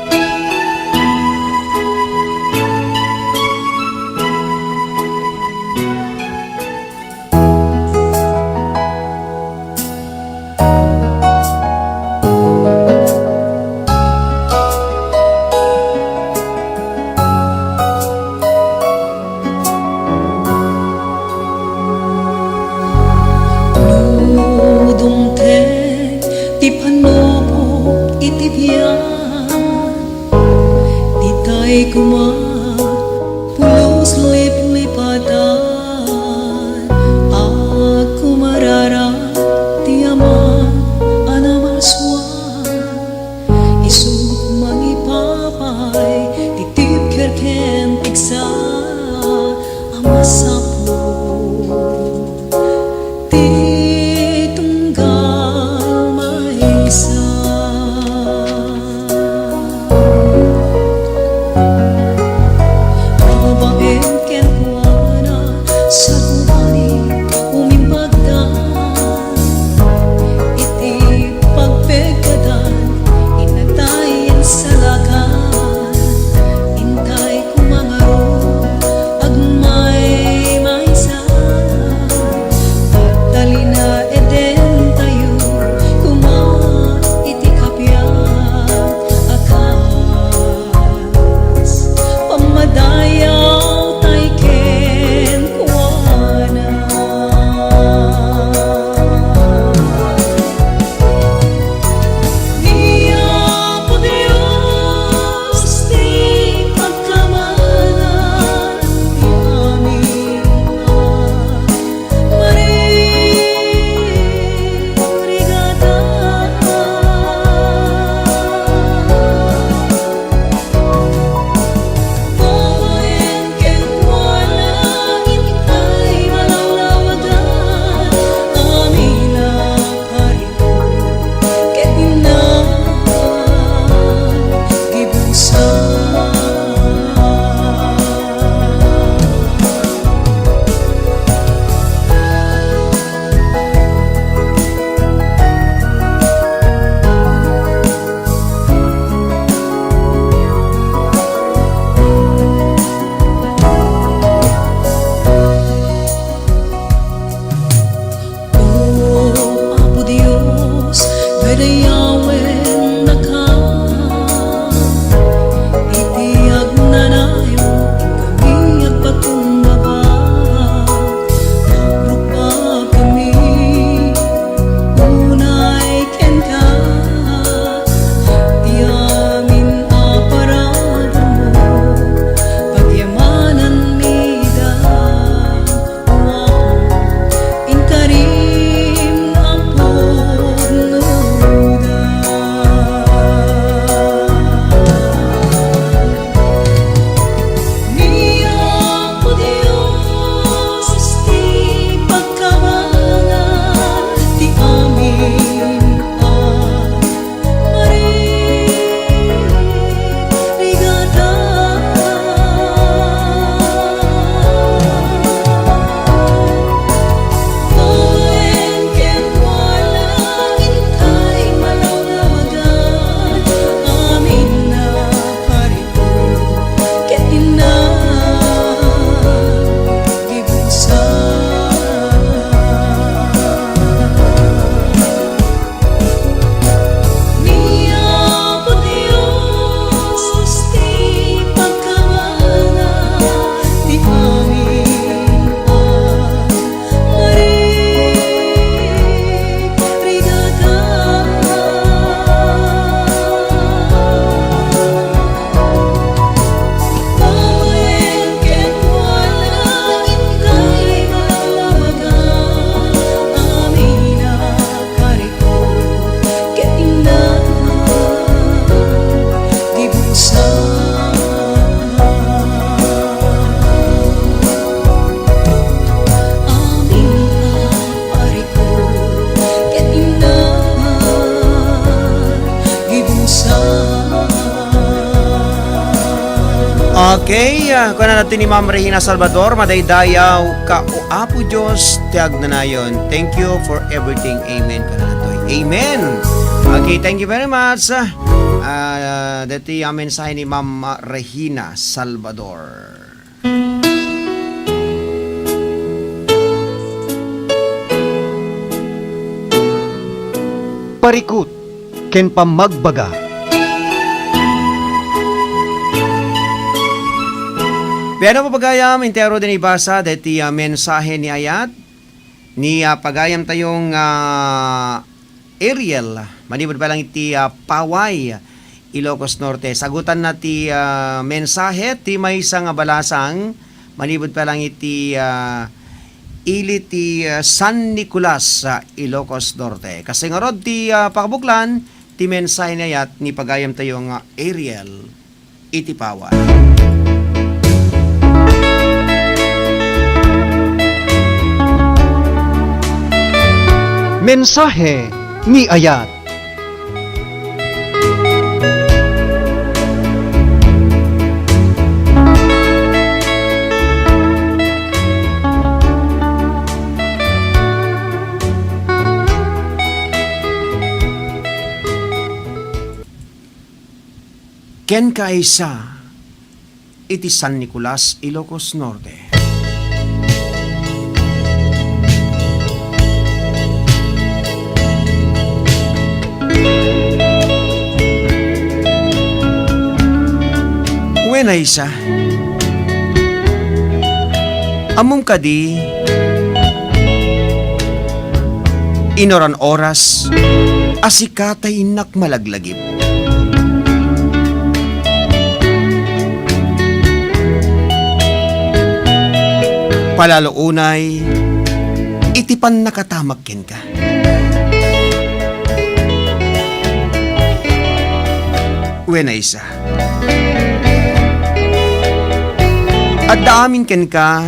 Okay, kuna natin ni Ma'am Regina Salvador, madaydayaw ka o Apo Diyos, tiag na nayon. Thank you for everything. Amen. Kuna natoy. Amen. Okay, thank you very much. Dito yung mensahe ni Ma'am Regina Salvador. Parikut, ken pamagbaga. Pero papagayam, intero din ibasa deti mensahe ni ayat ni pagayam tayong Ariel, manibod pa lang iti Paway, Ilocos Norte. Sagutan na ti mensahe ti may isang balasang, manibod pa lang iti ili ti San Nicolas sa Ilocos Norte. Kasi nga rod ti pakabuklan, ti mensahe ni ayat ni pagayam tayong Ariel, iti Paway. Mensahe ni ayat. Ken kaisa iti San Nicolas, Ilocos Norte. When isa among kadi inoran oras asikatay inak malaglagip. Palalo unay itipan nakatamak ken ka. When isa at daamin ken ka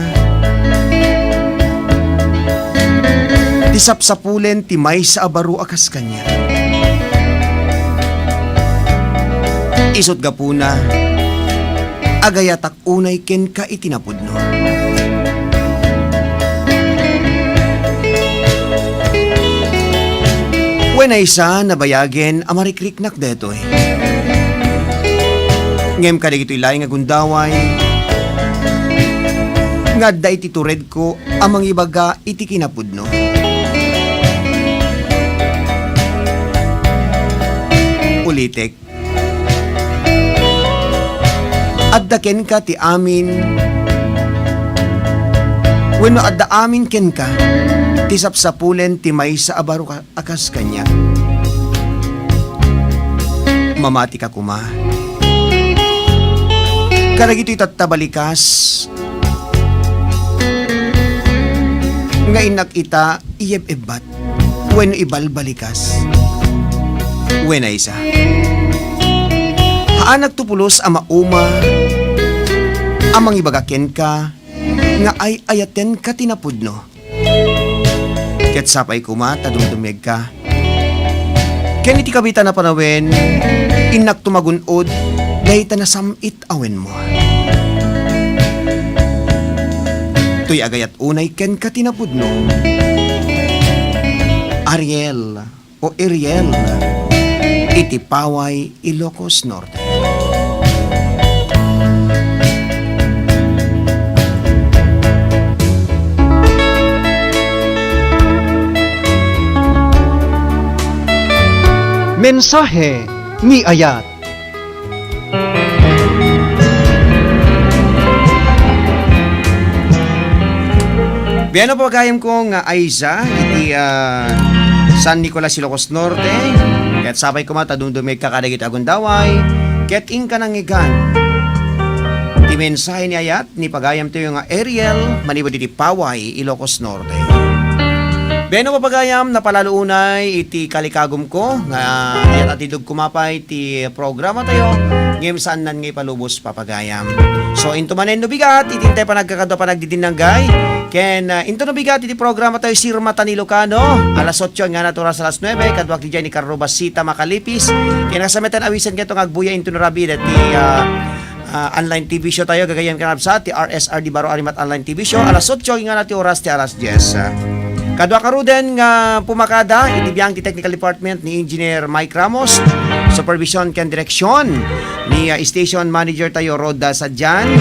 tisapsapulen ti may sa abaro akas kanya. Isot gapuna agayatak unay ken ka itinapudno. When ay isa nabayagen amarikliknak detoy. Ngem kadig ito'y laing agundaway nga da iti tured ko amang ibaga iti kinapudno. Ulitek. Adda ken ka ti amin. Wenno adda amin ken ka ti sapsapulen ti may sa abaro akas kanya. Mamati ka kuma. Karag ito'y tatabalikas nga inak ita iyeb-ebat when ibalbalikas when ay isa haan nagtupulos ama uma amang ibagaken ka nga ay ayaten ka tinapudno ket sapay kuma tadumdumeg ka ken iti kabita na panawen inak tumagunod dahita na samit awen mo. To'y agayat unay ken katinapudno. Ariel o Ariel iti Paway, Ilocos Norte. Mensahe ni ayat. Biyano po kayam kong Aiza iti San Nicolas, Ilocos Norte. Ket sabay ko matadumdumig kakadagit agundaway. Ket inka nang igan. Ti mensahe ni ayat ni pagayam tayo nga Ariel manibod iti Paway, Ilocos Norte. Biyano po pagayam napalaluunay iti kalikagom ko nga ayat atidog kumapay ti programa tayo. Ngayon saan nan ngay palubos papagayam. So into manen no bigat itintay pa nagkakadwa pa nagdidinanggay. Ken into no bigat iti programa tayo Sirma Tanilocano alas 8 nga natura sa alas 9 kadwak ti ni Carlo Basita Makalipis. Ken kasametan awisan keto ngagbuya into no rabi ti online TV show tayo gagayan kanab sa ti RSRD Baro Arimat online TV show alas 8 nga nati oras ti alas 10. Kadwa karuden nga pumakada itibiyang ti technical department ni Engineer Mike Ramos, supervision ken direksyon ni station manager tayo Roda Sadjan,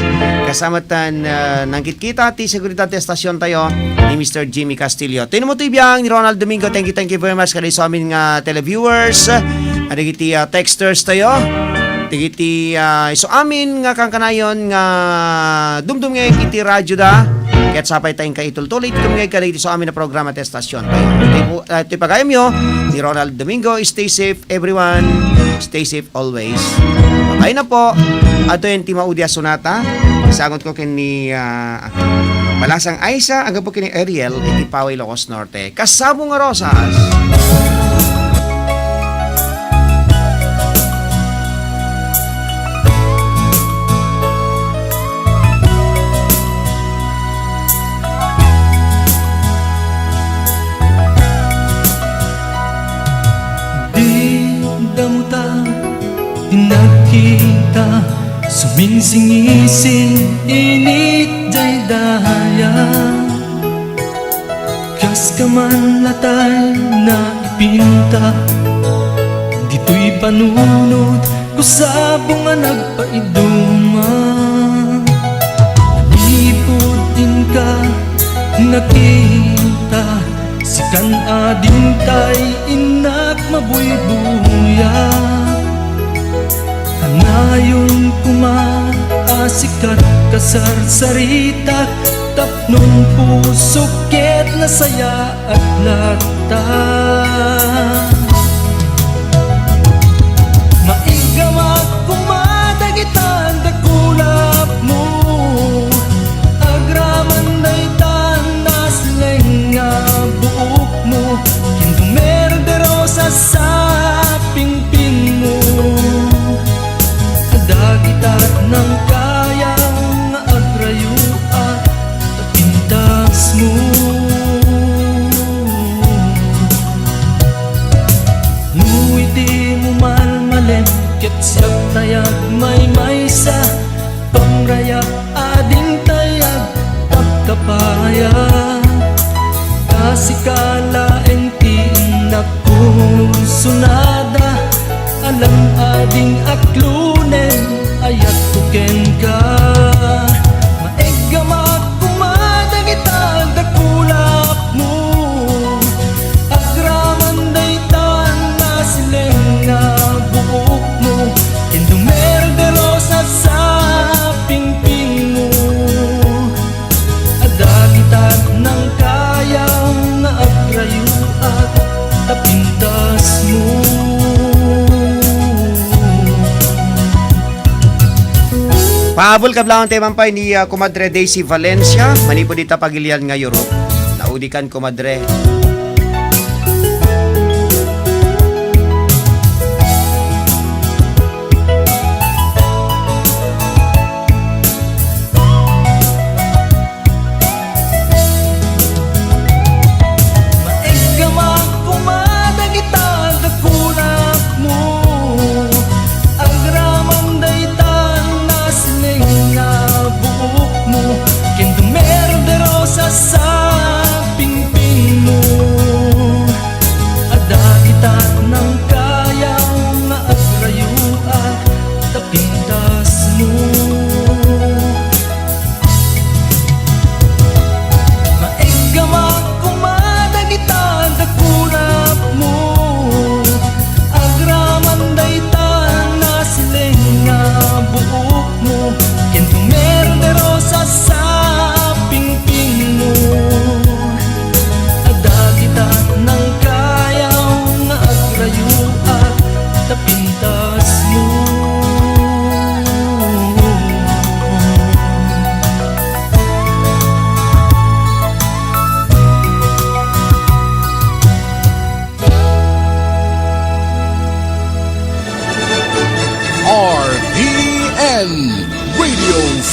kasama tan nangkit-kita ti seguridad ti estasyon tayo ni Mr. Jimmy Castillo. Tinumo tibiyang ni Ronald Domingo. Thank you very much kay sa amin nga televiewers, adagiti texters tayo. Tigiti so amin nga kangkanayon nga dumdum nga iti radyo da ket sapay tayong kaitultuloy iti kumigay kadagiti so amin na programa at estasyon tayo. Iti pagayam yo ni Ronald Domingo. Stay safe everyone, stay safe always. Bye na po. Ato yung Tima Udia Sonata sagot ko ken ni Malasang Aisa hanggang po kini Ariel iti Paway Locos Norte kasabong nga Rosas. Nakita suminsingising init daydaya kas kaman latay na ipinta dito'y panunod ko sa bunga nagpaiduma naliputin ka nakita sikan ading tay inak mabuybuya Hanayon kumaasikat kasarsarita tapnon puso ket nasaya at lata Maigama kumadagitan dakulap mo agraman daytan nasleng nga buok mo kindumerdero sa pingping mo dagitat ng kayang agrayo at tapintas mo Nuiti mo malmalem ket siyak tayag may sa pangraya ading tayag tapkapaya kasikala enti nakusunada alam ading aklunen ayat tuken ka maegama kumadagita dakulap mo agraman daytan na sileng nga buok mo kindumerdero sa pingping mo adagitan ng kayang nga agrayo at tapintas mo Pahabol kablang temampay ni Kumadre Daisy Valencia, manipo dita pagilian nga Europe. Naudikan Kumadre.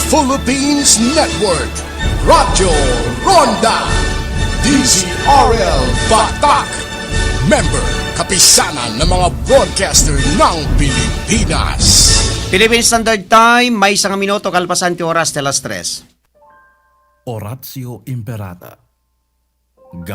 Philippines Network, Radyo Ronda, DZRL Batak, member kapisanan ng mga broadcaster ng Pilipinas. Philippine Standard Time, may 1 minuto kalpasan ti oras telas 3. Oratio Imperata.